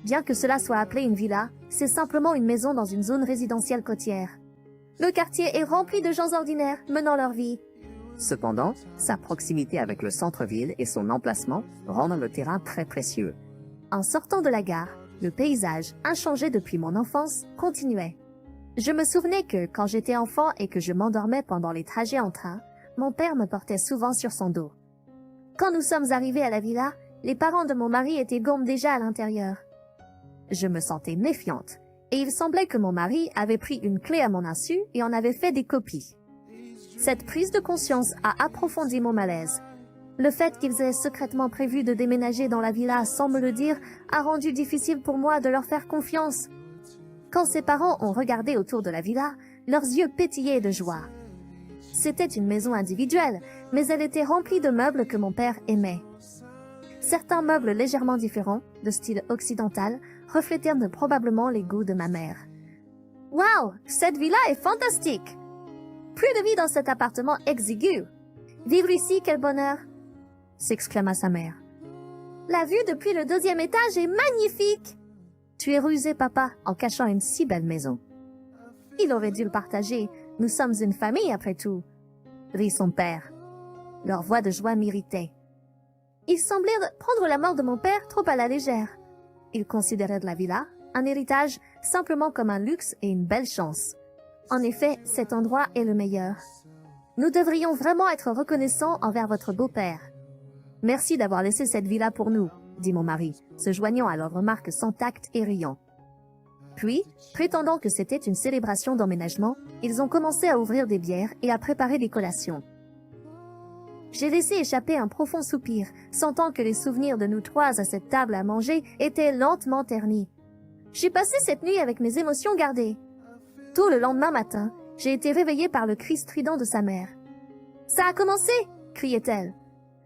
Bien que cela soit appelé une villa, c'est simplement une maison dans une zone résidentielle côtière. Le quartier est rempli de gens ordinaires menant leur vie. Cependant, sa proximité avec le centre-ville et son emplacement rendent le terrain très précieux. En sortant de la gare, le paysage, inchangé depuis mon enfance, continuait. Je me souvenais que, quand j'étais enfant et que je m'endormais pendant les trajets en train, mon père me portait souvent sur son dos. Quand nous sommes arrivés à la villa, les parents de mon mari étaient gourmes déjà à l'intérieur. Je me sentais méfiante, et il semblait que mon mari avait pris une clé à mon insu et en avait fait des copies. Cette prise de conscience a approfondi mon malaise. Le fait qu'ils aient secrètement prévu de déménager dans la villa sans me le dire a rendu difficile pour moi de leur faire confiance. Quand ses parents ont regardé autour de la villa, leurs yeux pétillaient de joie. C'était une maison individuelle, mais elle était remplie de meubles que mon père aimait. Certains meubles légèrement différents, de style occidental, reflétaient probablement les goûts de ma mère. « Wow, cette villa est fantastique! Plus de vie dans cet appartement exigu! Vivre ici, quel bonheur! » s'exclama sa mère. « La vue depuis le 2e étage est magnifique! Tu es rusé, papa, en cachant une si belle maison. » Il aurait dû le partager. Nous sommes une famille, après tout, rit son père. Leur voix de joie m'irritait. Ils semblaient prendre la mort de mon père trop à la légère. Ils considéraient de la villa, un héritage, simplement comme un luxe et une belle chance. En effet, cet endroit est le meilleur. Nous devrions vraiment être reconnaissants envers votre beau-père. Merci d'avoir laissé cette villa pour nous, dit mon mari, se joignant à leurs remarques sans tact et riant. Puis, prétendant que c'était une célébration d'emménagement, ils ont commencé à ouvrir des bières et à préparer des collations. J'ai laissé échapper un profond soupir, sentant que les souvenirs de nous trois à cette table à manger étaient lentement ternis. J'ai passé cette nuit avec mes émotions gardées. Tôt le lendemain matin, j'ai été réveillée par le cri strident de sa mère. « Ça a commencé !» criait-elle.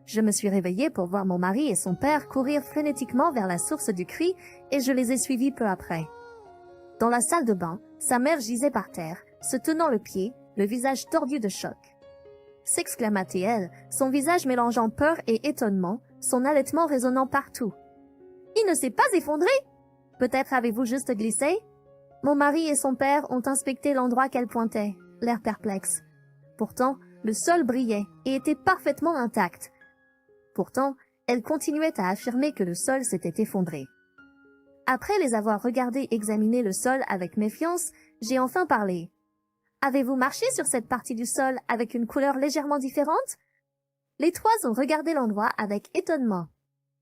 Je me suis réveillée pour voir mon mari et son père courir frénétiquement vers la source du cri et je les ai suivis peu après. Dans la salle de bain, sa mère gisait par terre, se tenant le pied, le visage tordu de choc. S'exclama-t-elle, son visage mélangeant peur et étonnement, son halètement résonnant partout. « Il ne s'est pas effondré? Peut-être avez-vous juste glissé ?» Mon mari et son père ont inspecté l'endroit qu'elle pointait, l'air perplexe. Pourtant, le sol brillait et était parfaitement intact. Pourtant, elle continuait à affirmer que le sol s'était effondré. Après les avoir regardés examiner le sol avec méfiance, j'ai enfin parlé. « Avez-vous marché sur cette partie du sol avec une couleur légèrement différente ?» Les trois ont regardé l'endroit avec étonnement.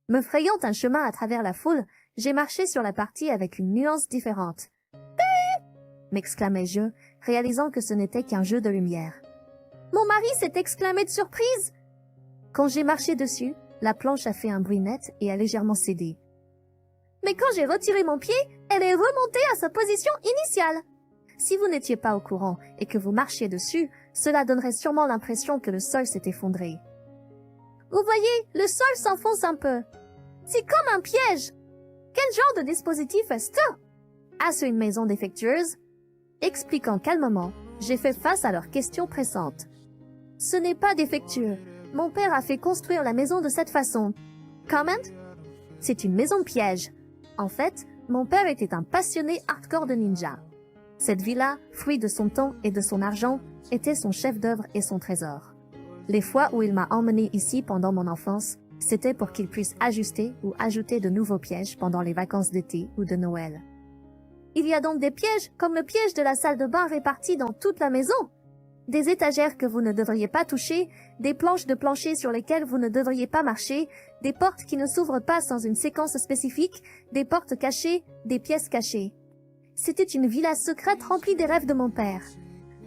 Me frayant un chemin à travers la foule, j'ai marché sur la partie avec une nuance différente. « m'exclamai-je, réalisant que ce n'était qu'un jeu de lumière. Mon mari s'est exclamé de surprise. Quand j'ai marché dessus, la planche a fait un bruit net et a légèrement cédé. Mais quand j'ai retiré mon pied, elle est remontée à sa position initiale. Si vous n'étiez pas au courant et que vous marchiez dessus, cela donnerait sûrement l'impression que le sol s'est effondré. Vous voyez, le sol s'enfonce un peu. C'est comme un piège. Quel genre de dispositif est-ce? As-ce une maison défectueuse? Expliquant calmement, j'ai fait face à leurs questions pressantes. Ce n'est pas défectueux. Mon père a fait construire la maison de cette façon. Comment? C'est une maison piège. En fait, mon père était un passionné hardcore de ninja. Cette villa, fruit de son temps et de son argent, était son chef-d'œuvre et son trésor. Les fois où il m'a emmené ici pendant mon enfance, c'était pour qu'il puisse ajuster ou ajouter de nouveaux pièges pendant les vacances d'été ou de Noël. Il y a donc des pièges comme le piège de la salle de bain répartis dans toute la maison. Des étagères que vous ne devriez pas toucher, des planches de plancher sur lesquelles vous ne devriez pas marcher, des portes qui ne s'ouvrent pas sans une séquence spécifique, des portes cachées, des pièces cachées. C'était une villa secrète remplie des rêves de mon père.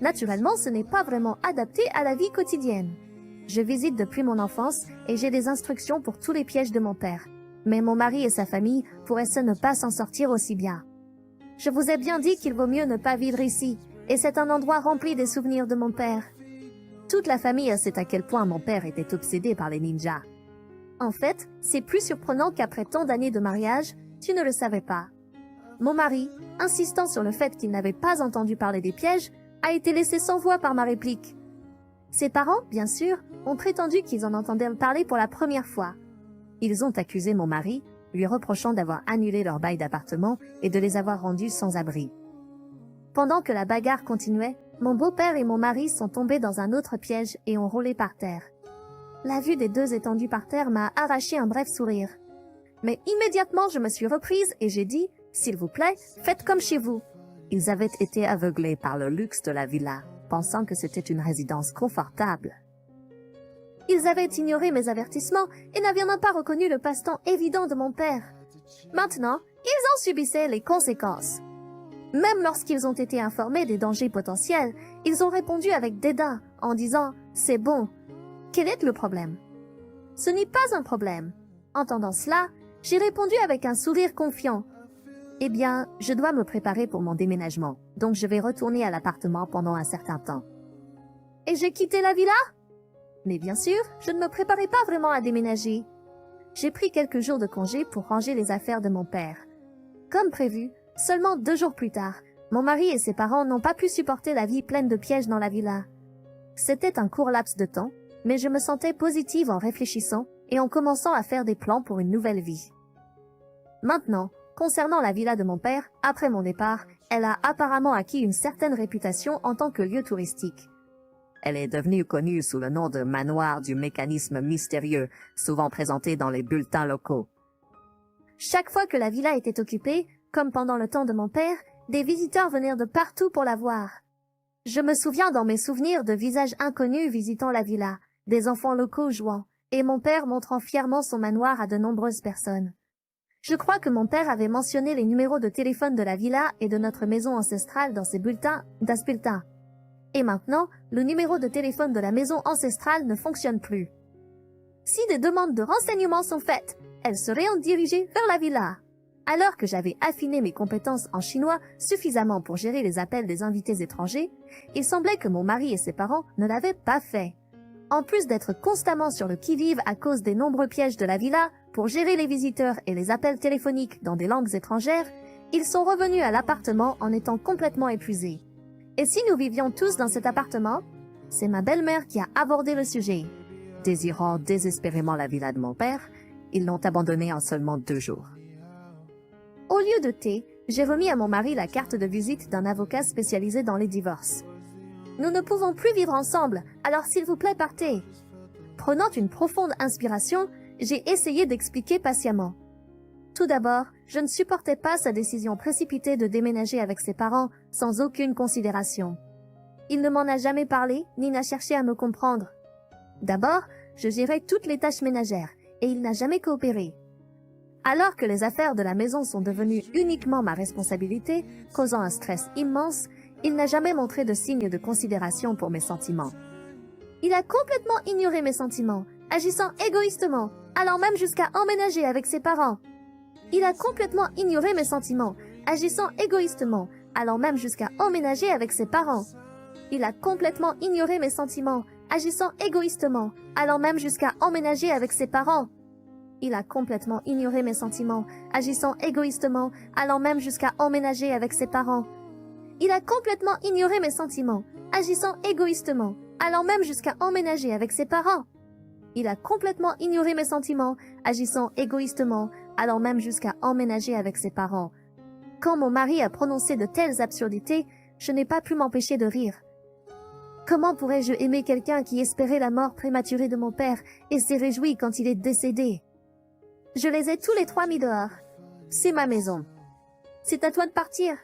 Naturellement, ce n'est pas vraiment adapté à la vie quotidienne. Je visite depuis mon enfance et j'ai des instructions pour tous les pièges de mon père. Mais mon mari et sa famille pourraient ne pas s'en sortir aussi bien. Je vous ai bien dit qu'il vaut mieux ne pas vivre ici, et c'est un endroit rempli des souvenirs de mon père. Toute la famille sait à quel point mon père était obsédé par les ninjas. En fait, c'est plus surprenant qu'après tant d'années de mariage, tu ne le savais pas. Mon mari, insistant sur le fait qu'il n'avait pas entendu parler des pièges, a été laissé sans voix par ma réplique. Ses parents, bien sûr, ont prétendu qu'ils en entendaient parler pour la première fois. Ils ont accusé mon mari, lui reprochant d'avoir annulé leur bail d'appartement et de les avoir rendus sans abri. Pendant que la bagarre continuait, mon beau-père et mon mari sont tombés dans un autre piège et ont roulé par terre. La vue des deux étendus par terre m'a arraché un bref sourire. Mais immédiatement, je me suis reprise et j'ai dit « S'il vous plaît, faites comme chez vous ». Ils avaient été aveuglés par le luxe de la villa, pensant que c'était une résidence confortable. Ils avaient ignoré mes avertissements et n'avaient même pas reconnu le passe-temps évident de mon père. Maintenant, ils en subissaient les conséquences. Même lorsqu'ils ont été informés des dangers potentiels, ils ont répondu avec dédain en disant « C'est bon ». Quel est le problème? Ce n'est pas un problème. Entendant cela, j'ai répondu avec un sourire confiant. Eh bien, je dois me préparer pour mon déménagement, donc je vais retourner à l'appartement pendant un certain temps. Et j'ai quitté la villa? Mais bien sûr, je ne me préparais pas vraiment à déménager. J'ai pris quelques jours de congé pour ranger les affaires de mon père. Comme prévu, seulement 2 jours plus tard, mon mari et ses parents n'ont pas pu supporter la vie pleine de pièges dans la villa. C'était un court laps de temps, mais je me sentais positive en réfléchissant et en commençant à faire des plans pour une nouvelle vie. Maintenant, concernant la villa de mon père, après mon départ, elle a apparemment acquis une certaine réputation en tant que lieu touristique. Elle est devenue connue sous le nom de manoir du mécanisme mystérieux, souvent présenté dans les bulletins locaux. Chaque fois que la villa était occupée, comme pendant le temps de mon père, des visiteurs venaient de partout pour la voir. Je me souviens dans mes souvenirs de visages inconnus visitant la villa, des enfants locaux jouant, et mon père montrant fièrement son manoir à de nombreuses personnes. Je crois que mon père avait mentionné les numéros de téléphone de la villa et de notre maison ancestrale dans ses bulletins d'Aspilta. Et maintenant, le numéro de téléphone de la maison ancestrale ne fonctionne plus. Si des demandes de renseignements sont faites, elles seraient dirigées vers la villa. Alors que j'avais affiné mes compétences en chinois suffisamment pour gérer les appels des invités étrangers, il semblait que mon mari et ses parents ne l'avaient pas fait. En plus d'être constamment sur le qui-vive à cause des nombreux pièges de la villa pour gérer les visiteurs et les appels téléphoniques dans des langues étrangères, ils sont revenus à l'appartement en étant complètement épuisés. Et si nous vivions tous dans cet appartement? C'est ma belle-mère qui a abordé le sujet. Désirant désespérément la villa de mon père, ils l'ont abandonnée en seulement 2 jours. Au lieu de thé, j'ai remis à mon mari la carte de visite d'un avocat spécialisé dans les divorces. Nous ne pouvons plus vivre ensemble, alors s'il vous plaît, partez. Prenant une profonde inspiration, j'ai essayé d'expliquer patiemment. Tout d'abord, je ne supportais pas sa décision précipitée de déménager avec ses parents sans aucune considération. Il ne m'en a jamais parlé, ni n'a cherché à me comprendre. D'abord, je gérais toutes les tâches ménagères, et il n'a jamais coopéré. Alors que les affaires de la maison sont devenues uniquement ma responsabilité, causant un stress immense, il n'a jamais montré de signe de considération pour mes sentiments. Il a complètement ignoré mes sentiments, agissant égoïstement, allant même jusqu'à emménager avec ses parents. Il a complètement ignoré mes sentiments, agissant égoïstement, allant même jusqu'à emménager avec ses parents. Il a complètement ignoré mes sentiments, agissant égoïstement, allant même jusqu'à emménager avec ses parents. Il a complètement ignoré mes sentiments, agissant égoïstement, allant même jusqu'à emménager avec ses parents. Il a complètement ignoré mes sentiments, agissant égoïstement, allant même jusqu'à emménager avec ses parents. Il a complètement ignoré mes sentiments, agissant égoïstement, allant même jusqu'à emménager avec ses parents. Quand mon mari a prononcé de telles absurdités, je n'ai pas pu m'empêcher de rire. Comment pourrais-je aimer quelqu'un qui espérait la mort prématurée de mon père et s'est réjoui quand il est décédé? Je les ai tous les 3 mis dehors. C'est ma maison. C'est à toi de partir.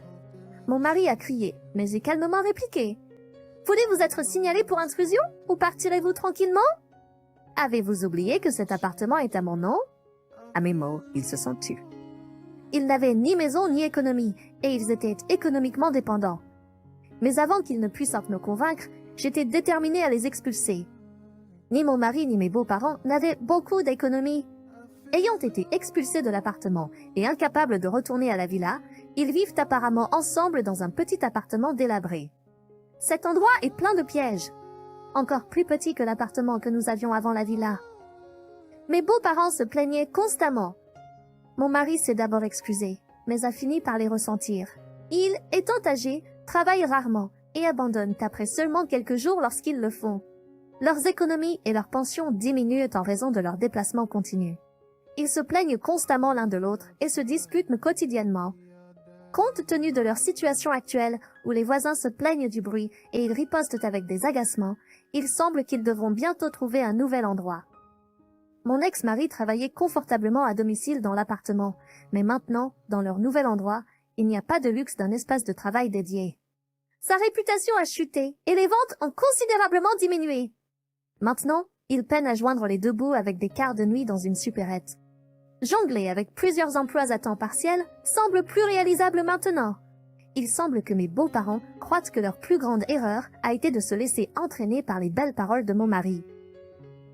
Mon mari a crié, mais j'ai calmement répliqué. Voulez-vous être signalé pour intrusion ou partirez-vous tranquillement? Avez-vous oublié que cet appartement est à mon nom? À mes mots, ils se sont tus. Ils n'avaient ni maison ni économie, et ils étaient économiquement dépendants. Mais avant qu'ils ne puissent me convaincre, j'étais déterminée à les expulser. Ni mon mari ni mes beaux-parents n'avaient beaucoup d'économie. Ayant été expulsés de l'appartement et incapables de retourner à la villa, ils vivent apparemment ensemble dans un petit appartement délabré. Cet endroit est plein de pièges, encore plus petit que l'appartement que nous avions avant la villa. Mes beaux-parents se plaignaient constamment. Mon mari s'est d'abord excusé, mais a fini par les ressentir. Ils, étant âgés, travaillent rarement et abandonnent après seulement quelques jours lorsqu'ils le font. Leurs économies et leurs pensions diminuent en raison de leurs déplacements continus. Ils se plaignent constamment l'un de l'autre et se disputent quotidiennement. Compte tenu de leur situation actuelle, où les voisins se plaignent du bruit et ils ripostent avec des agacements, il semble qu'ils devront bientôt trouver un nouvel endroit. Mon ex-mari travaillait confortablement à domicile dans l'appartement, mais maintenant, dans leur nouvel endroit, il n'y a pas de luxe d'un espace de travail dédié. Sa réputation a chuté et les ventes ont considérablement diminué. Maintenant, il peine à joindre les 2 bouts avec des quarts de nuit dans une supérette. Jongler avec plusieurs emplois à temps partiel semble plus réalisable maintenant. Il semble que mes beaux-parents croient que leur plus grande erreur a été de se laisser entraîner par les belles paroles de mon mari.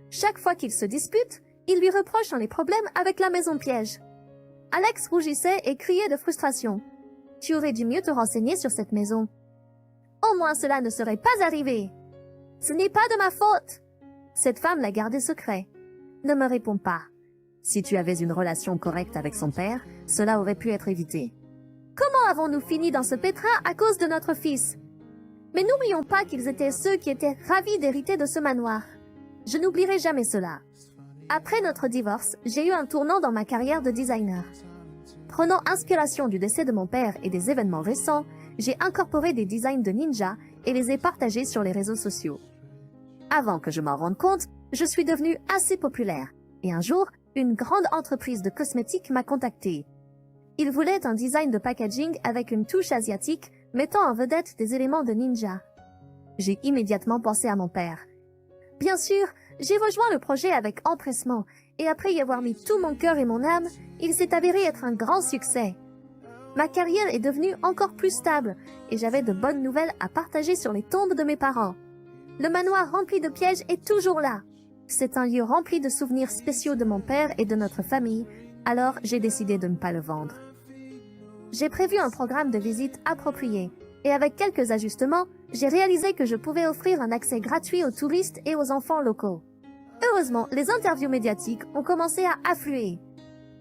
Chaque fois qu'ils se disputent, ils lui reprochent les problèmes avec la maison piège. Alex rougissait et criait de frustration. « Tu aurais dû mieux te renseigner sur cette maison. Au moins cela ne serait pas arrivé. Ce n'est pas de ma faute. Cette femme l'a gardé secret. Ne me réponds pas. Si tu avais une relation correcte avec son père, cela aurait pu être évité. Comment avons-nous fini dans ce pétrin à cause de notre fils? Mais n'oublions pas qu'ils étaient ceux qui étaient ravis d'hériter de ce manoir. Je n'oublierai jamais cela. Après notre divorce, j'ai eu un tournant dans ma carrière de designer. Prenant inspiration du décès de mon père et des événements récents, j'ai incorporé des designs de ninja et les ai partagés sur les réseaux sociaux. Avant que je m'en rende compte, je suis devenue assez populaire. Et un jour, une grande entreprise de cosmétiques m'a contactée. Ils voulaient un design de packaging avec une touche asiatique, mettant en vedette des éléments de ninja. J'ai immédiatement pensé à mon père. Bien sûr, J'ai rejoint le projet avec empressement, et après y avoir mis tout mon cœur et mon âme, il s'est avéré être un grand succès. Ma carrière est devenue encore plus stable, et j'avais de bonnes nouvelles à partager sur les tombes de mes parents. Le manoir rempli de pièges est toujours là. C'est un lieu rempli de souvenirs spéciaux de mon père et de notre famille, alors j'ai décidé de ne pas le vendre. J'ai prévu un programme de visite approprié, et avec quelques ajustements, j'ai réalisé que je pouvais offrir un accès gratuit aux touristes et aux enfants locaux. Heureusement, les interviews médiatiques ont commencé à affluer.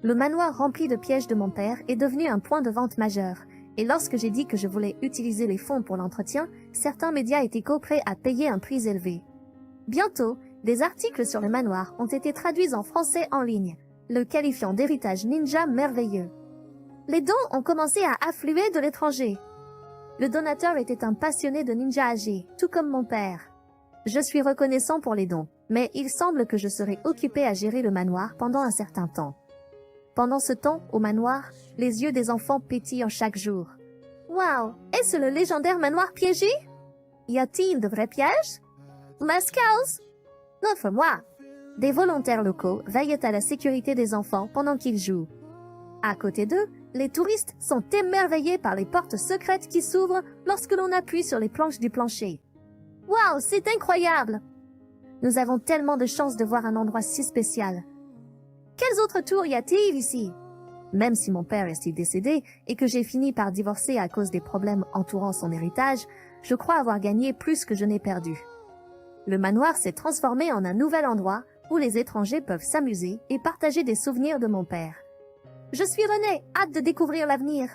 Le manoir rempli de pièges de mon père est devenu un point de vente majeur, et lorsque j'ai dit que je voulais utiliser les fonds pour l'entretien, certains médias étaient prêts à payer un prix élevé. Bientôt, des articles sur le manoir ont été traduits en français en ligne, le qualifiant d'héritage ninja merveilleux. Les dons ont commencé à affluer de l'étranger. Le donateur était un passionné de ninja âgé, tout comme mon père. Je suis reconnaissant pour les dons, mais il semble que je serai occupé à gérer le manoir pendant un certain temps. Pendant ce temps, au manoir, les yeux des enfants pétillent chaque jour. Waouh! Est-ce le légendaire manoir piégé? Y a-t-il de vrais pièges? Mascals? Non, for moi. Des volontaires locaux veillent à la sécurité des enfants pendant qu'ils jouent. À côté d'eux, les touristes sont émerveillés par les portes secrètes qui s'ouvrent lorsque l'on appuie sur les planches du plancher. Waouh, c'est incroyable! Nous avons tellement de chance de voir un endroit si spécial. Quels autres tours y a-t-il ici? Même si mon père est décédé et que j'ai fini par divorcer à cause des problèmes entourant son héritage, je crois avoir gagné plus que je n'ai perdu. Le manoir s'est transformé en un nouvel endroit où les étrangers peuvent s'amuser et partager des souvenirs de mon père. Je suis René, hâte de découvrir l'avenir.